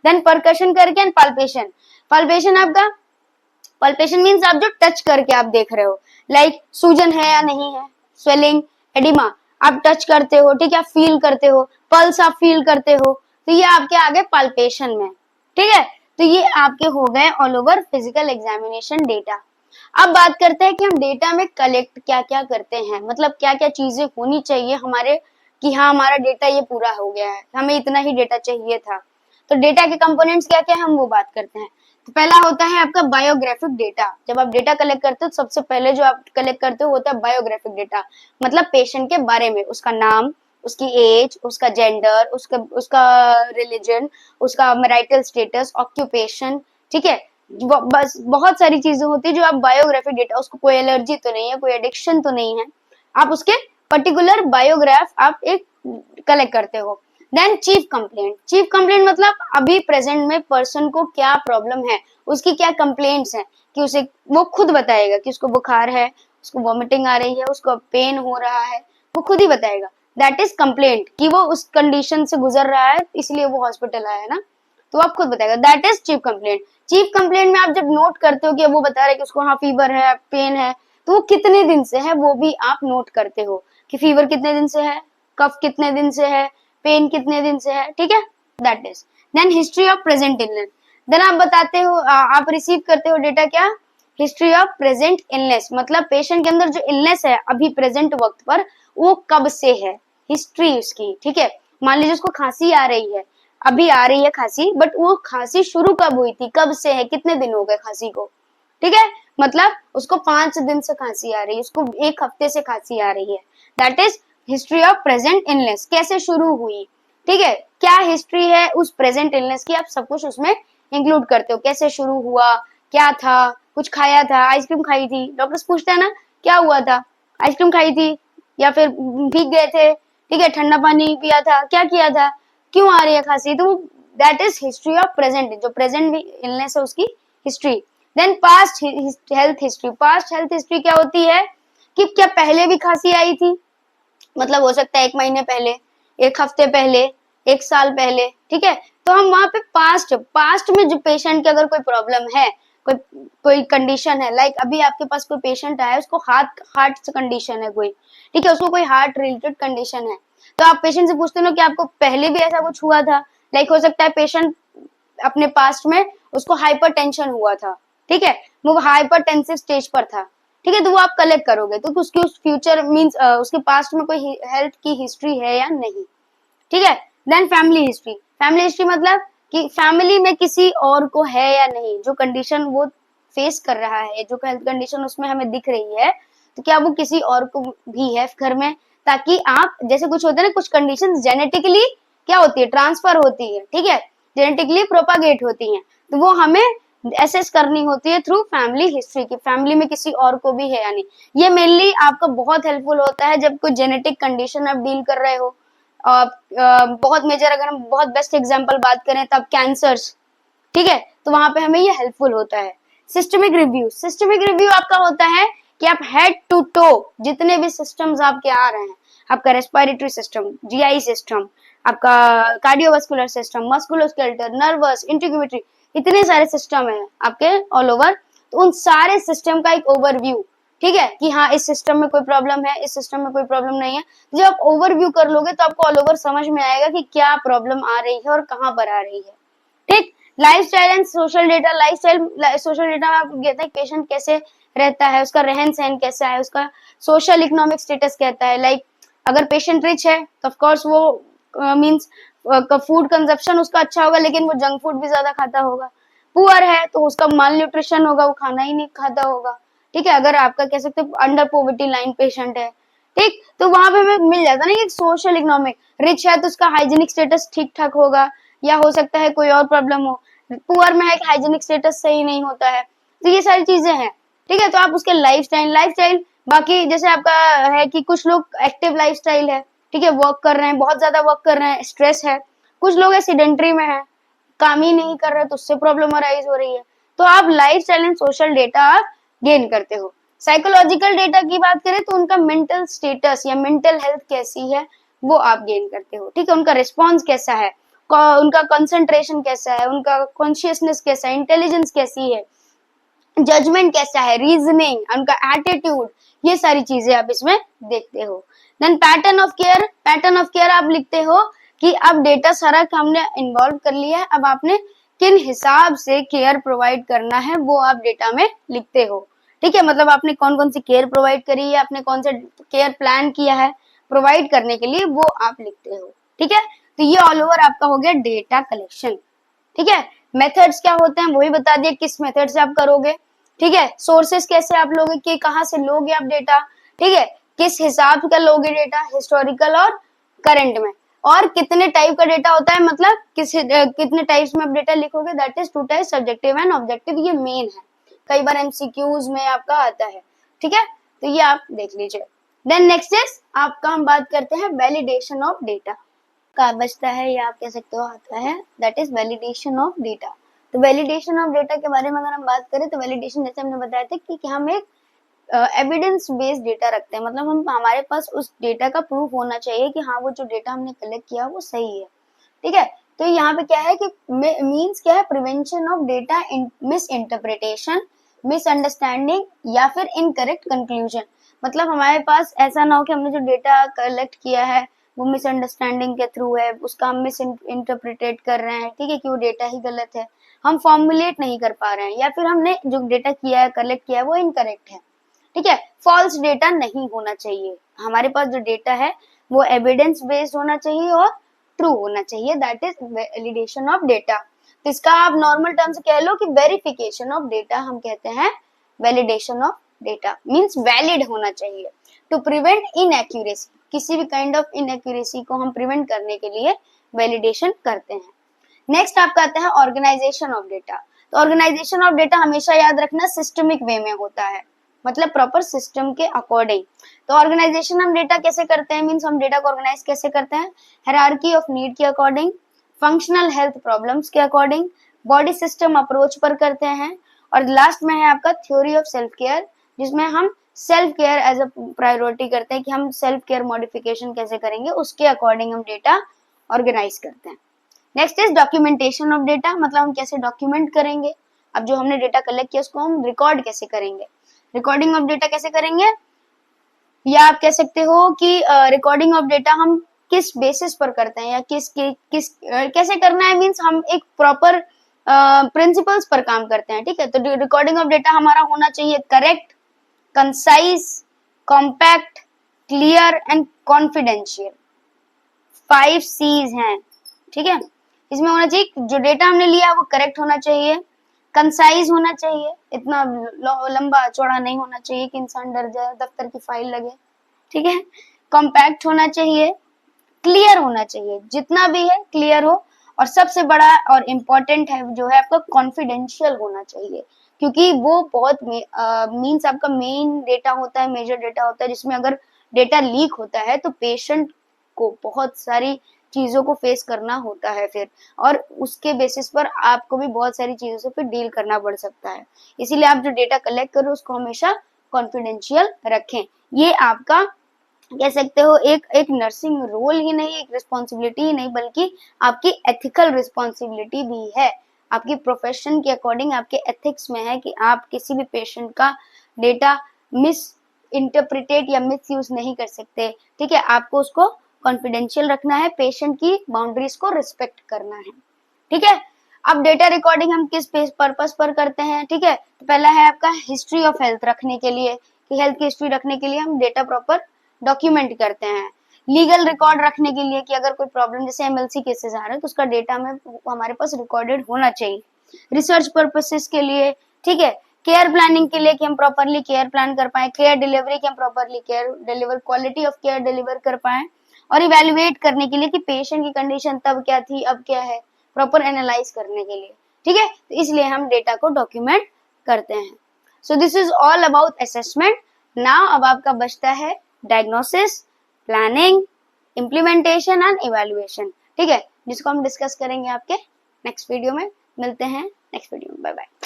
देन परकशन करके एंड पाल्पेशन। पाल्पेशन आपका, पाल्पेशन मींस आप जो टच करके आप देख रहे हो, लाइक सूजन है या नहीं है, स्वेलिंग, एडिमा, आप टच करते हो, ठीक है, आप फील करते हो, पल्स आप फील करते हो, तो ये आपके आगे पाल्पेशन में, ठीक है। तो ये आपके हो गए all over physical examination data. अब बात करते हैं कि हम डेटा में कलेक्ट क्या क्या करते हैं, मतलब क्या क्या चीजें होनी चाहिए हमारे कि हाँ हमारा डेटा ये पूरा हो गया है, हमें इतना ही डेटा चाहिए था। तो डेटा के कंपोनेंट्स क्या क्या है हम वो बात करते हैं। तो पहला होता है आपका बायोग्राफिक डेटा। जब आप डेटा कलेक्ट करते हो तो सबसे पहले जो आप कलेक्ट करते हो होता है बायोग्राफिक डेटा, मतलब पेशेंट के बारे में, उसका नाम, उसकी एज, उसका जेंडर, उसका उसका रिलीजन, उसका मैरिटल स्टेटस, ऑक्यूपेशन, ठीक है, बस बहुत सारी चीजें होती है जो आप बायोग्राफिक डेटा, उसको कोई एलर्जी तो नहीं है, कोई एडिक्शन तो नहीं है, आप उसके पर्टिकुलर बायोग्राफ आप एक कलेक्ट करते हो। Then chief complaint, chief complaint मतलब अभी प्रेजेंट में पर्सन को क्या प्रॉब्लम है, उसकी क्या कंप्लेंट्स है, कि उसे वो खुद बताएगा कि उसको बुखार है, उसको वॉमिटिंग आ रही है, उसको पेन हो रहा है, वो खुद ही बताएगा। दैट इज कंप्लेंट, कि वो उस कंडीशन से गुजर रहा है इसलिए वो हॉस्पिटल आया है ना, तो आप खुद बताएगा। That is chief complaint. Chief complaint में आप जब नोट करते हो कि वो बता रहे हैं कि उसको हाँ फीवर है, पेन है, तो वो कितने दिन से है वो भी आप नोट करते हो, कि फीवर कितने दिन से है, कफ कितने दिन से है, पेन कितने दिन से है, ठीक है। That is then history of present illness. Then आप बताते हो, आप रिसीव करते हो डेटा क्या, हिस्ट्री ऑफ प्रेजेंट इलनेस, मतलब पेशेंट के अंदर जो इलनेस है अभी प्रेजेंट वक्त पर, वो कब से है, हिस्ट्री उसकी, ठीक है। मान लीजिए उसको खांसी आ रही है, अभी आ रही है खांसी, बट वो खांसी शुरू कब हुई थी, कब से है, कितने दिन हो गए खांसी को, ठीक है। मतलब उसको 5 दिन से खांसी आ रही है, उसको 1 हफ्ते से खांसी आ रही है। That is history of present illness, कैसे शुरू हुई, ठीक है, क्या हिस्ट्री है उस प्रेजेंट इलनेस की, आप सब कुछ उसमें इंक्लूड करते हो, कैसे शुरू हुआ, क्या था, कुछ खाया था, आइसक्रीम खाई थी, डॉक्टर्स पूछते हैं ना क्या हुआ था, आइसक्रीम खाई थी या फिर भीग गए थे, ठीक है, ठंडा पानी पिया था, क्या किया था, क्यों आ रही है खांसी, तो that is history of present, जो प्रेजेंट इलनेस है उसकी history. Then past health history, past health history क्या होती है, कि क्या पहले भी खांसी आई थी, मतलब हो सकता है 1 महीने पहले, 1 हफ्ते पहले, 1 साल पहले, ठीक है। तो हम वहां पे पास्ट पास्ट में जो पेशेंट की अगर कोई प्रॉब्लम है, कोई कोई कंडीशन है, लाइक अभी आपके पास कोई पेशेंट आया है, उसको हार्ट हार्ट कंडीशन है कोई, ठीक है, उसको कोई हार्ट रिलेटेड कंडीशन है, तो आप पेशेंट से पूछते हो कि आपको पहले भी ऐसा कुछ हुआ था, लाइक हो सकता है पेशेंट अपने पास्ट में उसको हाइपरटेंशन हुआ था, ठीक है, वो हाइपरटेंसिव स्टेज पर था, ठीक है, तो वो आप कलेक्ट करोगे तो उसकी उस फ्यूचर मींस उसके पास्ट में कोई हेल्थ की हिस्ट्री है या नहीं, ठीक है। Then family history, family history मतलब कि फैमिली में किसी और को है या नहीं, जो कंडीशन वो फेस कर रहा है, जो हेल्थ कंडीशन उसमें हमें दिख रही है, तो क्या वो किसी और को भी है घर में, ताकि आप जैसे कुछ होते हैं ना, कुछ कंडीशन जेनेटिकली क्या होती है, ट्रांसफर होती है, ठीक है, जेनेटिकली प्रोपागेट होती है, तो वो हमें एसेस करनी होती है थ्रू फैमिली हिस्ट्री की, फैमिली में किसी और को भी है या नहीं। ये मेनली आपका बहुत हेल्पफुल होता है जब कोई जेनेटिक कंडीशन आप डील कर रहे हो, बहुत मेजर, अगर हम बहुत बेस्ट एग्जांपल बात करें तब कैंसर्स, ठीक है, तो वहां पे हमें ये हेल्पफुल होता है। सिस्टमिक रिव्यू, सिस्टमिक रिव्यू आपका होता है कि आप हेड टू टो जितने भी सिस्टम्स आपके आ रहे हैं, आपका रेस्पिरेटरी सिस्टम, जीआई सिस्टम, आपका cardiovascular system, musculoskeletal, nervous, integrity, इतने सारे सिस्टम है आपके ऑल ओवर, तो उन सारे सिस्टम का एक ओवरव्यू, ठीक है, कि हाँ इस सिस्टम में कोई प्रॉब्लम है, इस सिस्टम में कोई प्रॉब्लम नहीं है, जब आप ओवरव्यू कर लोगे तो आपको ऑल ओवर समझ में आएगा कि क्या प्रॉब्लम आ रही है और कहाँ पर आ रही है, ठीक। Lifestyle and social data, lifestyle social data में आपको कहता है पेशेंट कैसे रहता है, उसका रहन सहन कैसा है, उसका सोशल इकोनॉमिक स्टेटस कहता है, लाइक अगर पेशेंट रिच है तो ऑफ कोर्स वो मींस फूड कंजप्शन उसका अच्छा होगा, लेकिन वो जंक फूड भी ज्यादा खाता होगा। पुअर है तो उसका माल न्यूट्रिशन होगा, वो खाना ही नहीं खाता होगा, ठीक है। अगर आपका कह सकते अंडर पॉवर्टी लाइन पेशेंट है, ठीक, तो वहां पे हमें मिल जाता है ना, एक सोशल इकोनॉमिक, रिच है तो उसका हाइजीनिक स्टेटस ठीक ठाक होगा, या हो सकता है कोई और प्रॉब्लम हो, पुअर में है कि हाइजीनिक स्टेटस सही नहीं होता है, तो ये सारी चीजें हैं, ठीक है। तो आप उसके लाइफस्टाइल बाकी जैसे आपका है कि कुछ लोग एक्टिव लाइफस्टाइल है, ठीक है, वर्क कर रहे हैं, बहुत ज्यादा वर्क कर रहे हैं, स्ट्रेस है, कुछ लोग एसिडेंटरी में है, काम ही नहीं कर रहे तो उससे प्रॉब्लम अराइज हो रही है, तो आप लाइफस्टाइल एंड सोशल डेटा आप गेन करते हो। साइकोलॉजिकल डेटा की बात करें तो उनका मेंटल स्टेटस या मेंटल हेल्थ कैसी है वो आप गेन करते हो, ठीक है, उनका रिस्पॉन्स कैसा है, उनका कंसंट्रेशन कैसा है, उनका कॉन्शियसनेस कैसा है, इंटेलिजेंस कैसी है, जजमेंट कैसा है, रीजनिंग, उनका एटीट्यूड, ये सारी चीजें आप इसमें देखते हो। Then pattern of care, pattern of care आप लिखते हो कि अब डेटा सारा हमने इन्वॉल्व कर लिया है, अब आपने किन हिसाब से केयर प्रोवाइड करना है वो आप डेटा में लिखते हो, ठीक है, मतलब आपने कौन कौन सी केयर प्रोवाइड करी है, आपने कौन सा केयर प्लान किया है प्रोवाइड करने के लिए, वो आप लिखते हो, ठीक है। तो ये ऑल ओवर आपका हो गया डेटा कलेक्शन, ठीक है। मेथड्स क्या होते हैं वही बता दिए, किस मेथड से आप करोगे, ठीक है, सोर्सेस कैसे आप लोगे, कि कहाँ से लोगे आप डेटा, ठीक है, किस हिसाब का लोगे डेटा, हिस्टोरिकल और करंट में, और कितने टाइप का डेटा होता है, मतलब कितने टाइप्स में आप डेटा लिखोगे, that is 2 types, subjective and objective. ये मेन है, कई बार एमसीक्यूज में आपका आता है, ठीक है, तो ये आप देख लीजिए। देन नेक्स्ट इज आपका, हम बात करते हैं वैलिडेशन ऑफ डेटा का बचता है, या आप कह सकते हो आता है, that is validation of data. तो वैलिडेशन ऑफ डेटा के बारे में अगर हम बात करें तो वैलिडेशन, जैसे हमने बताया था कि हम एक एविडेंस बेस्ड डेटा रखते हैं, मतलब हम हमारे पास उस डेटा का प्रूफ होना चाहिए कि हाँ वो जो डेटा हमने कलेक्ट किया वो सही है, ठीक है। तो यहाँ पे क्या है कि मींस क्या है, prevention of data miss interpretation, misunderstanding या फिर इनकरेक्ट कंक्लूजन। मतलब हमारे पास ऐसा ना हो कि हमने जो डेटा कलेक्ट किया है वो मिसअंडरस्टैंडिंग के थ्रू है, उसका हम मिस इंटरप्रिटेट कर रहे हैं, ठीक है, कि वो डेटा ही गलत है, हम फॉर्मुलेट नहीं कर पा रहे हैं, या फिर हमने जो डेटा किया है, कलेक्ट किया है, वो इनकरेक्ट है, ठीक है। फॉल्स डेटा नहीं होना चाहिए, हमारे पास जो डेटा है वो एविडेंस बेस्ड होना चाहिए और ट्रू होना चाहिए, that is validation of data. तो इसका आप नॉर्मल टर्म से कह लो कि वेरिफिकेशन ऑफ डेटा हम कहते हैं, validation of data means valid होना चाहिए। टू प्रिवेंट इनएक्यूरेसी, किसी भी काइंड ऑफ इनएक्यूरेसी को हम प्रिवेंट करने के लिए वैलिडेशन करते हैं। नेक्स्ट आपका आता है ऑर्गेनाइजेशन ऑफ डेटा। तो ऑर्गेनाइजेशन ऑफ डेटा हमेशा याद रखना सिस्टमिक वे में होता है, मतलब प्रॉपर सिस्टम के अकॉर्डिंग। तो ऑर्गेनाइजेशन हम डेटा कैसे करते हैं, मींस हम डेटा को ऑर्गेनाइज कैसे करते हैं, हायरार्की ऑफ नीड के अकॉर्डिंग, फंक्शनल हेल्थ प्रॉब्लम्स के अकॉर्डिंग, बॉडी सिस्टम अप्रोच पर करते हैं, और लास्ट में है आपका थ्योरी ऑफ सेल्फ केयर, जिसमें हम self care as a priority करते हैं कि हम सेल्फ केयर मॉडिफिकेशन कैसे करेंगे, उसके अकॉर्डिंग हम डेटा ऑर्गेनाइज करते हैं। Next is documentation of data, मतलब हम कैसे डॉक्यूमेंट करेंगे, अब जो हमने डेटा कलेक्ट किया उसको हम रिकॉर्ड कैसे करेंगे, रिकॉर्डिंग ऑफ डेटा कैसे करेंगे, या आप कह सकते हो कि रिकॉर्डिंग ऑफ डेटा हम किस बेसिस पर करते हैं, या कैसे करना है, मींस हम एक प्रॉपर प्रिंसिपल्स पर काम करते हैं, ठीक है। तो रिकॉर्डिंग ऑफ डेटा हमारा होना चाहिए correct, concise, compact, clear and confidential. 5 C's हैं, ठीक है। इसमें होना चाहिए जो डेटा हमने लिया है वो करेक्ट होना चाहिए, कंसाइज होना चाहिए, इतना लंबा चौड़ा नहीं होना चाहिए कि इंसान डर जाए, दफ्तर की फाइल लगे, ठीक है। कॉम्पैक्ट होना चाहिए, क्लियर होना चाहिए, जितना भी है क्लियर हो, और सबसे बड़ा और इम्पोर्टेंट है जो है आपका कॉन्फिडेंशियल होना चाहिए, क्योंकि वो बहुत मींस आपका मेन डेटा होता है, मेजर डेटा होता है, जिसमें अगर डेटा लीक होता है तो पेशेंट को बहुत सारी चीजों को फेस करना होता है फिर, और उसके बेसिस पर आपको भी बहुत सारी चीजों से फिर डील करना पड़ सकता है। इसीलिए आप जो डेटा कलेक्ट करो उसको हमेशा कॉन्फिडेंशियल रखें। ये आपका कह सकते हो एक नर्सिंग रोल ही नहीं, एक रिस्पॉन्सिबिलिटी ही नहीं, बल्कि आपकी एथिकल रिस्पॉन्सिबिलिटी भी है। आपकी प्रोफेशन के अकॉर्डिंग आपके एथिक्स में है कि आप किसी भी पेशेंट का डेटा मिस इंटरप्रिटेट या मिस यूज नहीं कर सकते, ठीक है। आपको उसको कॉन्फिडेंशियल रखना है, पेशेंट की बाउंड्रीज को रिस्पेक्ट करना है, ठीक है। अब डेटा रिकॉर्डिंग हम किस पर्पस पर करते हैं, ठीक है। तो पहला है आपका हिस्ट्री ऑफ हेल्थ रखने के लिए, कि हेल्थ की हिस्ट्री रखने के लिए हम डेटा प्रॉपर डॉक्यूमेंट करते हैं। लीगल रिकॉर्ड रखने के लिए कि अगर कोई प्रॉब्लम जैसे एमएलसी केसेस आ रहे हैं तो उसका डेटा में हमारे पास रिकॉर्डेड होना चाहिए। रिसर्च पर्पसेस के लिए, ठीक है। केयर प्लानिंग के लिए कि हम प्रॉपरली केयर प्लान कर पाए, केयर डिलीवरी कि हम properly care deliver, quality of care deliver कर पाए, और इवेल्युएट करने के लिए कि पेशेंट की कंडीशन तब क्या थी अब क्या है, प्रॉपर एनालाइज करने के लिए, ठीक है। तो इसलिए हम डेटा को डॉक्यूमेंट करते हैं। So this is all about assessment. Now अब आपका बचता है diagnosis, planning, implementation and evaluation, ठीक है, जिसको हम डिस्कस करेंगे आपके नेक्स्ट वीडियो में। मिलते हैं नेक्स्ट वीडियो में, बाय बाय।